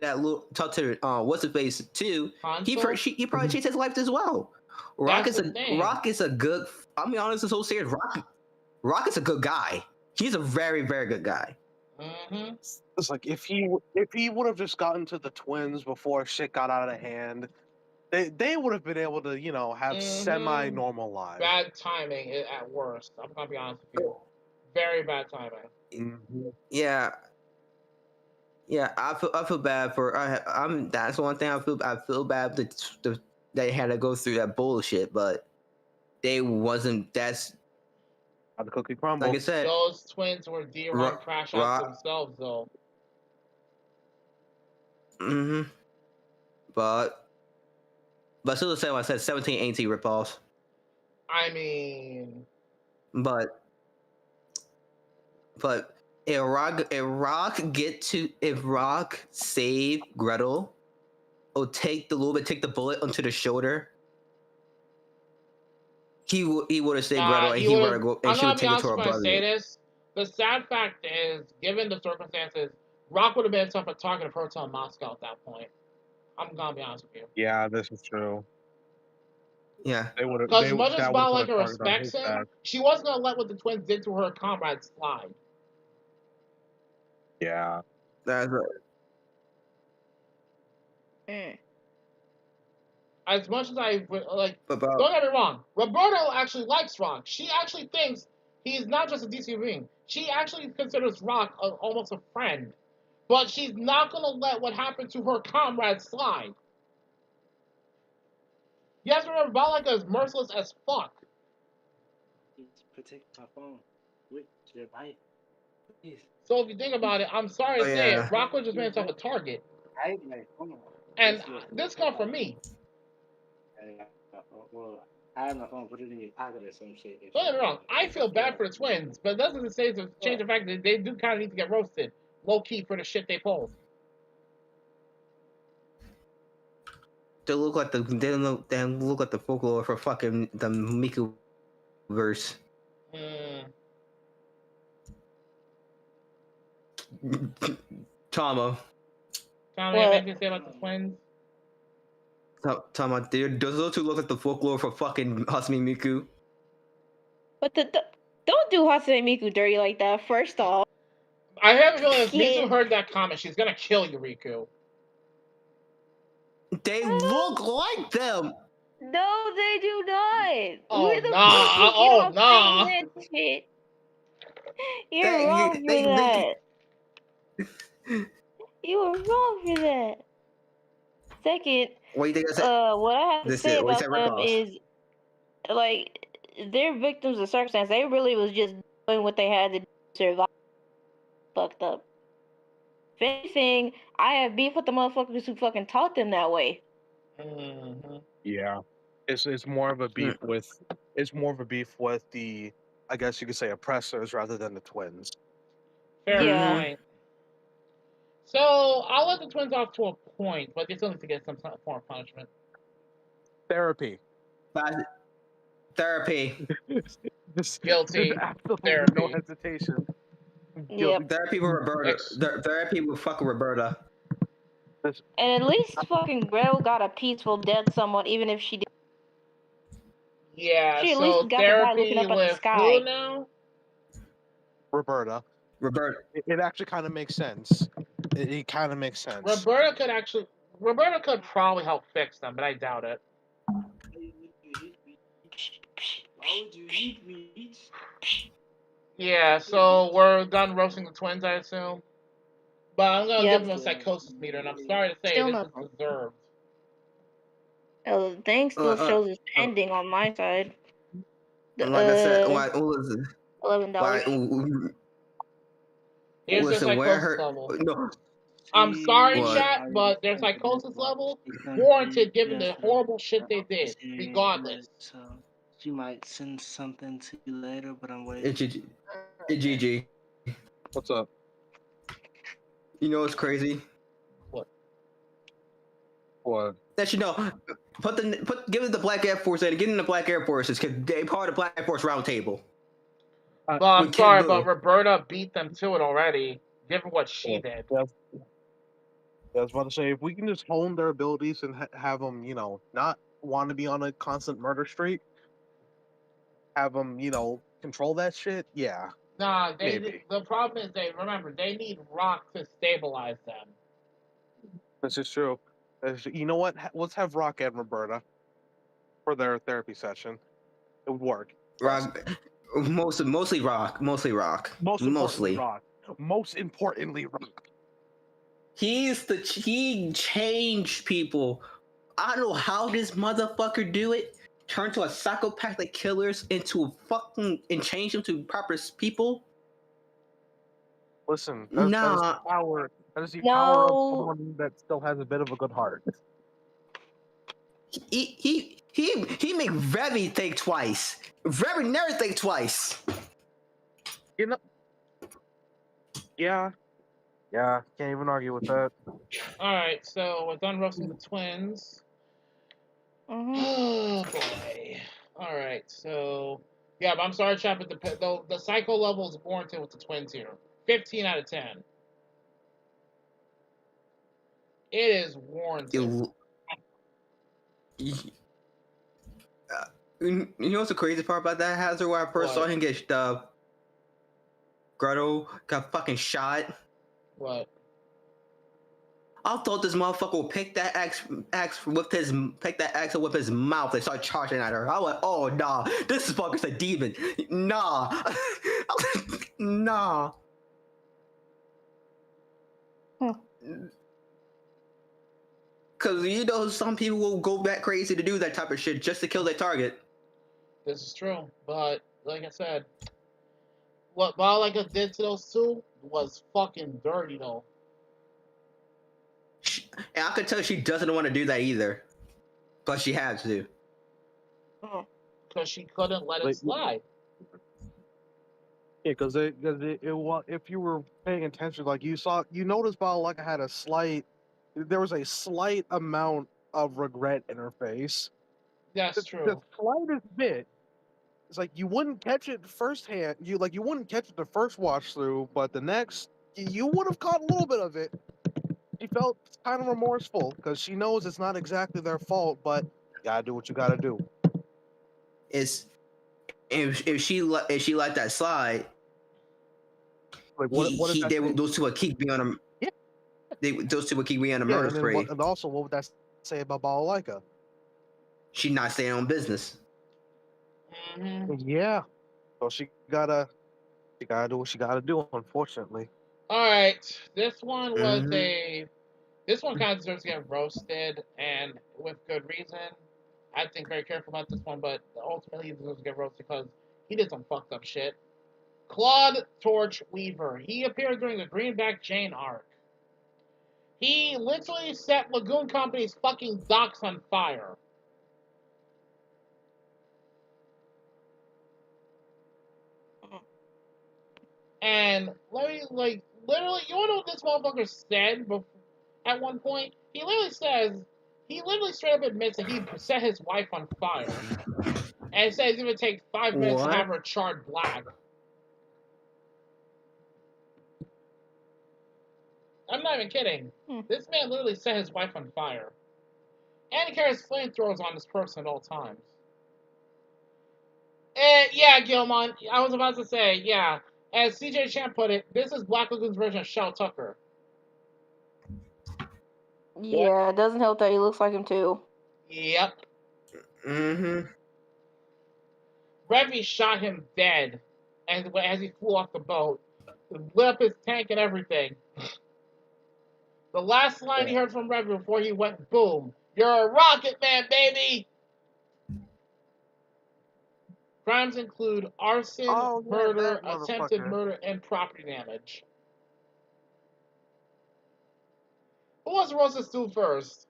what's his face too, he probably changed his life as well. Rock is a good. I'll be honest, so serious. Rock is a good guy. He's a very, very good guy. Mm-hmm. It's like if he would have just gotten to the twins before shit got out of hand, they would have been able to have semi-normal lives. Bad timing at worst. I'm gonna be honest with you. Very bad timing. Mm-hmm. Yeah, I feel bad for. That's one thing I feel bad that they had to go through that bullshit, but they wasn't. That's how the cookie crumble. Like I said, those twins were D-Ron crash outs themselves, though. Mm-hmm. But still the same. I said 17, 18 ripoffs. I mean, but if Rock save Gretel, or take the bullet onto the shoulder, he would have saved Gretel, and he would have go and she would take it to her brother. Say this. The sad fact is, given the circumstances, Rock would have been a target of Hotel Moscow at that point. I'm gonna be honest with you. Yeah, this is true. Yeah, they would have. Because as much as Balaka respects him, she wasn't gonna let what the twins did to her comrades slide. Yeah, that's right. As much as I like, don't get me wrong, Roberto actually likes Rock. She actually thinks he's not just a DC being. She actually considers Rock almost a friend. But she's not gonna let what happened to her comrade slide. You have to remember, Balaka is merciless as fuck. Protect my phone with your life. Please. So if you think about it, I'm sorry to say it, Rock was just made himself a target. And this comes from me. Well, I have my phone, put it in your pocket or some shit. Don't get me wrong, I feel bad for the twins, but it doesn't say to change the fact that they do kind of need to get roasted, low key, for the shit they pulled. They look like the folklore for fucking the Miku verse. Tama, anything to say about the twins? Tama, dude, does those two look like the folklore for fucking Hatsune Miku? But don't do Hatsune Miku dirty like that. First off, I have a feeling if Miku heard that comment, she's gonna kill you, Riku. They look like them. No, they do not. Oh, nah. You're wrong for that. You were wrong for that. Second, what do you think what I have to say about them is, like, they're victims of circumstance. They really was just doing what they had to do to survive. Fucked up. If anything, I have beef with the motherfuckers who fucking taught them that way. Mm-hmm. Yeah, it's more of a beef with the, I guess you could say, oppressors rather than the twins. Fair point. So I'll let the twins off to a point, but they still need to get some form of punishment. Therapy. Guilty. Therapy. No hesitation. Yep. Therapy with Roberta. Therapy with fucking Roberta. And at least fucking Gretel got a peaceful death somewhat, even if she did. Yeah, she at so least got to die looking up at the sky. Who now? Roberta. It actually kind of makes sense. It kind of makes sense. Roberta could probably help fix them, but I doubt it. Why would you hit me? Yeah, so we're done roasting the twins, I assume. But I'm gonna give them a psychosis meter, and I'm sorry to say Still this is nothing. deserved. The thing still shows it's pending on my side. Like I said, what was it? $11. Here's their psychosis level. No. I'm sorry, What? chat, but their psychosis level warranted given the horrible shit they did, regardless. So she might send something to you later, but I'm waiting. GG. What's up? You know what's crazy? What? What? That you know, give it the Black Air Force and get in the Black Air Forces because they part of the Black Air Force Roundtable. Well, I'm sorry, but Roberta beat them to it already, given what she did. Yeah. I was about to say, if we can just hone their abilities and have them, you know, not want to be on a constant murder streak, have them, you know, control that shit. Yeah. Nah, maybe. The problem is they need Rock to stabilize them. This is true. You know what? Let's have Rock and Roberta for their therapy session. It would work. Rock, mostly Rock. Most importantly, Rock. He changed people. I don't know how this motherfucker do it. Turn to a psychopathic killers into and change them to proper people. Listen, that is the power. That is the power of someone that still has a bit of a good heart. He make Revy think twice. Revy never think twice. You know. Yeah. Yeah, can't even argue with that. Alright, so we're done roasting the twins. Oh boy. Alright, so yeah, but I'm sorry, chat, but the psycho level is warranted with the twins here. 15 out of 10. It is warranted. You know what's the crazy part about that Hazard? When I first saw him get Grotto got fucking shot. What? I thought this motherfucker would pick that axe with his mouth and start charging at her. I went, oh nah, this fucker's a demon. Nah. Nah. Cause you know some people will go that crazy to do that type of shit just to kill their target. This is true, but like I said, what Balaka did to those two was fucking dirty though. And I could tell she doesn't want to do that either, but she had to. Because she couldn't let it slide. Yeah, because if you were paying attention, like you noticed Balaka had there was a slight amount of regret in her face. That's true. The slightest bit. It's like you wouldn't catch it firsthand. You wouldn't catch it the first watch through, but the next you would have caught a little bit of it. She felt kind of remorseful because she knows it's not exactly their fault, but you gotta do what you gotta do. If she let that slide, like those two would keep being on a. Yeah. Those two would keep being on a murder spree. And also, what would that say about Balalaika? She's not staying on business. Mm-hmm. Yeah, so she gotta do what she gotta do. Unfortunately. All right, this one was this one kind of deserves to get roasted, and with good reason. I think very careful about this one, but ultimately he deserves to get roasted because he did some fucked up shit. Claude Torch Weaver. He appeared during the Greenback Jane arc. He literally set Lagoon Company's fucking docks on fire. And literally, you wanna know what this motherfucker said at one point? He literally straight up admits that he set his wife on fire. And says it would take 5 minutes to have her charred black. I'm not even kidding. This man literally set his wife on fire. And he carries flamethrowers on this person at all times. And yeah, Gilmon, I was about to say, yeah. As CJ Champ put it, this is Black Lagoon's version of Shell Tucker. Yeah, it doesn't help that he looks like him too. Yep. Revy shot him dead And as he flew off the boat, lit up his tank and everything. The last line he heard from Revy before he went boom, "You're a rocket man, baby!" Crimes include arson, murder, attempted murder, and property damage. Who wants to roast this dude first?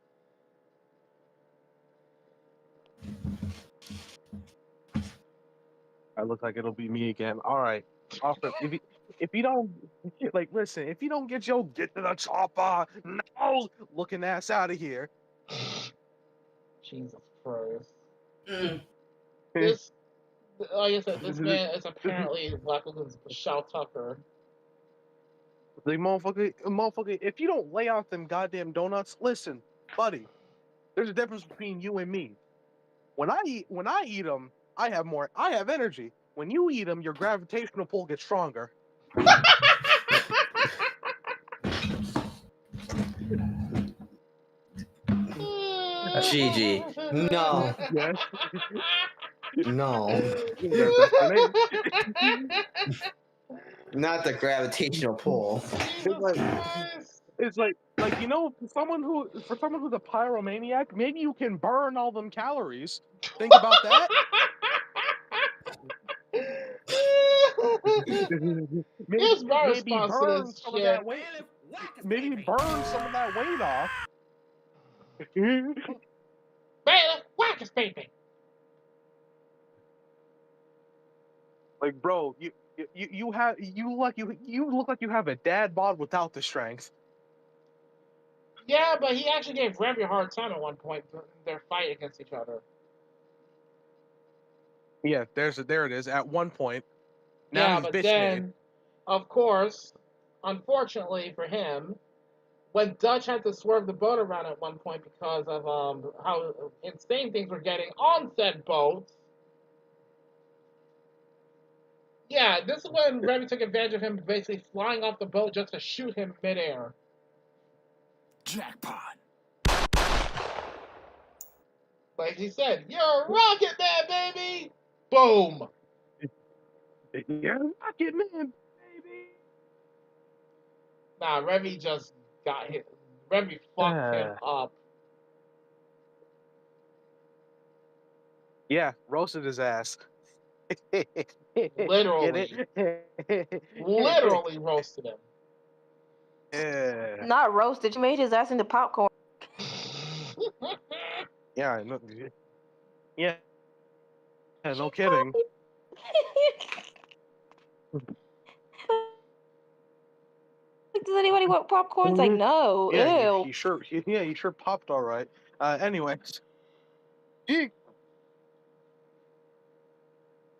I look like it'll be me again. All right. Offer, if you don't like, listen, if you don't get to the chopper, no, looking ass out of here. Jesus Christ. This, like I said, this man is apparently Lagoon's Shao Tucker. The motherfucker, if you don't lay out them goddamn donuts, listen, buddy, there's a difference between you and me. When I eat them, I have energy. When you eat them, your gravitational pull gets stronger. Gigi, no. Yes. No. Not the gravitational pull. It's like you know, for someone who's a pyromaniac, maybe you can burn all them calories. Think about that. Here's my response to this some of that weight. Maybe burn some of that weight off. Bailiff, whack his baby. Like, bro, you look like you have a dad bod without the strength. Yeah, but he actually gave Revy a hard time at one point in their fight against each other. Yeah, there it is. At one point. Now yeah, he's but bitch then, made. Of course, unfortunately for him, when Dutch had to swerve the boat around at one point because of how insane things were getting on said boat. Yeah, this is when Revy took advantage of him basically flying off the boat just to shoot him midair. Jackpot. Like he said, "You're a rocket man, baby!" Boom. You're a rocket man, baby. Nah, Revy just got hit. Revy fucked him up. Yeah, roasted his ass. Literally. Literally roasted him. Not roasted. You made his ass into popcorn. Yeah, no, yeah, no kidding. Does anybody want popcorn? It's like, no. Yeah, Ew. he sure popped all right. Anyways.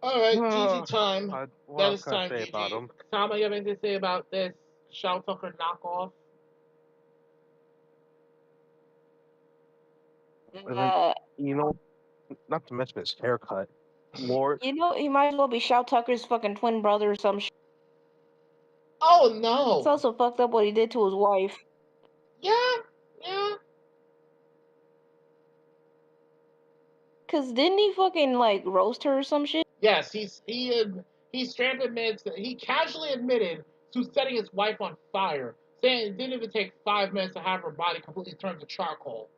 All right, GG time. That is time, GG. Tom, you have anything to say about this Shao Tucker knockoff? You know, not to mention his haircut. Lord. You know, he might as well be Shao Tucker's fucking twin brother or some shit. Oh, no. It's also fucked up what he did to his wife. Yeah. Cause didn't he fucking like roast her or some shit? Yes, he casually admitted to setting his wife on fire, saying it didn't even take 5 minutes to have her body completely turned to charcoal.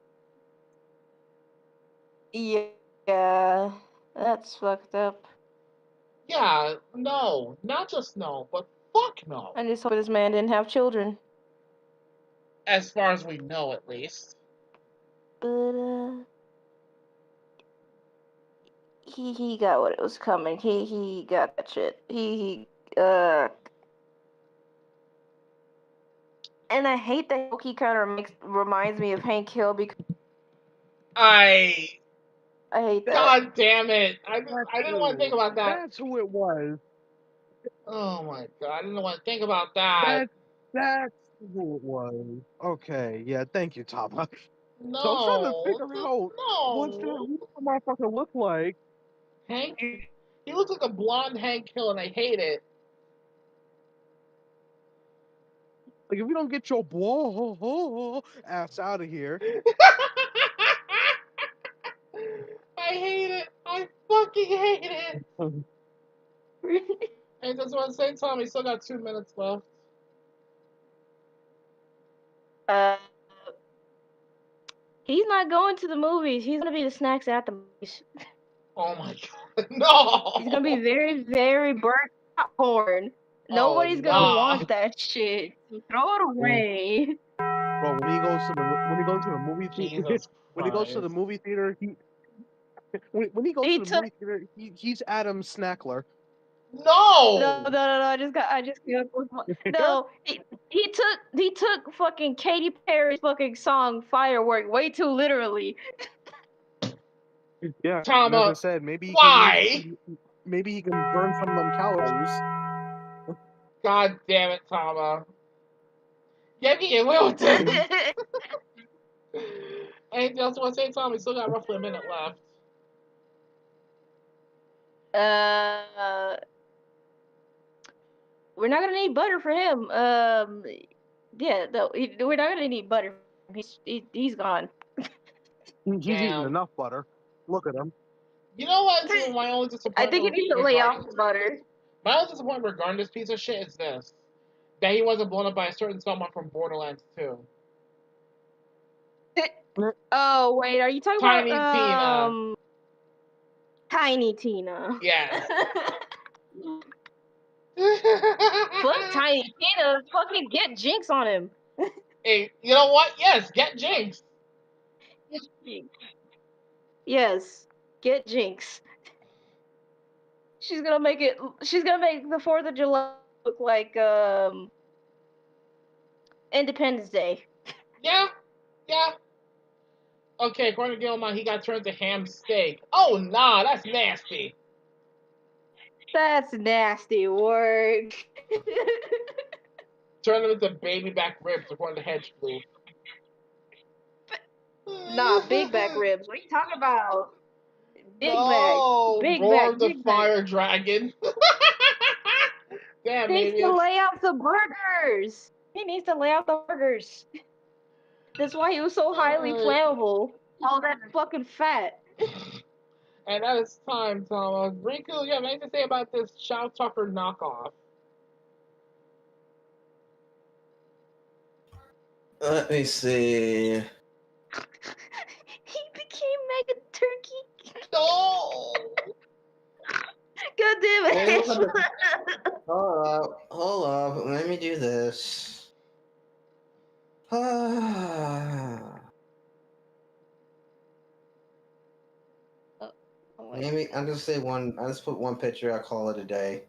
Yeah, that's fucked up. Yeah, no, not just no, but fuck no. I just hope this man didn't have children. As far as we know, at least. But he got what it was coming. He got that shit. And I hate that he kind of reminds me of Hank Hill because I hate that. God damn it! I didn't want to think about that. That's who it was. Oh my god! I didn't want to think about that. That's who it was. Okay, yeah, thank you, Tapa. No. So I'm trying to figure out what the motherfucker look like. Hank? He looks like a blonde Hank Hill, and I hate it. Like, if we don't get your ass out of here. I hate it. I fucking hate it. And that's what I'm saying, Tom. We still got 2 minutes left. He's not going to the movies. He's gonna be the snacks at the movies. Oh my god, no! He's gonna be very, very burnt popcorn. Nobody's gonna want that shit. Throw it away. Bro, when he goes to the movie theater, when he goes to the movie theater, when he goes to the movie theater, he's Adam Snackler. No! No. I just came up with one. No, he took fucking Katy Perry's fucking song "Firework" way too literally. Yeah, Tama, as I said, maybe he can burn some of them calories. God damn it, Tama. Get me in Wilton! Anything else you want to say, Tom? We still got roughly a minute left. We're not gonna need butter for him. Yeah, no, we're not gonna need butter. He's gone. He's eating enough butter. Look at him. You know what? My only disappointment. I think he needs to lay off the butter. My only disappointment regarding this piece of shit is this: that he wasn't blown up by a certain someone from Borderlands 2. Oh wait, are you talking Tiny about Tina? Tiny Tina. Yes. Fuck Tiny Tina. Fucking get Jinx on him. Hey, you know what? Yes, get Jinx. Yes, get Jinx. She's gonna make the 4th of July look like Independence Day. Yeah. Okay, according to Gilmore, he got turned to ham steak. Oh nah, that's nasty. That's nasty work. Turned him into baby back ribs, according to Hedge Blue. Nah, big back ribs. What are you talking about? Big Roar back. the Fire Dragon. Damn, He needs to lay out the burgers. He needs to lay out the burgers. That's why he was so highly flammable. All that fucking fat. And that is time, Thomas. Riku, you have anything to say about this Shao Tucker knockoff? Let me see. He became Mega Turkey. No! God damn it. Hold up. Let me do this. Maybe I'll just say one. I'll just put one picture. I'll call it a day.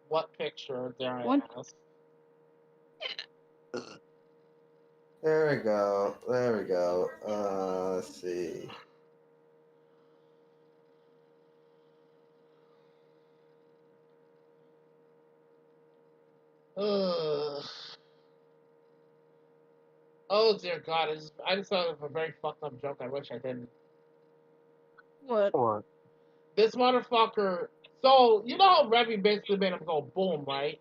What picture, dare I ask? There we go. Let's see. Ugh. Oh dear God! I just thought of a very fucked up joke. I wish I didn't. What? This motherfucker. So you know how Revy basically made him go boom, right?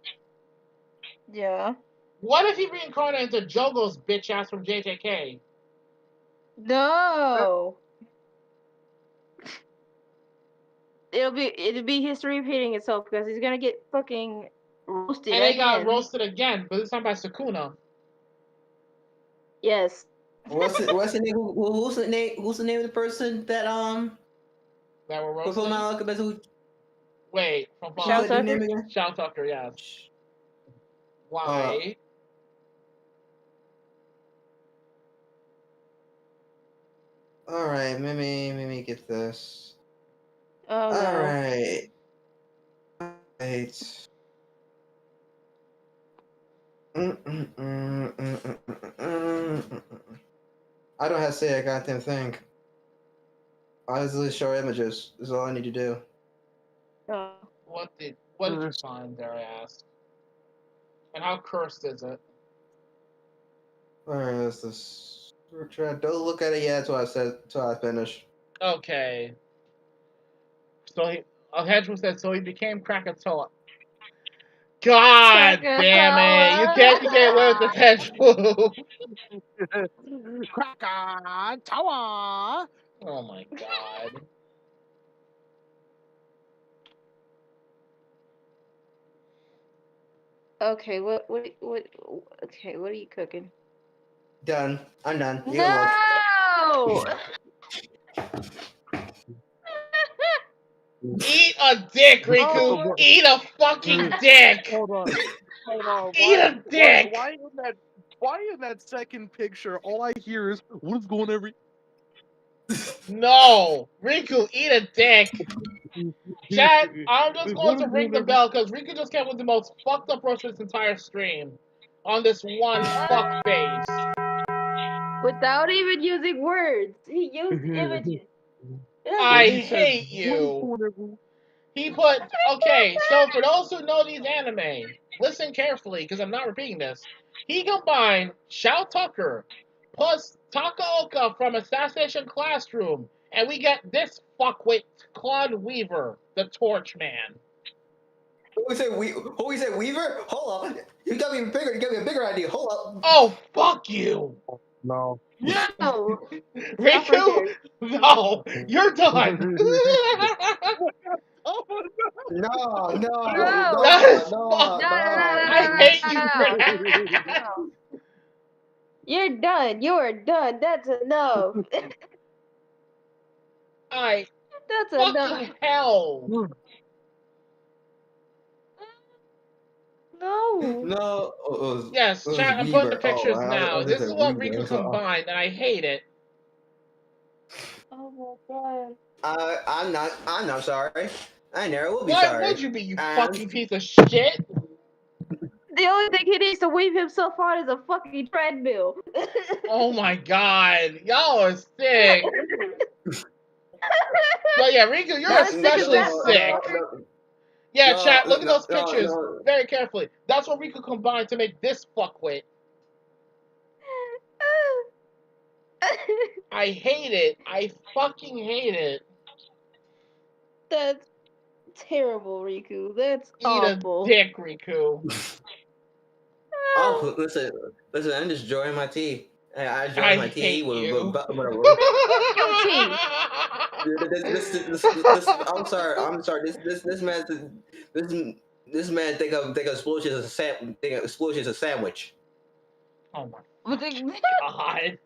Yeah. What if he reincarnated into Jogo's bitch ass from JJK? No. It'll be history repeating itself because he's gonna get fucking roasted And again. he got roasted again, but this time by Sukuna. Yes. What's the name? Who's the name? Who's the name of the person that were roasted? Wait, from Shao Tucker? Shao Tucker, yes. Why? All right, let me get this. Oh, no. All right. I don't have to say a goddamn thing. I just show images. Is all I need to do. What did you find, dare I ask? And how cursed is it? Alright, let's just don't look at it yet until I finish. Okay. So Hedgewood said, so he became Krakatoa. God damn it! You can't get away with this, Hedgewood. Krakatoa. Oh my God. Okay, okay, what are you cooking? Done. I'm done. You can look. No! Eat a dick, Riku. Oh. Eat a fucking dick. Hold on. Eat a dick. Why in that second picture, all I hear is, what is going every... No, Riku, eat a dick. Chat, I'm just going to ring the bell because Riku just came with the most fucked up roast this entire stream on this one fuck face. Without even using words, he used images. I hate you. He put, okay, so for those who know these anime, listen carefully because I'm not repeating this. He combined Shao Tucker plus Takaoka from Assassination Classroom, and we get this fuckwit Claude Weaver, the Torch Man. Who we said Weaver? Hold on. You got me bigger. You got me a bigger idea. Hold up. Oh, fuck you. No. No. Riku? No. You're done. No. That is fuck. I hate you for that. No. You're done. You are done. That's enough. I That's fucking enough. hell. No. Yes, chat, I'm putting the pictures now. This is what Riku combined, and I hate it. Oh my god. I'm not sorry. I never will be Why sorry. Why would you be, you fucking piece of shit? The only thing he needs to weave himself on is a fucking treadmill. Oh my god. Y'all are sick. But yeah, Riku, you're especially sick. Yeah, chat, look at those pictures very carefully. That's what Riku combined to make this fuckwit. I hate it. I fucking hate it. That's terrible, Riku. That's Eat awful. a dick, Riku. Oh, listen, I'm just enjoying my tea. I enjoy my tea with you. Your tea. I'm sorry. This man think explosion is a sandwich. Oh my god.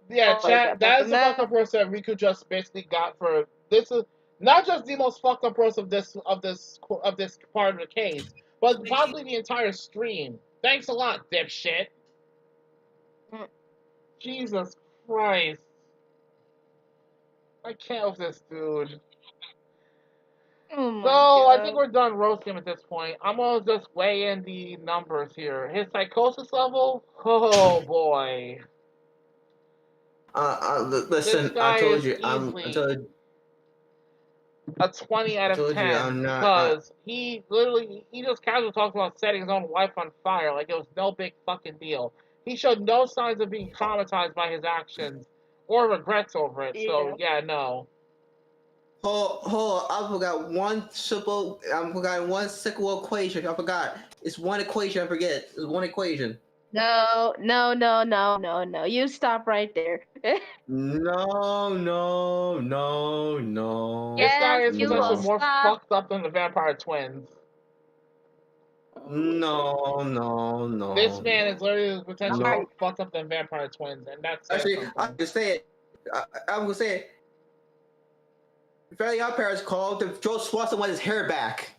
Yeah, chat. That is the fucked up roast that Riku just basically got for this. Is not just the most fucked up roast of this part of the case, but possibly the entire stream. Thanks a lot, dipshit. Jesus Christ. I can't with this dude. Oh my So, God. I think we're done roasting at this point. I'm gonna just weigh in the numbers here. His psychosis level? Oh boy. Listen, I told you, a 20 out of 10 because he just casually talked about setting his own wife on fire like it was no big fucking deal. He showed no signs of being traumatized by his actions or regrets over it. So yeah, no. Hold on, I forgot one simple equation. I forgot. It's one equation I forget. It's one equation. No. You stop right there. No. This guy is potentially more fucked up than the Vampire Twins. No. This man is literally potentially more fucked up than Vampire Twins, and that's actually I can say it. I'm gonna say it. Fairly Odd Parents called to Joe Swanson want his hair back.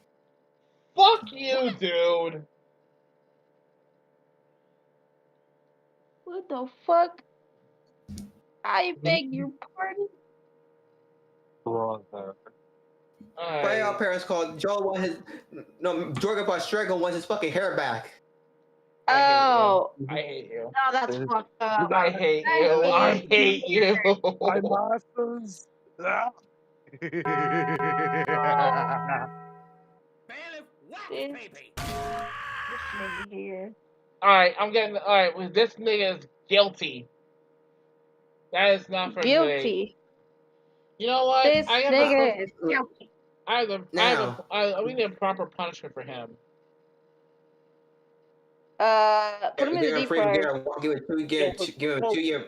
Fuck you, dude. What the fuck? I beg your pardon? Fairly Odd Parents called Joe want his Jorgen von Striegel wants his fucking hair back. Oh. I hate you. No, that's fucked up. I hate you. I hate you. My masters. Alright, Alright, this nigga is guilty. That is not for guilty. You know what? This nigga is guilty. We need a proper punishment for him. Put him in the deep fryer. Give it 2 year.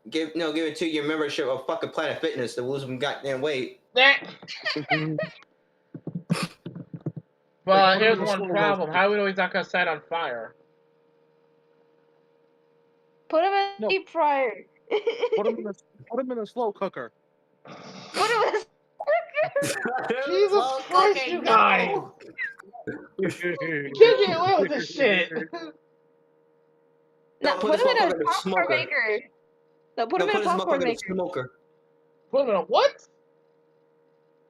Give it 2 year membership of fucking Planet Fitness to lose some goddamn weight. But here's one problem. How do we know he's not gonna set on fire? Put him in a deep fryer. Put him in a slow cooker. Put him in a Jesus Christ, you guys! You can't get away with this shit. No, put him in a popcorn maker. No, put him in a popcorn maker. Smoker. Put him in a what?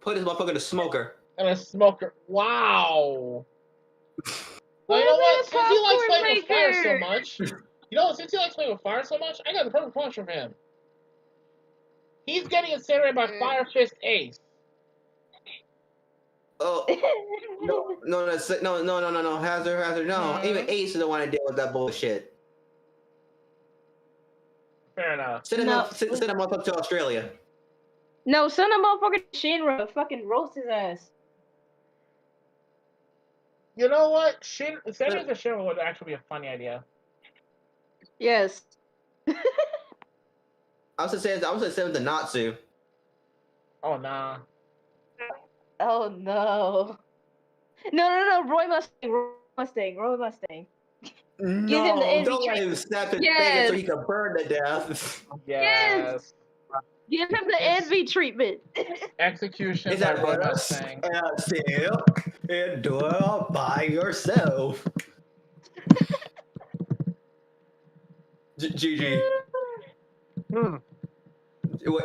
Put his motherfucker in a smoker. And a smoker. Wow. Well, you know what? Since he likes playing with fire so much, since he likes playing with fire so much, I got the perfect punch for him. He's getting incinerated by Fire Fist Ace. Oh no! Hazard, no. Even Ace doesn't want to deal with that bullshit. Fair enough. Send him up to Australia. No, send a motherfucking Shinra to fucking roast his ass. You know what? Sending to Shinra would actually be a funny idea. Yes. I was gonna send him to Natsu. Oh nah. Oh no. No, Roy Mustang. No, Give him the envy don't let him snap his fingers so he can burn to death. Yes. Give him the envy treatment. Execution Is by that Roy right? Mustang. Still, and do it all by yourself. GG.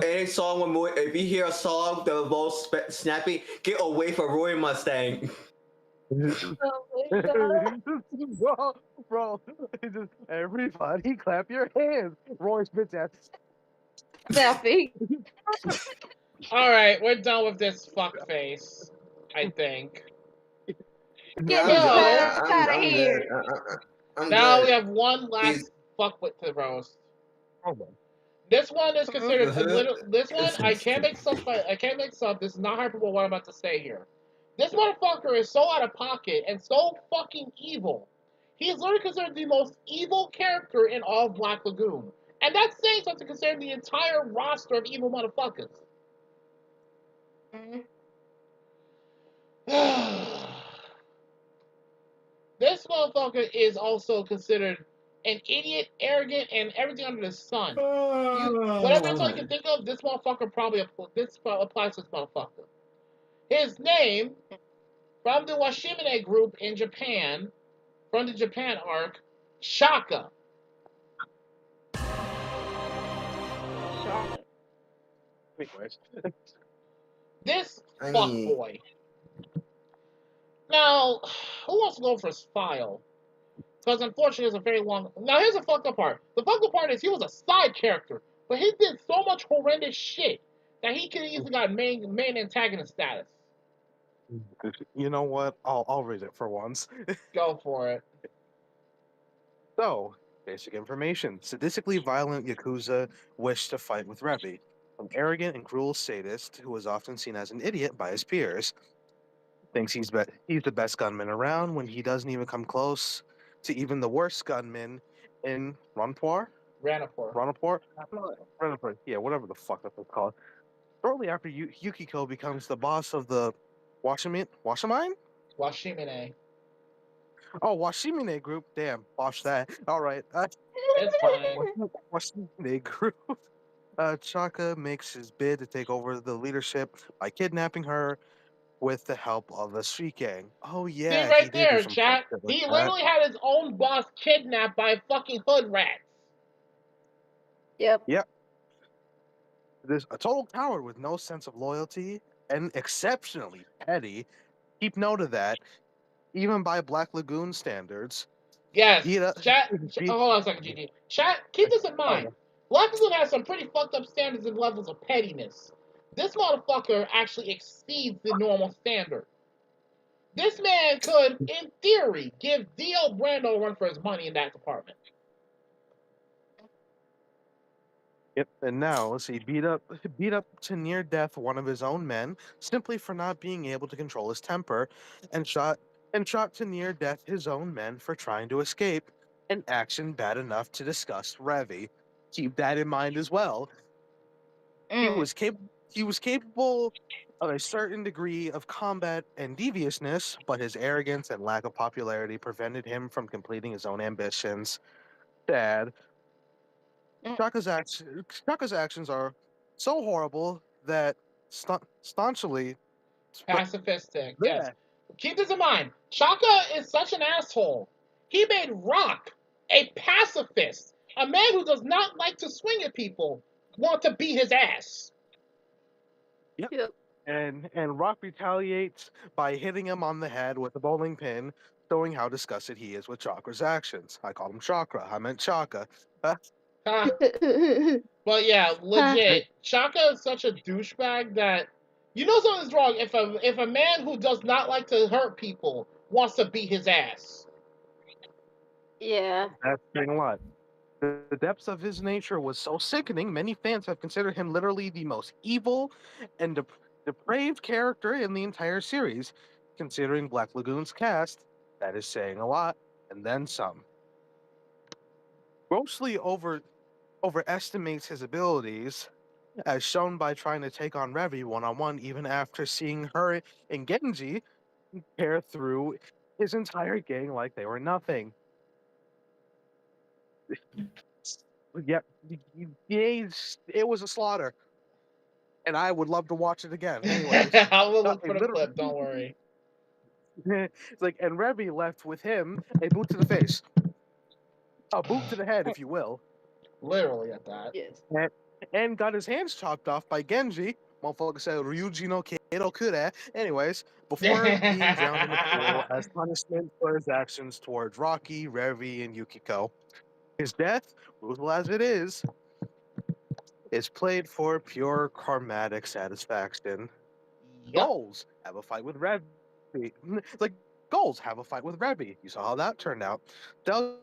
Any song, if you hear a song the most snappy, get away from Roy Mustang. Bro, just everybody clap your hands. Roy's bitch ass. Snappy. Alright, we're done with this fuckface, I think. Get his ass out of here. Now we have one last fuckwit to roast. This one is considered a little. This one I can't make sub. This is not hyperbole. What I'm about to say here. This motherfucker is so out of pocket and so fucking evil. He is literally considered the most evil character in all of Black Lagoon, and that's saying something considering the entire roster of evil motherfuckers. This motherfucker is also considered an idiot, arrogant, and everything under the sun. Whatever else you can think of, this motherfucker probably applies to this motherfucker. His name, from the Washimine group in Japan, from the Japan arc, Shaka. This fuckboy. Now, who wants to go for his file? Because unfortunately, it's a very long. Now, here's the fucked up part. The fucked up part is he was a side character, but he did so much horrendous shit that he could have easily got main antagonist status. You know what? I'll read it for once. Go for it. So, basic information. Sadistically violent Yakuza wish to fight with Revi, an arrogant and cruel sadist who is often seen as an idiot by his peers. Thinks he's the best gunman around when he doesn't even come close to even the worst gunman in Ranpur, yeah, whatever the fuck that was called. Shortly after Yukiko becomes the boss of the Washimine? Oh, Washimine group. Damn, botched that. All right. It's fine. Washimine group. Chaka makes his bid to take over the leadership by kidnapping her with the help of a street gang. Oh yeah, see right there, chat. He literally had his own boss kidnapped by fucking hood rats. Yep. There's a total coward with no sense of loyalty and exceptionally petty. Keep note of that, even by Black Lagoon standards. Yes. Chat. Hold on a second, GG. Chat. Keep this in mind. Black Lagoon has some pretty fucked up standards and levels of pettiness. This motherfucker actually exceeds the normal standard. This man could, in theory, give D.L. Brando a run for his money in that department. Yep, and now let's see, beat up to near death one of his own men simply for not being able to control his temper, and shot to near death his own men for trying to escape. An action bad enough to disgust Revi. Keep that in mind as well. He was capable of a certain degree of combat and deviousness, but his arrogance and lack of popularity prevented him from completing his own ambitions. Dad, Shaka's actions are so horrible that staunchly. Pacifistic, yes. Yeah. Keep this in mind. Chaka is such an asshole. He made Rock, a pacifist, a man who does not like to swing at people, want to beat his ass. Yep. And Rock retaliates by hitting him on the head with a bowling pin, showing how disgusted he is with Chakra's actions. I called him Chakra. I meant Chaka. But yeah, legit. Chaka is such a douchebag that you know something's wrong if a man who does not like to hurt people wants to beat his ass. Yeah. That's saying a lot. The depths of his nature was so sickening, many fans have considered him literally the most evil and depraved character in the entire series. Considering Black Lagoon's cast, that is saying a lot, and then some. Grossly overestimates his abilities, as shown by trying to take on Revi one-on-one even after seeing her and Genji tear through his entire gang like they were nothing. Yep, it was a slaughter, and I would love to watch it again. Anyways, I will look for the clip. Don't worry. It's like, and Revi left with him a boot to the face, a boot to the head, if you will. Literally at that. Yes. And got his hands chopped off by Genji. Motherfucker said Ryuji no Kato Kure. Anyways, before being drowned in the pool as punishment for his actions towards Rocky, Revi, and Yukiko. His death, brutal as it is played for pure karmatic satisfaction. Yep. Goals have a fight with Revi. Like, Goals have a fight with Revi. You saw how that turned out. Sell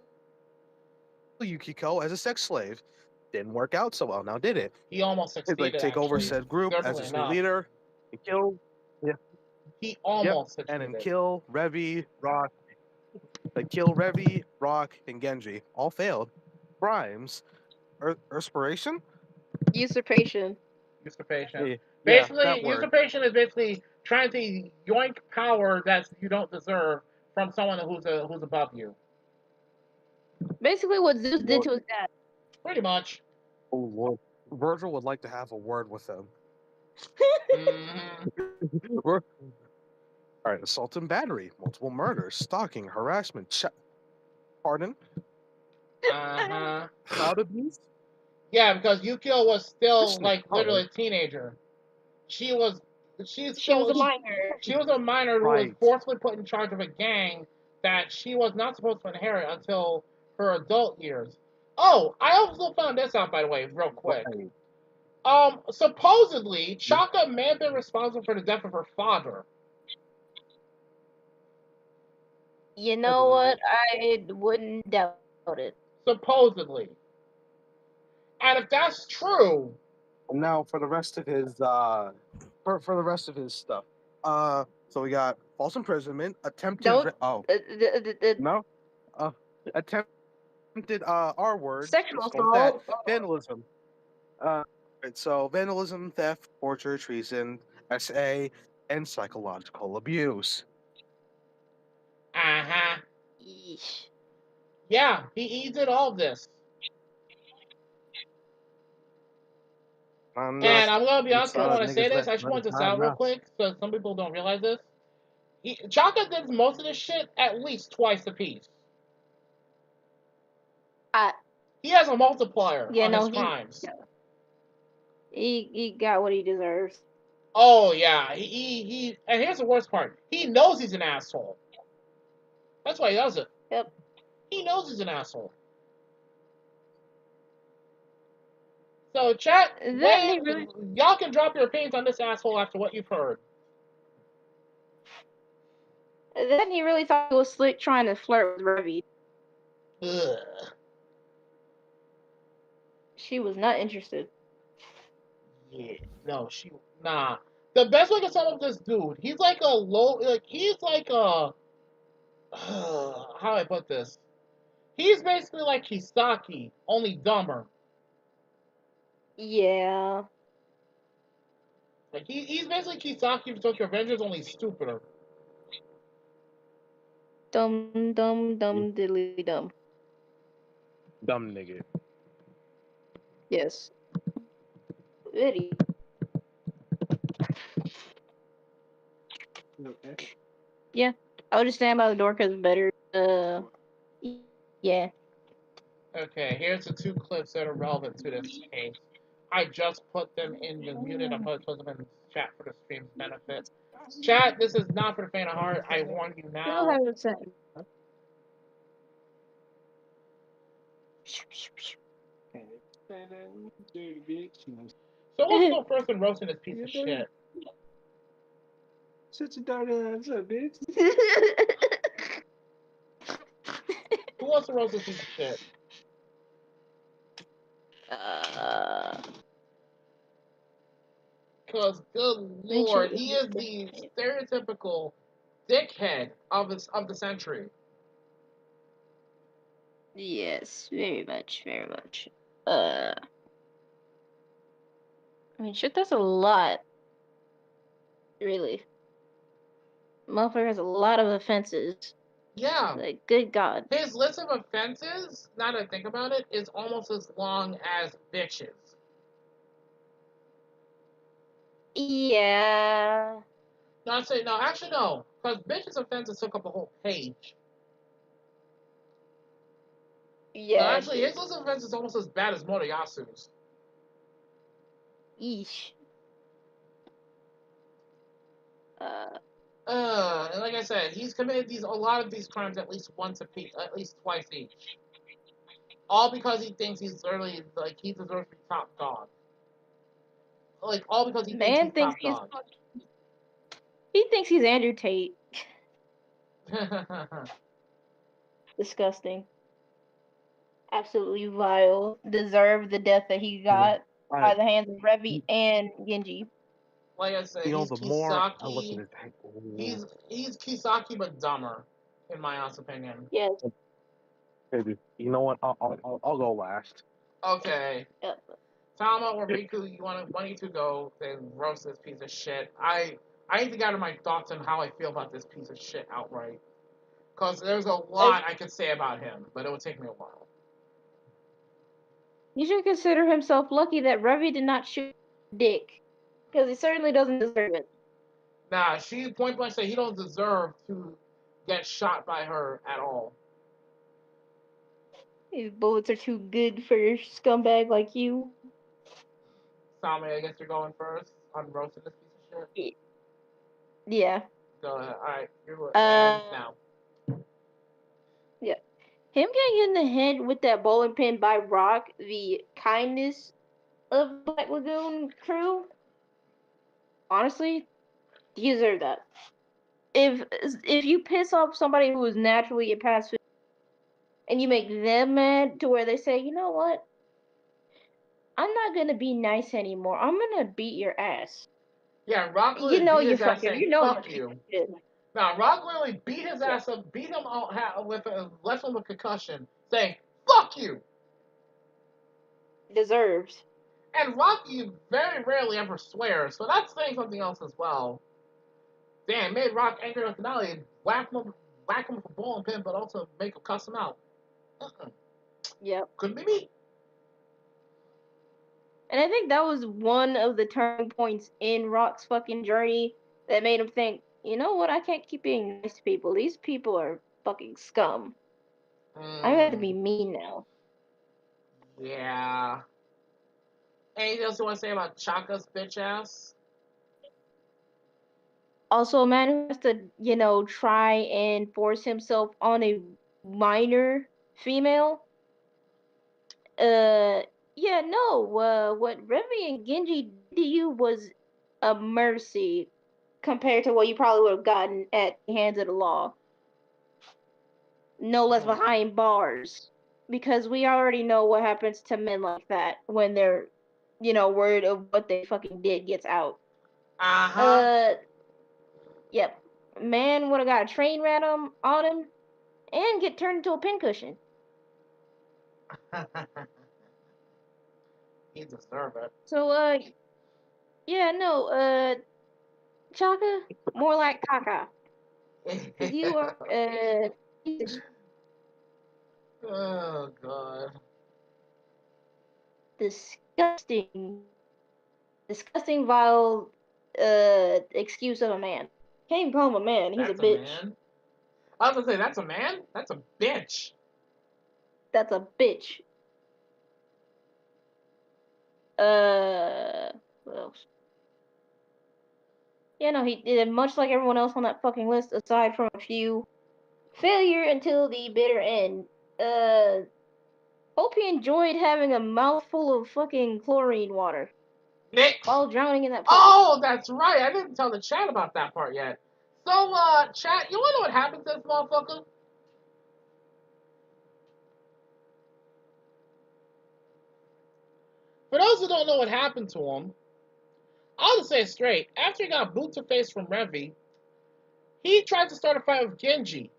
Yukiko as a sex slave. Didn't work out so well, now did it? He almost succeeded. He'd like take over said group as his new leader and kill. Yeah. He almost succeeded. And then kill Revi, Rock. Like kill Revi, Rock, and Genji. All failed. Crimes. Inspiration? Usurpation. Yeah, Basically, usurpation is basically trying to yoink power that you don't deserve from someone who's above you. Basically, what Zeus did to his dad. Pretty much. Oh Lord, Virgil would like to have a word with him. All right, assault and battery, multiple murders, stalking, harassment, pardon? Child abuse? Yeah, because Yukio was still literally a teenager. She was a minor. She was a minor who was forcibly put in charge of a gang that she was not supposed to inherit until her adult years. Oh, I also found this out, by the way, real quick. Supposedly, Chaka may have been responsible for the death of her father. You know what? I wouldn't doubt it. Supposedly. And if that's true... Now, for the rest of his, for the rest of his stuff. So we got false imprisonment, attempted... No? Attempted, R-word. Sexual assault. Vandalism. So vandalism, theft, torture, treason, SA, and psychological abuse. Uh-huh. Yeah, he did all of this. And I'm going to be honest, when I say this, I just want to sound real quick, so some people don't realize this. Chaka did most of this shit at least twice apiece. He has a multiplier on his crimes. He got what he deserves. Oh, yeah. He and here's the worst part. He knows he's an asshole. That's why he does it. Yep. He knows he's an asshole. So, chat, y'all can drop your opinions on this asshole after what you've heard. Then he really thought he was slick trying to flirt with Revi. Ugh. She was not interested. Yeah, no, nah. The best way to sum up this dude, he's like how do I put this? He's basically like Kisaki, only dumber. Yeah. Like he's basically Kisaki from Tokyo Revengers, only stupider. Dumb, diddly dumb. Dumb nigga. Yes. Very. Okay. Yeah. I'll just stand by the door because it's better. Yeah. Okay, here's the 2 clips that are relevant to this case. I just put them in the muted. I put them in the chat for the stream's benefit. Chat, this is not for the faint of heart. I warn you now. 100%. So let's go first and roasting this piece of shit. Such a dark ass bitch. Who wants to roast this piece of shit? Because, good lord, he is the stereotypical dickhead of the century. Yes, very much, very much. I mean, shit, that's a lot. Really. Motherfucker has a lot of offenses. Yeah. Like, good God. His list of offenses, now that I think about it, is almost as long as bitches. Yeah. No, actually no, because bitches offenses took up a whole page. Yeah. No, actually, his list of offenses is almost as bad as Moriyasu's. Eesh. And like I said, he's committed a lot of these crimes at least twice each. All because he thinks he's literally like he deserves to be top dog. Like all because he thinks he's top dog. He thinks he's Andrew Tate. Disgusting. Absolutely vile. Deserved the death that he got by the hands of Revi and Genji. Like I said, he's Kisaki. He's Kisaki but dumber, in my honest opinion. Yes. Baby, you know what? I'll go last. Okay. Yep. Tama or Riku, one you two go and roast this piece of shit. I need to gather my thoughts on how I feel about this piece of shit outright. Because there's a lot I could say about him, but it would take me a while. He should consider himself lucky that Revi did not shoot Dick. Because he certainly doesn't deserve it. Nah, she point blank said he don't deserve to get shot by her at all. These bullets are too good for a scumbag like you. Sami, I guess you're going first on roasting this piece of shit? Yeah. Go ahead. Alright, you're now. Yeah. Him getting in the head with that bowling pin by Rock, the kindness of the Black Lagoon crew, honestly, he deserved that. If you piss off somebody who is naturally a pacifist and you make them mad to where they say, you know what? I'm not gonna be nice anymore. I'm gonna beat your ass. Yeah, Rock literally beat his ass saying, fuck you. Now, Rock literally beat his ass up, beat him out with left him with concussion, saying, fuck you. Deserved. And Rocky very rarely ever swears, so that's saying something else as well. Damn, made Rock angry enough to not only whack him with a ball and pin, but also make him cuss him out. Yep. Couldn't be me. And I think that was one of the turning points in Rock's fucking journey that made him think, you know what, I can't keep being nice to people. These people are fucking scum. I have to be mean now. Yeah. Anything else you want to say about Chaka's bitch ass? Also, a man who has to, try and force himself on a minor female. Yeah, no. What Remy and Genji did to you was a mercy compared to what you probably would have gotten at the hands of the law. No less behind bars. Because we already know what happens to men like that when their, word of what they fucking did gets out. Yep. Man would have got a train ran on him and get turned into a pincushion. He deserved it. So, Yeah, no, Chaka, more like Kaka. Because you are, Oh, God. disgusting, vile, excuse of a man. Can't even call him a man, he's That's a bitch. Man? I was gonna say, that's a man? That's a bitch. That's a bitch. What else? Yeah, no, he did much like everyone else on that fucking list, aside from a few. Failure until the bitter end. Hope he enjoyed having a mouthful of fucking chlorine water Nick. while drowning in that pool. Oh, that's right. I didn't tell the chat about that part yet. So, chat, you wanna know what happened to this motherfucker? For those who don't know what happened to him, I'll just say it straight. After he got boot to face from Revy, he tried to start a fight with Genji.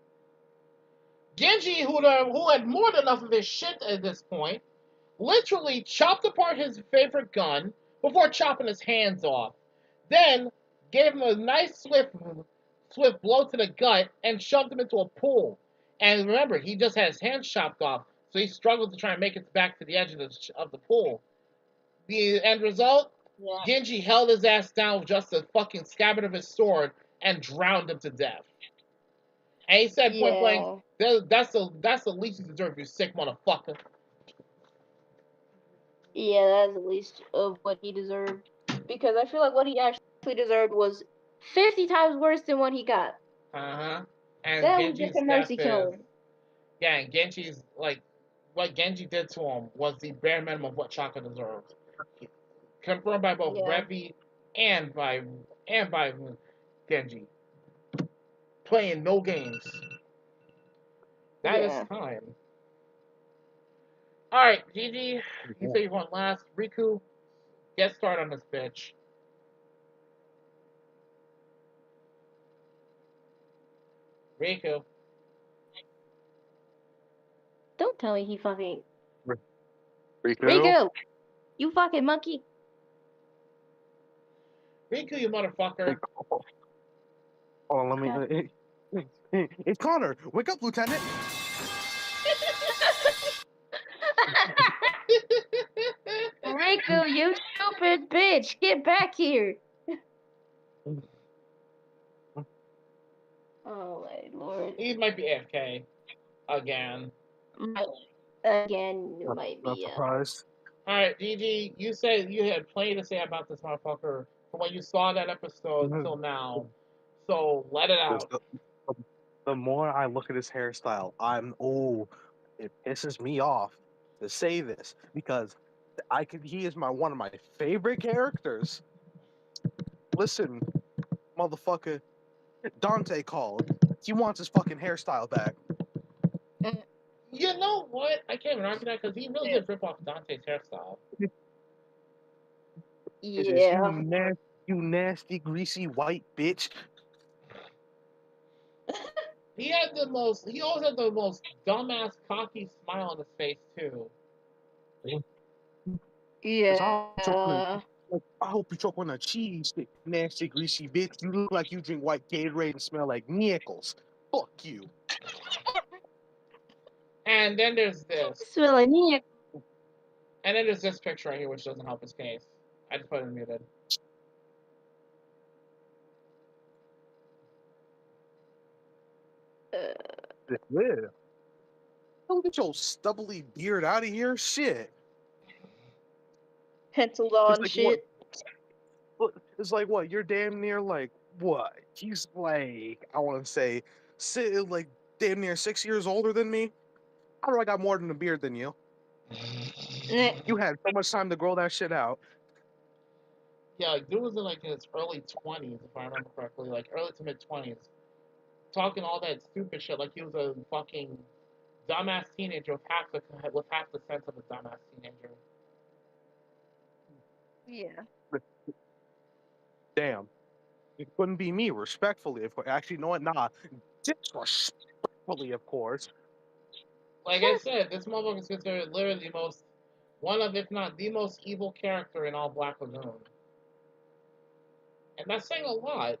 Genji, who had more than enough of his shit at this point, literally chopped apart his favorite gun before chopping his hands off. Then gave him a nice swift blow to the gut and shoved him into a pool. And remember, he just had his hands chopped off, so he struggled to try and make it back to the edge of the pool. The end result? Yeah. Genji held his ass down with just the fucking scabbard of his sword and drowned him to death. And he said point blank, that's the least you deserve, you sick motherfucker. Yeah, that's the least of what he deserved. Because I feel like what he actually deserved was 50 times worse than what he got. Uh-huh. And that Genji's was just a mercy killing. Yeah, and Genji's, like, what Genji did to him was the bare minimum of what Chaka deserved. Confirmed by both Revy and by Genji. Playing no games. That is time. Alright, Gigi, you say you want last. Riku, get started on this bitch. Riku. Don't tell me he fucking... Riku, you fucking monkey. Riku, you motherfucker. Oh, let me... It's Connor! Wake up, Lieutenant! Riku, you stupid bitch! Get back here! Oh my lord. He might be AFK. Again. Again, you might be. Surprised. Alright, Gigi, you said you had plenty to say about this motherfucker from when you saw that episode until now. So let it out. The more I look at his hairstyle, it pisses me off to say this because he is one of my favorite characters. Listen, motherfucker, Dante called. He wants his fucking hairstyle back. You know what? I can't even argue that because he really did rip off Dante's hairstyle. Yeah. You nasty, greasy white bitch. He always had the most dumbass, cocky smile on his face, too. Yeah. I hope you choke on a cheese, nasty, greasy bitch. You look like you drink white Gatorade and smell like nickels. Fuck you. And then there's this. Smell like nickels. And then there's this picture right here, which doesn't help his case. I just put it muted. Yeah. Don't get your stubbly beard out of here. Shit. Penciled on shit. It's like what? You're damn near like what? He's like, I want to say, like damn near 6 years older than me. I don't know, I got more than a beard than you. You had so much time to grow that shit out. Yeah, like dude was in like his early 20s, if I remember correctly, like early to mid 20s, talking all that stupid shit like he was a fucking dumbass teenager with half the sense of a dumbass teenager. Yeah. Damn. It couldn't be me, respectfully. Actually, no, nah. Disrespectfully, of course. Like I said, this motherfucker is considered literally one of, if not the most evil character in all Black Lagoon. And that's saying a lot.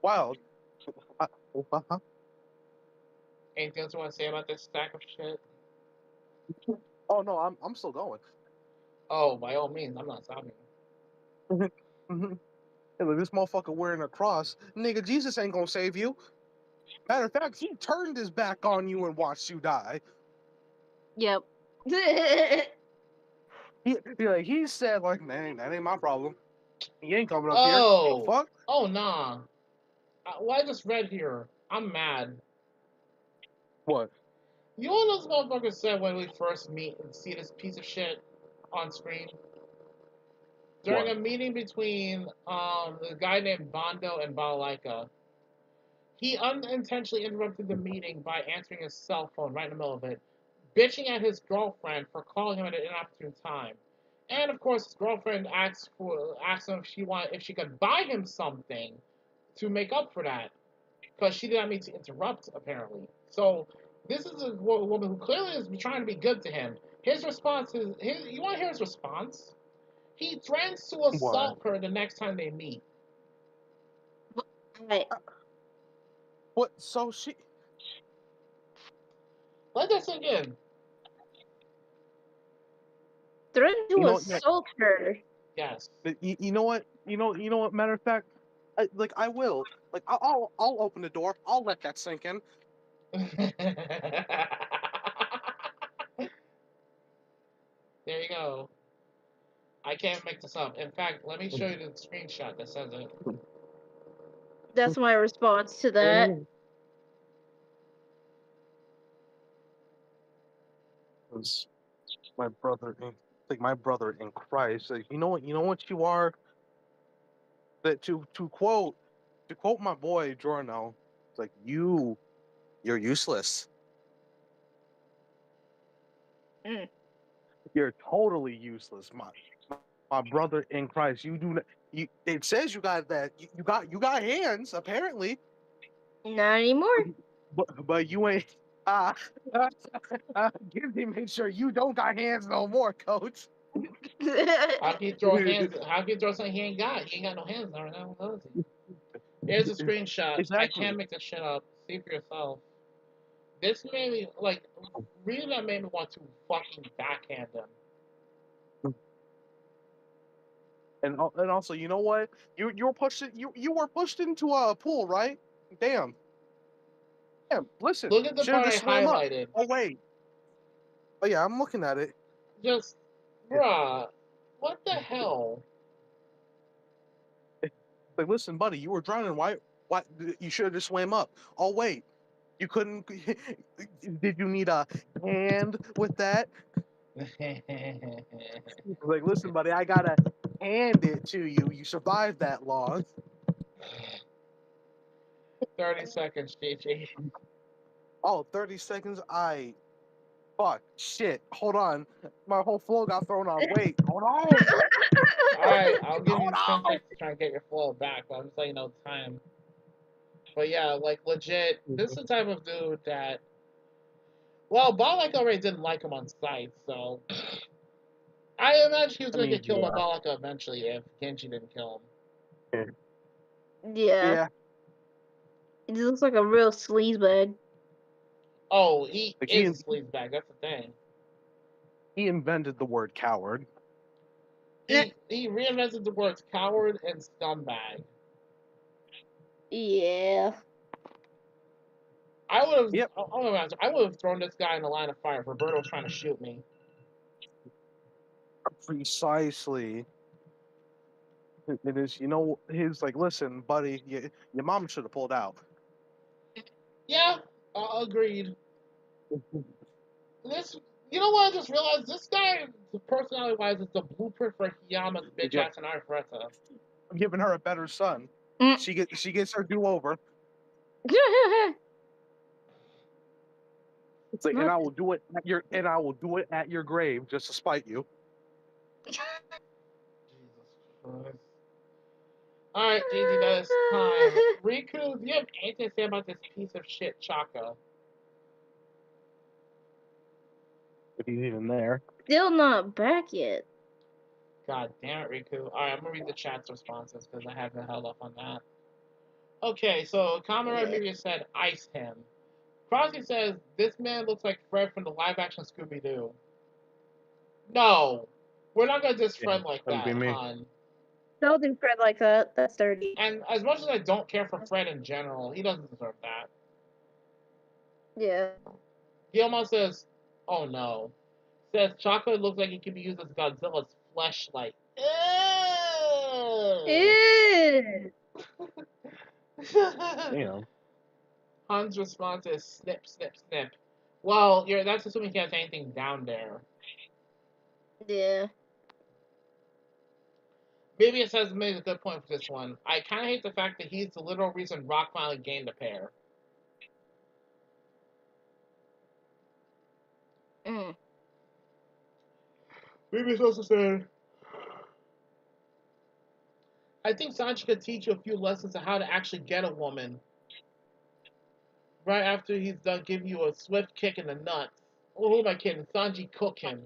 Wild. Anything else you want to say about this stack of shit? Oh no, I'm still going. Oh, by all means, I'm not stopping. Hey, look, this motherfucker wearing a cross, nigga. Jesus ain't gonna save you. Matter of fact, he turned his back on you and watched you die. Yep. He said like, man, that ain't my problem. He ain't coming up here. Oh, The fuck? oh nah. What I just read here, I'm mad. What? You know what those motherfuckers said when we first meet and see this piece of shit on screen? During What? a meeting between the guy named Bondo and Balalaika, he unintentionally interrupted the meeting by answering his cell phone right in the middle of it, bitching at his girlfriend for calling him at an inopportune time. And of course, his girlfriend asked him if she could buy him something to make up for that, because she did not mean to interrupt apparently. So this is a woman who clearly is trying to be good to him. His response is, you want to hear his response? He threatens to assault her the next time they meet. Right. What? So she? Let that sink in. Threatened to assault her. Yes. You know what? You know what? Matter of fact, I will. Like, I'll open the door. I'll let that sink in. There you go. I can't make this up. In fact, let me show you the screenshot that says it. That's my response to that. My brother, my brother in Christ. Like, you know what you are. That to quote my boy Jorno, it's like you're useless. Mm. You're totally useless, my brother in Christ. You do not. It says you got that. You got hands apparently. Not anymore. But you ain't. Give me make sure you don't got hands no more, coach. How can you throw hands? How can you throw something he ain't got? He ain't got no hands right now. Does he? Here's a screenshot. Exactly. I can't make this shit up. See for yourself. This made me reading that made me want to fucking backhand him. And also, you know what? You were pushed into a pool, right? Damn. Listen. Look at the part I highlighted. Oh wait. Oh yeah, I'm looking at it. Just, bruh, what the hell? Like, listen, buddy, you were drowning. Why? You should have just swam up. Oh wait, you couldn't. Did you need a hand with that? Like, listen, buddy, I gotta hand it to you. You survived that long. 30 seconds, GG. Oh, 30 seconds. Fuck. Shit. Hold on. My whole flow got thrown off. Wait. Hold on. Alright, I'll give you 10 seconds to try and get your flow back, but I'm just letting you know time. But yeah, like, legit, this is the type of dude that... Well, Balak already didn't like him on sight, so... I imagine he was going to get killed by Balaka eventually if Genji didn't kill him. Yeah. He looks like a real sleazebag. Oh, he is a sleazebag, that's the thing. He invented the word coward. He reinvented the words coward and scumbag. Yeah. I would have thrown this guy in the line of fire if Roberto was trying to shoot me. Precisely. It is, he's like, listen, buddy, your mom should have pulled out. Yeah, agreed. You know what I just realized? This guy, personality-wise, is the blueprint for Hiyama's bitch-ass and Arifureta. I'm giving her a better son. She gets her do-over. It's like, and I will do it at your grave just to spite you. Jesus Christ. Alright, Gigi, that is time. Riku, do you have anything to say about this piece of shit Chaka? If he's even there. Still not back yet. God damn it, Riku. Alright, I'm gonna read the chat's responses because I haven't held up on that. Okay, so Comrade Media said, ice him. Crosby says, this man looks like Fred from the live-action Scooby-Doo. No, we're not gonna diss Fred like that, hon. Don't do Fred like that. That's dirty. And as much as I don't care for Fred in general, he doesn't deserve that. Yeah. He almost says, oh no. Says chocolate looks like it could be used as Godzilla's fleshlight. Ew. Damn. Han's response is snip, snip, snip. Well, that's assuming he has anything down there. Yeah. Maybe it says made a good point for this one. I kind of hate the fact that he's the literal reason Rock finally gained a pair. Maybe it's also saying, I think Sanji could teach you a few lessons on how to actually get a woman. Right after he's done giving you a swift kick in the nuts. Oh, who am I kidding? Sanji cook him.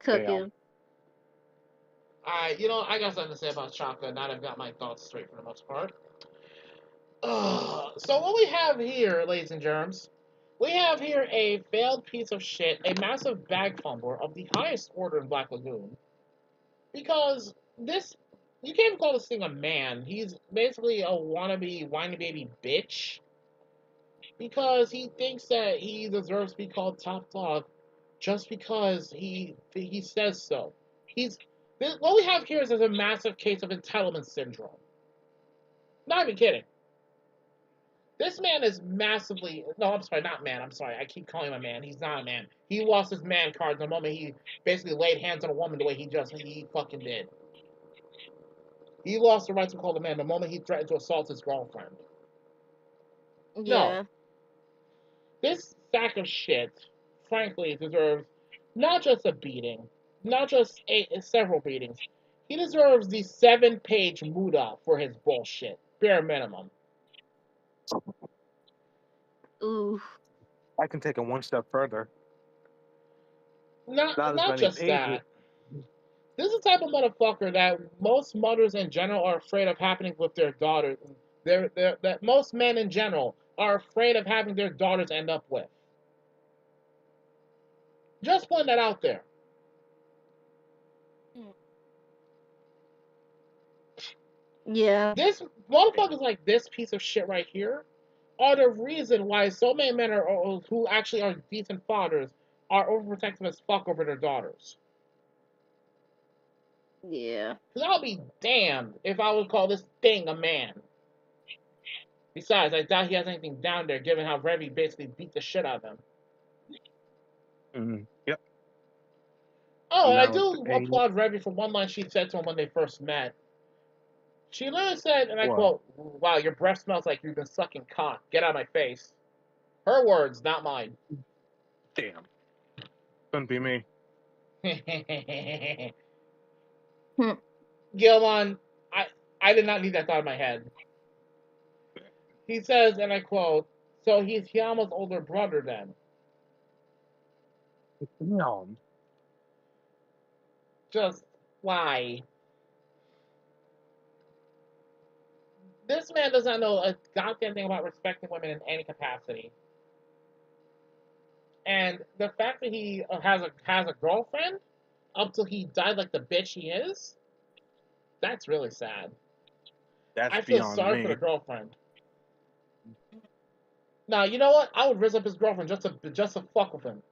Cook him. I got something to say about Chaka now that I've got my thoughts straight for the most part. So what we have here, ladies and germs, we have here a failed piece of shit, a massive bag fumbler of the highest order in Black Lagoon. Because you can't even call this thing a man. He's basically a wannabe whiny baby bitch. Because he thinks that he deserves to be called top dog just because he says so. What we have here is a massive case of entitlement syndrome. Not even kidding. This man is massively... No, I'm sorry, not man. I'm sorry. I keep calling him a man. He's not a man. He lost his man card the moment he basically laid hands on a woman the way he fucking did. He lost the right to be called a man the moment he threatened to assault his girlfriend. Yeah. No. This sack of shit, frankly, deserves not just a beating, not just several beatings. He deserves the 7-page muda for his bullshit. Bare minimum. Ooh. I can take it one step further. Not just pages. That. This is the type of motherfucker that most mothers in general are afraid of happening with their daughters. That most men in general are afraid of having their daughters end up with. Just putting that out there. Yeah. This motherfuckers like this piece of shit right here are the reason why so many men who actually are decent fathers are overprotective as fuck over their daughters. Yeah. Because I'll be damned if I would call this thing a man. Besides, I doubt he has anything down there, given how Revy basically beat the shit out of him. Yep. Oh, and I do applaud Revy for one line she said to him when they first met. She literally said, and I quote, "Wow, your breath smells like you've been sucking cock. Get out of my face." Her words, not mine. Damn. Couldn't be me. Gilman, I did not need that thought in my head. He says, and I quote, "So he's Hyama's older brother then?" No. Just why? This man does not know a goddamn thing about respecting women in any capacity. And the fact that he has a girlfriend up till he died like the bitch he is, that's really sad. I feel sorry for the girlfriend. Now, you know what? I would raise up his girlfriend just to fuck with him.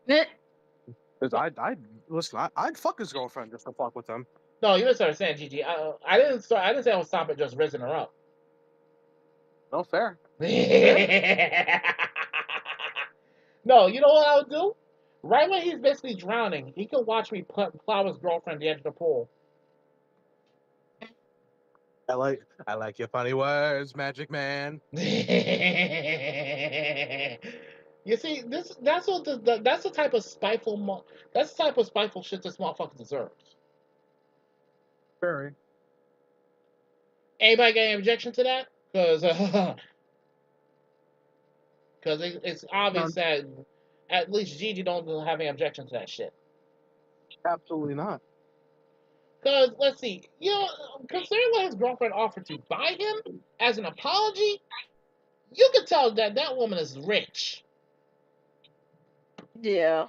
Because I'd fuck his girlfriend just to fuck with him. No, you didn't understand, Gigi. I didn't say I would stop at just raising her up. No, fair. No, you know what I would do? Right when he's basically drowning, he can watch me plow his girlfriend at the edge of the pool. I like your funny words, Magic Man. You see, that's the type of spiteful shit this motherfucker deserves. Very. Anybody got any objection to that? Because because it's obvious that at least Gigi don't have any objection to that shit. Absolutely not. Because let's see, considering what his girlfriend offered to buy him as an apology, you can tell that woman is rich. Yeah.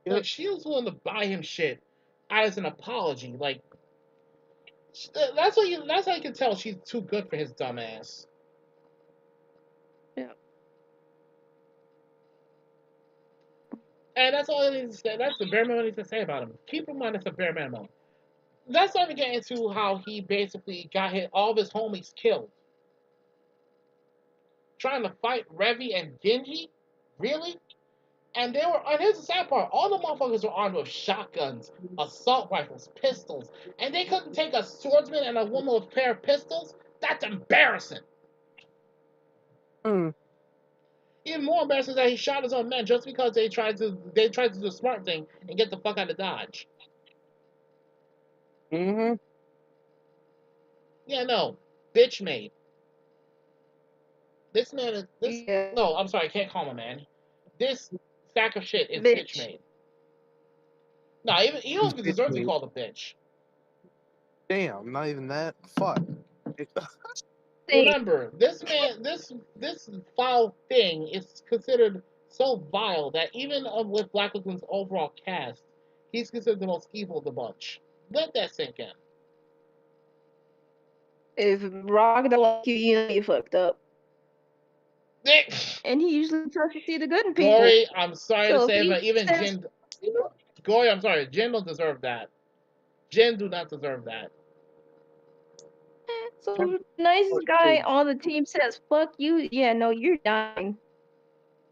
Like she was willing to buy him shit as an apology. Like that's how you can tell she's too good for his dumb ass. Yeah. And that's all I need to say. That's the bare minimum I need to say about him. Keep in mind it's a bare minimum. Let's not even get into how he basically got all of his homies killed. Trying to fight Revy and Genji? Really? And here's the sad part, all the motherfuckers were armed with shotguns, assault rifles, pistols, and they couldn't take a swordsman and a woman with a pair of pistols? That's embarrassing. Even more embarrassing is that he shot his own men just because they tried to do the smart thing and get the fuck out of Dodge. Mm-hmm. Yeah, no. Bitch made. This man is no, I'm sorry, I can't call him a man. This sack of shit is bitch made. No, he don't even deserve to be called a bitch. Damn, not even that. Fuck. Remember, this man, this foul thing is considered so vile that even with Black Lagoon's overall cast, he's considered the most evil of the bunch. Let that sink in. If Rock don't like you, you know you fucked up. And he usually tries to see the good in people. Gory, I'm sorry to say, but even Jin... Gory, I'm sorry, Jin don't deserve that. Jin do not deserve that. So the nicest guy on the team says, fuck you. Yeah, no, you're dying.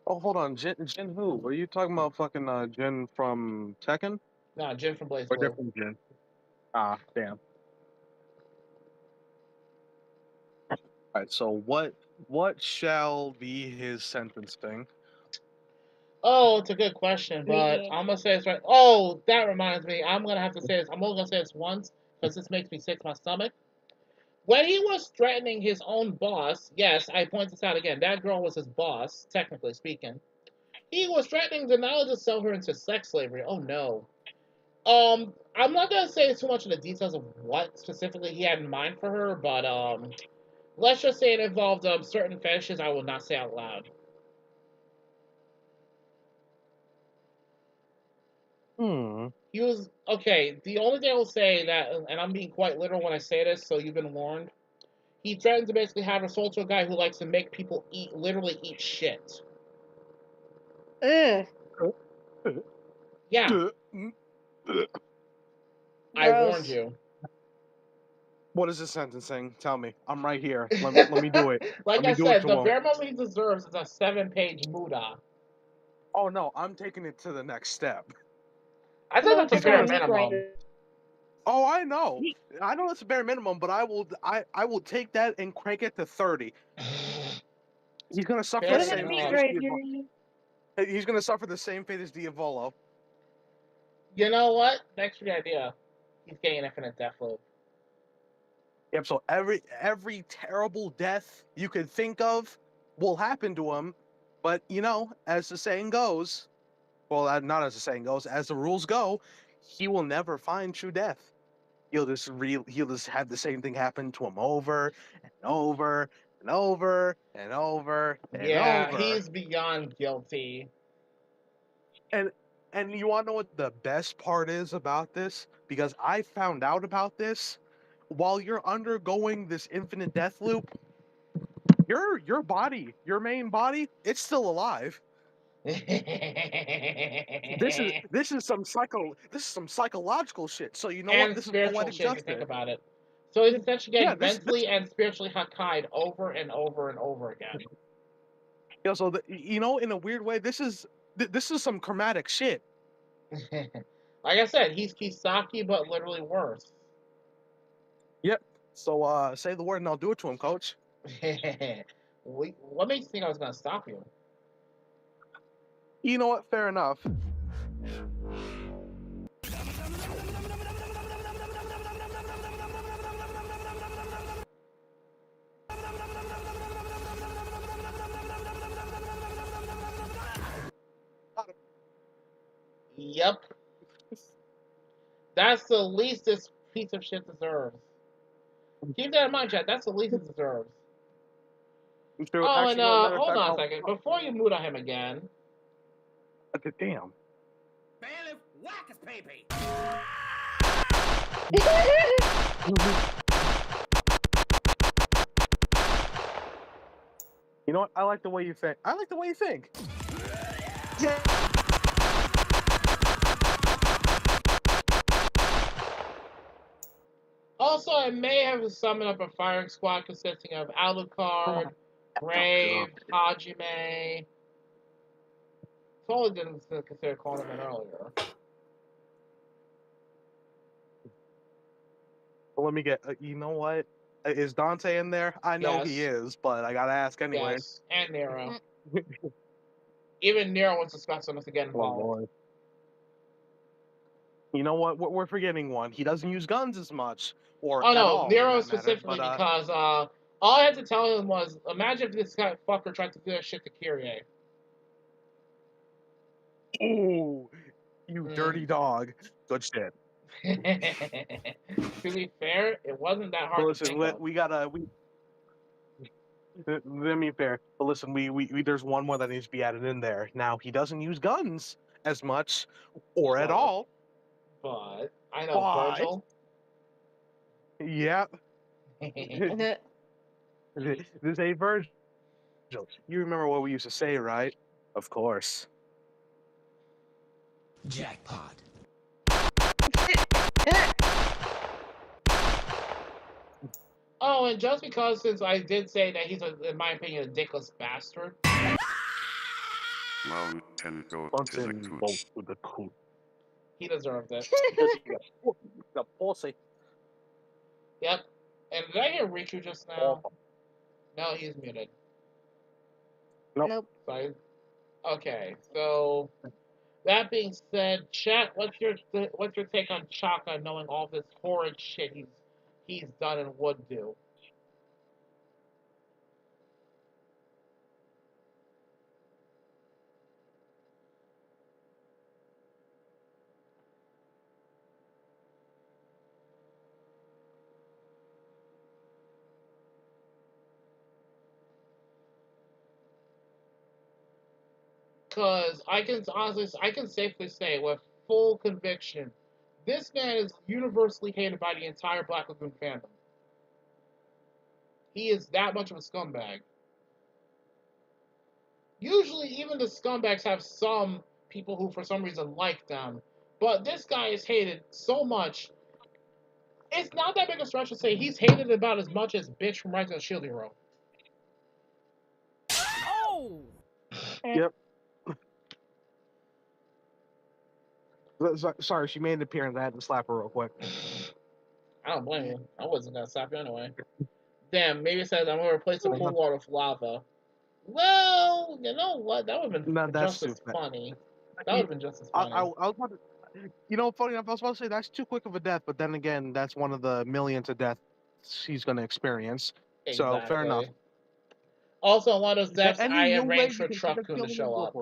Oh, hold on. Jin who? Are you talking about fucking Jin from Tekken? No, Jin from Blaze Or Blue. different Jin? Ah, damn. Alright, so what shall be his sentencing? Oh, it's a good question, but I'm gonna say this right. Oh, that reminds me. I'm gonna have to say this. I'm only gonna say this once because this makes me sick to my stomach. When he was threatening his own boss, yes, I point this out again. That girl was his boss, technically speaking. He was threatening to not just sell her into sex slavery. Oh no. I'm not gonna say too much of the details of what specifically he had in mind for her, but let's just say it involved certain fetishes I will not say out loud. He was okay. The only thing I will say that, and I'm being quite literal when I say this, so you've been warned. He threatened to basically have her sold to a guy who likes to make people literally eat shit. Ugh. Yeah. I warned you. What is his sentencing? Tell me. I'm right here. Let me do it. Like I said, the bare minimum he deserves is a 7-page muda. Oh no, I'm taking it to the next step. I thought that's a bare minimum. Oh, I know. I know it's a bare minimum, but I will take that and crank it to 30. He's gonna suffer the same fate. He's gonna suffer the same fate as Diavolo. You know what? Thanks for the idea. He's getting an infinite death loop. Yep. So every terrible death you could think of will happen to him, but as the saying goes, well, not as the saying goes, as the rules go, he will never find true death. He'll just have the same thing happen to him over and over and over and over and over. Yeah, he's beyond guilty. And you want to know what the best part is about this? Because I found out about this while you're undergoing this infinite death loop. Your body, your main body, it's still alive. This is some psychological shit. So you know and what? This is poetic shit. If you think about it, so he's essentially getting mentally and spiritually hackai'd over and over and over again. Yeah. So in a weird way, this is some chromatic shit. Like I said, he's Kisaki, but literally worse. Yep. So say the word and I'll do it to him, Coach. What makes you think I was gonna stop you? You know what? Fair enough. Yep. That's the least this piece of shit deserves. Keep that in mind, Chad. That's the least it deserves. So, Oh, actually, and no, matter of hold fact, on a second. Before you mood on him again. Damn. Bailiff, whack his pee-pee. You know what? I like the way you think. Yeah. Also, I may have summoned up a firing squad consisting of Alucard, Brave, Hajime. Totally didn't consider calling him in earlier. Well, let me get. You know what? Is Dante in there? I know he is, but I gotta ask anyway. Yes, and Nero. Even Nero was discussing us to get involved. Oh, Lord. You know what? We're forgetting one. He doesn't use guns as much, or at all. Nero specifically, because all I had to tell him was, imagine if this guy fucker tried to do that shit to Kyrie. Ooh, you dirty dog. Good shit. To be fair, it wasn't that hard to think of. Let me be fair. But listen, we there's one more that needs to be added in there. Now he doesn't use guns as much, or at all. But I know Virgil. Yep. This ain't Virgil. You remember what we used to say, right? Of course. Jackpot. Oh, and just because, since I did say that he's, in my opinion, a dickless bastard. Mountain goat to the coot. He deserved it. The pussy. Yep. And did I hear Riku just now? No, he's muted. Nope. Sorry. Okay, so that being said, chat, what's your take on Chaka knowing all this horrid shit he's done and would do? Because I can safely say with full conviction, this man is universally hated by the entire Black Lagoon fandom. He is that much of a scumbag. Usually, even the scumbags have some people who, for some reason, like them. But this guy is hated so much. It's not that big a stretch to say he's hated about as much as Bitch from Rise of the Shield Hero. Oh! Yep. Sorry, she made an appearance. I had to slap her real quick. I don't blame you. I wasn't gonna slap you anyway. Damn, maybe it says I'm gonna replace the cool water with lava. Well, you know what? That would have been just as funny. That would have been just as funny. I was about to, you know, funny enough, I was about to say that's too quick of a death, but then again, that's one of the millions of deaths he's going to experience. Exactly. So fair enough. Also, on one of those deaths, I arranged for Truck-kun to show up.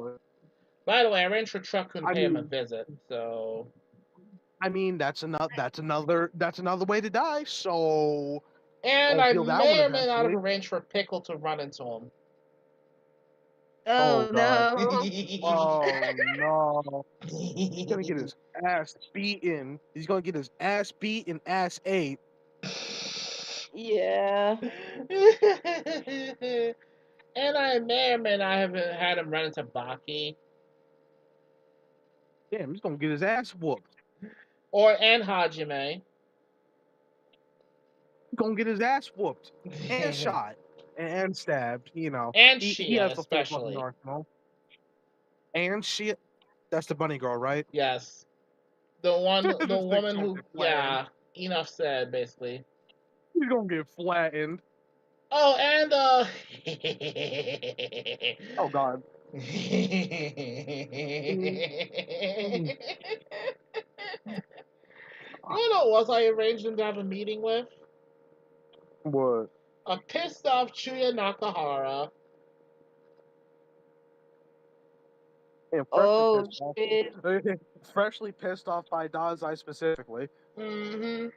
By the way, I arranged for Truck-kun to pay him a visit. So, I mean, that's another way to die. So, and I may or may not have arranged for Pickle to run into him. Oh no! Oh no! He's gonna get his ass beaten. He's gonna get his ass beat and ass ate. Yeah. And I may or may not have had him run into Baki. Damn, he's gonna get his ass whooped. And Hajime. He's gonna get his ass whooped and shot and stabbed. You know, and he has the especially. full fucking arsenal. And Shia, that's the bunny girl, right? Yes, the woman who, yeah. Enough said, basically. He's gonna get flattened. Oh, and oh God. You know what I arranged him to have a meeting with? What? A pissed off Chuya Nakahara. Yeah, Oh shit! freshly pissed off by Dazai specifically. Mm-hmm.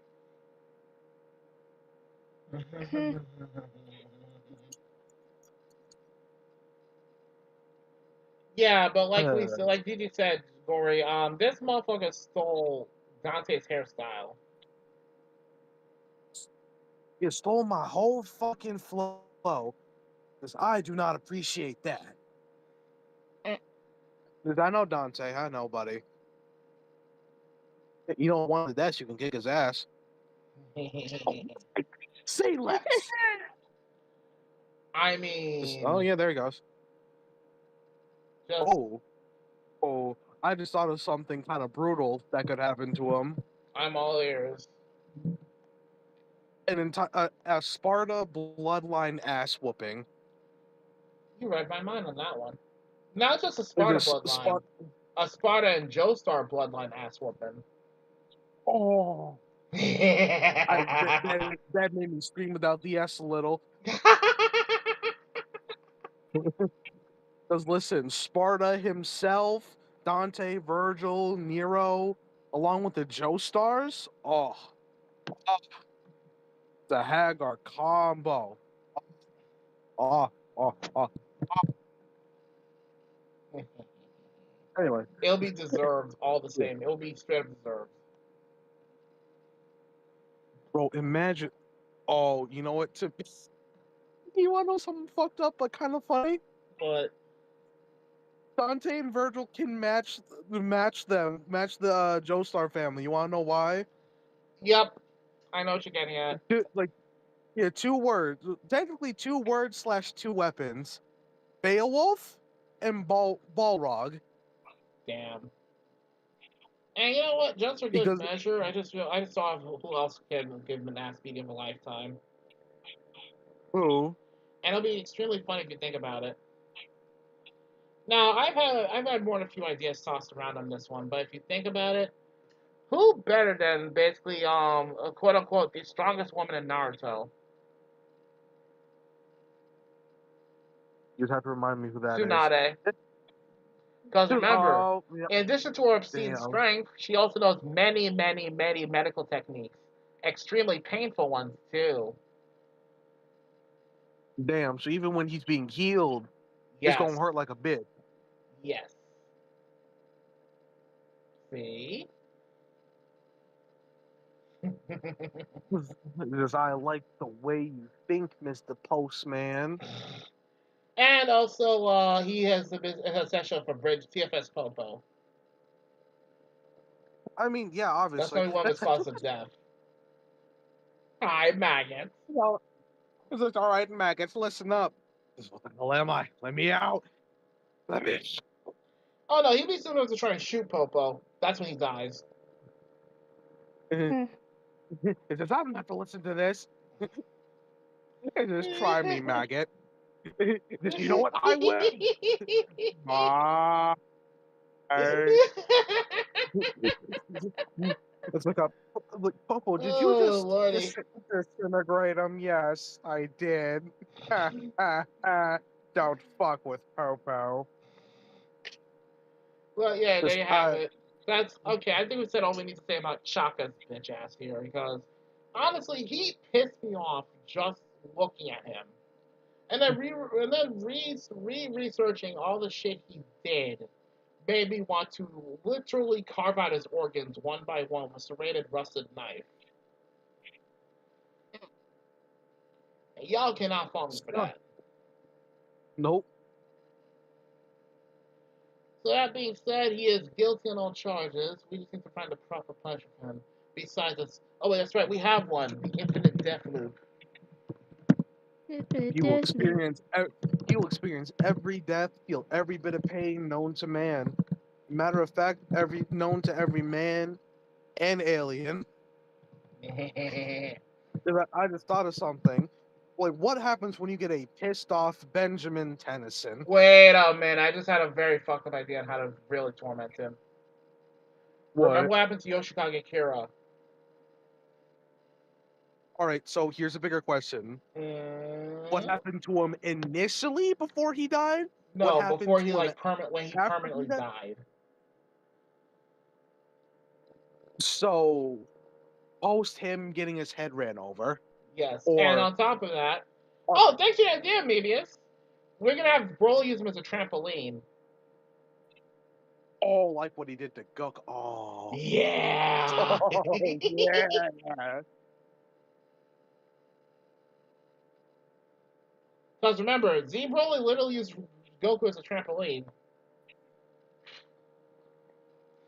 Yeah, but like Gigi said, Gory, this motherfucker stole Dante's hairstyle. You stole my whole fucking flow, because I do not appreciate that. Because I know Dante, I know, buddy. You don't want that, you can kick his ass. Say less. I mean, oh yeah, there he goes. Just, I just thought of something kind of brutal that could happen to him. I'm all ears. A Sparta bloodline ass whooping. You read my mind on that one. Not just a Sparta bloodline. A Sparta and Joestar bloodline ass whooping. Oh. that made me scream without the S a little. Because listen, Sparta himself, Dante, Virgil, Nero, along with the Joestars, the Hagar combo. Anyway. It'll be deserved all the same. It'll be straight up deserved. Bro, imagine. Oh, you know what? You want to know something fucked up but kind of funny? What? Dante and Virgil can match the Joestar family. You want to know why? Yep, I know what you're getting at. 2 words. Technically 2 words / 2 weapons. Beowulf and Balrog. Damn. And you know what? Just for good measure, I just saw who else can give him an ass beating of a lifetime. Who? And it'll be extremely funny if you think about it. Now, I've had more than a few ideas tossed around on this one, but if you think about it, who better than basically quote unquote the strongest woman in Naruto? You'd have to remind me who that Tsunade. Because remember, in addition to her obscene strength, she also knows many, many, many medical techniques. Extremely painful ones, too. Damn, so even when he's being healed, it's going to hurt like a bitch. Yes. See? Because I like the way you think, Mr. Postman. And also, he has a session for Bridge TFS Popo. I mean, yeah, obviously. That's only one of his causes of death. Hi, maggots. It's like, all right, maggots, listen up. What the hell am I? Let me out. Let me. Oh no, he'd be soon enough to try and shoot Popo. That's when he dies. It says, I'm not to listen to this. Just try me, maggot. You know what? I will. It's like Popo, did you just disintegrate him? Yes, I did. Don't fuck with Popo. Well, yeah, there you have it. That's okay. I think we said all we need to say about Chaka's bitch ass here because honestly, he pissed me off just looking at him, and then researching all the shit he did made me want to literally carve out his organs one by one with a serrated, rusted knife. And y'all cannot fault me for that. Nope. So that being said, he is guilty on all charges. We just need to find the proper punishment for him. Besides this, oh wait, that's right, we have one: the infinite death loop. You will experience every death, feel every bit of pain known to man. Matter of fact, known to every man and alien. I just thought of something. Like, what happens when you get a pissed off Benjamin Tennyson? Wait a minute, I just had a very fucked up idea on how to really torment him. Remember what happened to Yoshikage Kira? Alright, so here's a bigger question. What happened to him initially before he died? No, happened before to he him when he after permanently that? died. So, post him getting his head ran over. Yes, Or, and on top of that, oh, thanks for the idea, Mebius. We're gonna have Broly use him as a trampoline. Oh, like what he did to Gook. Oh. Yeah. Oh, yeah. Because remember, Z Broly literally used Goku as a trampoline.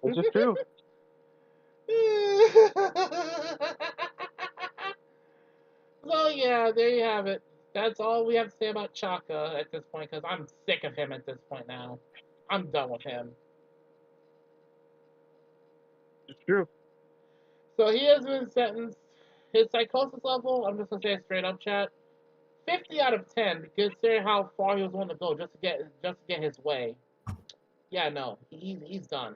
Which is true. So yeah, there you have it. That's all we have to say about Chaka at this point, because I'm sick of him at this point now. I'm done with him. It's true. So he has been sentenced. His psychosis level, I'm just gonna say it straight up, chat. 50 out of 10, considering how far he was willing to go just to get his way. Yeah, no, he's done.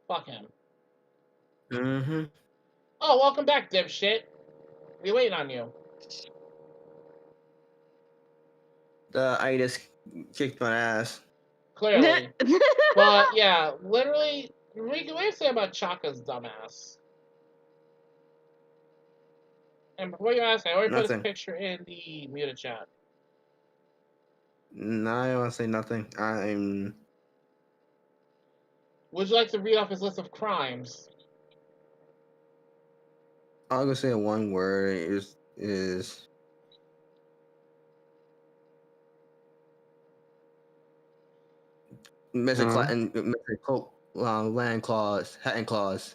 Fuck him. Mm-hmm. Oh, welcome back, dipshit. We waiting on you. I just kicked my ass. Clearly. But yeah, literally, Riku, what do you say about Chaka's dumbass? And before you ask, I already put his picture in the muted chat. No, I don't want to say nothing. Would you like to read off his list of crimes? I'll go say one word. Is Mr. Land Clause, Hatton Clause.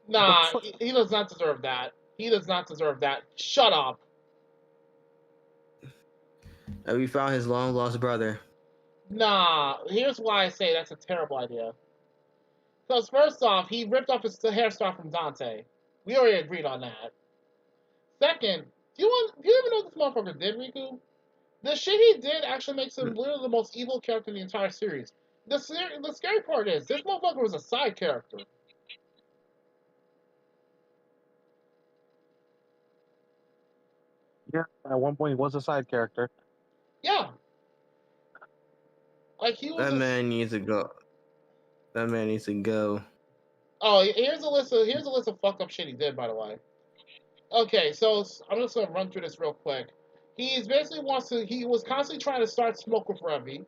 Nah, he does not deserve that. He does not deserve that. Shut up. And we found his long lost brother. Nah, here's why I say that's a terrible idea. Because first off, he ripped off his hairstyle from Dante. We already agreed on that. Second, do you even know what this motherfucker did, Riku? The shit he did actually makes him literally the most evil character in the entire series. The scary part is, this motherfucker was a side character. Yeah, at one point he was a side character. Yeah. Like he was. That man needs to go. That man needs to go. Oh, here's a list of fuck up shit he did, by the way. Okay, so I'm just gonna run through this real quick. He was constantly trying to start smoke with Revy.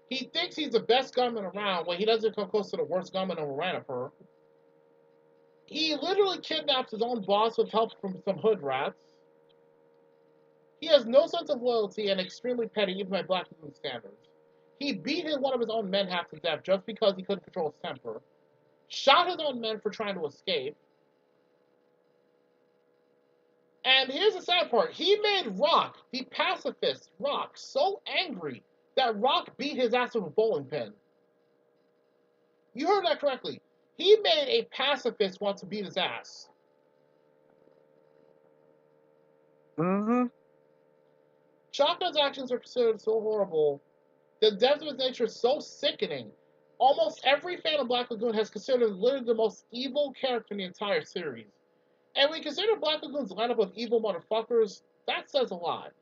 He thinks he's the best gunman around when he doesn't come close to the worst gunman in Ranipur. He literally kidnaps his own boss with help from some hood rats. He has no sense of loyalty and extremely petty even by Black Lagoon standards. He beat one of his own men half to death just because he couldn't control his temper. Shot his own men for trying to escape. And here's the sad part. He made Rock, the pacifist Rock, so angry that Rock beat his ass with a bowling pin. You heard that correctly. He made a pacifist want to beat his ass. Mm-hmm. Chaka's actions are considered so horrible. The depth of his nature is so sickening. Almost every fan of Black Lagoon has considered literally the most evil character in the entire series. And when you consider Black Lagoon's lineup of evil motherfuckers, that says a lot.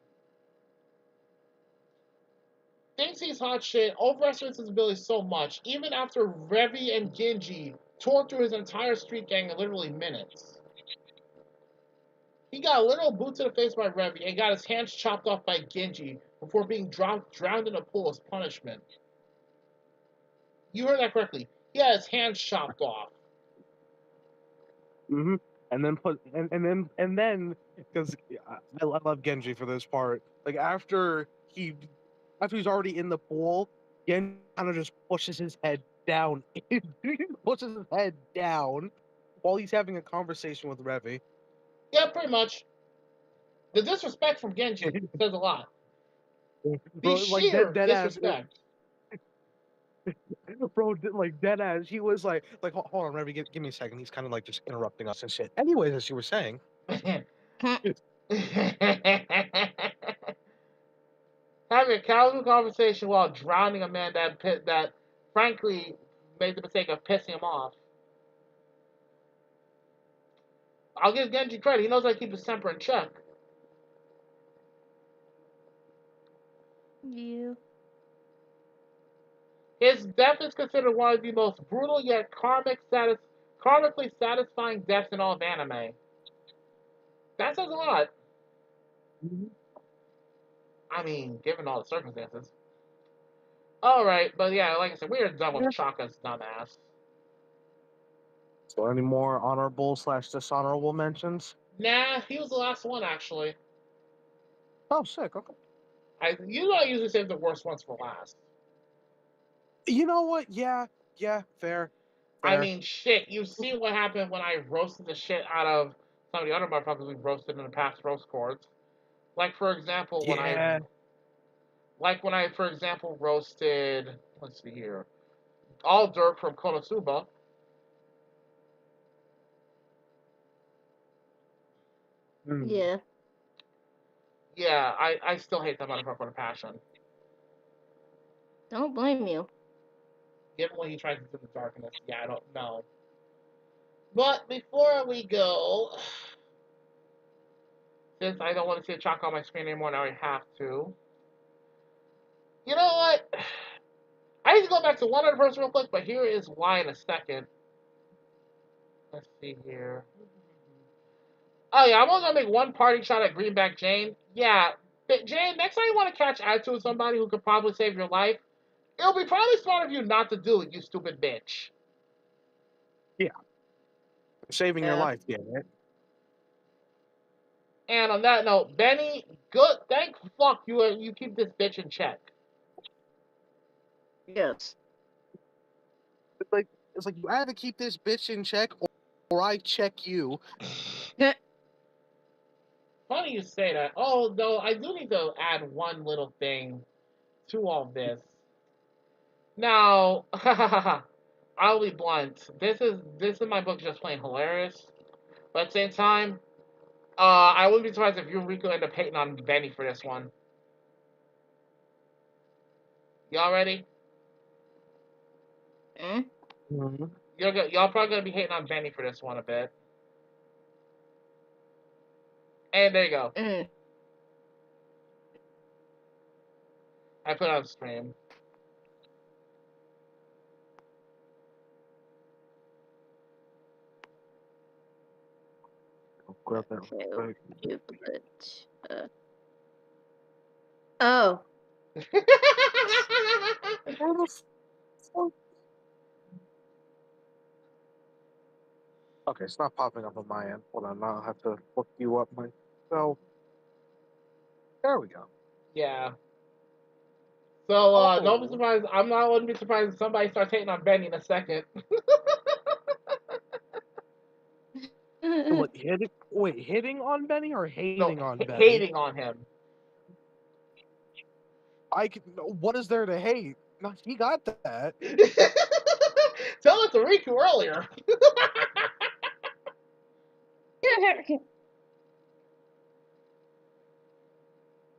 Thinks he's hot shit, overestimates his abilities so much, even after Revy and Genji tore through his entire street gang in literally minutes. He got a little boot to the face by Revy and got his hands chopped off by Genji before being drowned in a pool as punishment. You heard that correctly. He had his hands chopped off. Mm-hmm. And then because I love Genji for this part. Like after he's already in the pool, Genji kind of just pushes his head down. Pushes his head down while he's having a conversation with Revy. Yeah, pretty much. The disrespect from Genji says a lot. Bro, like sheer dead disrespect. Bro, like dead ass. He was like, hold on, Revy, give me a second. He's kind of like just interrupting us and shit. Anyways, as you were saying. Having a casual conversation while drowning a man that frankly made the mistake of pissing him off. I'll give Genji credit. He knows how to keep his temper in check. Yeah. His death is considered one of the most brutal yet karmically satisfying deaths in all of anime. That says a lot. Mm-hmm. I mean, given all the circumstances. Alright, but yeah, like I said, we are done with Chaka's dumbass. So any more honorable / dishonorable mentions? Nah, he was the last one, actually. Oh, sick, okay. I usually save the worst ones for last. You know what? Yeah, fair. I mean, shit, you've seen what happened when I roasted the shit out of some of the other motherfuckers we've roasted in the past roast courts. Like, for example, when I for example, roasted, let's see here, All Dirt from Konosuba. Yeah. Yeah, I still hate that motherfucker with a passion. Don't blame you. Given what he tries to do in the darkness, yeah, I don't know. But before we go, since I don't want to see a chalk on my screen anymore, now I have to. You know what? I need to go back to one other person real quick, but here is why in a second. Let's see here. Oh yeah, I'm only gonna make one parting shot at Greenback Jane. Yeah, Jane, next time you want to catch attitude with somebody who could probably save your life, it'll be probably smart of you not to do it, you stupid bitch. Yeah. Saving your life, yeah, right? And on that note, Benny, good. Thank fuck you keep this bitch in check. Yes. It's like you either keep this bitch in check or I check you. Funny you say that. Oh, though, I do need to add one little thing to all this. Now, I'll be blunt. This is my book just plain hilarious. But at the same time, I wouldn't be surprised if you and Rico end up hating on Benny for this one. Y'all ready? Mm-hmm. Y'all probably gonna be hating on Benny for this one a bit. And there you go. I put it on stream. I'll grab that real quick. Oh. Okay, it's not popping up on my end. Hold on, I'll have to look you up myself. There we go. Yeah. So, don't be surprised. Wouldn't be surprised if somebody starts hating on Benny in a second. What, hitting on Benny or hating on Benny? Hating on him. What is there to hate? No, he got that. Tell it to Riku earlier.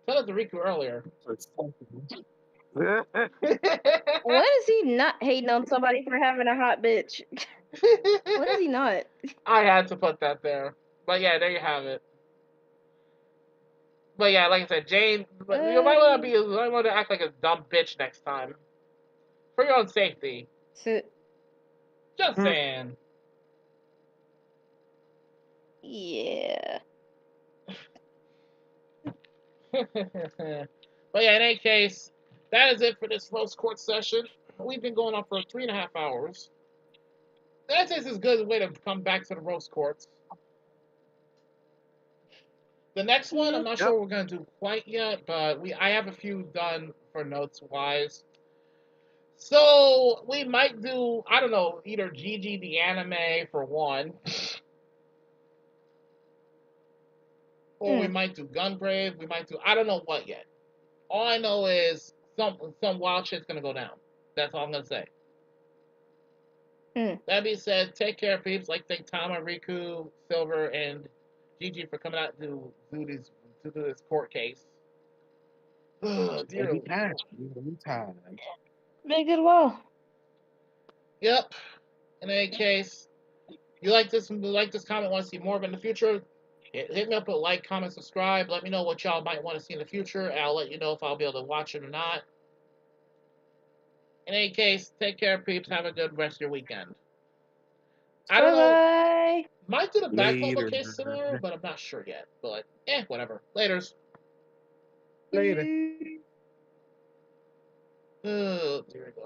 Tell it to Riku earlier. What is he not hating on somebody for having a hot bitch? What is he not? I had to put that there. But yeah, there you have it. But yeah, like I said, Jane, you might want to act like a dumb bitch next time. For your own safety. Just saying. Yeah. But yeah, in any case, that is it for this roast court session. We've been going on for 3.5 hours. That is a good way to come back to the roast courts. The next one, I'm not sure we're going to do quite yet, but I have a few done for notes-wise. So, we might do, I don't know, either Gigi the anime for one. Or we might do Gungrave. We might do, I don't know what yet. All I know is some wild shit's going to go down. That's all I'm going to say. That being said, take care, peeps. Like, thank Tama, Riku, Silver, and Gigi for coming out to do this court case. Anytime. Been a good while. Yep. In any case, you like this comment, want to see more of it in the future, hit me up with like, comment, subscribe. Let me know what y'all might want to see in the future, and I'll let you know if I'll be able to watch it or not. In any case, take care, peeps. Have a good rest of your weekend. I don't know. Bye. Might do the back Later. bubble case scenario, but I'm not sure yet. But whatever. Laters. Later. Oh, dear God.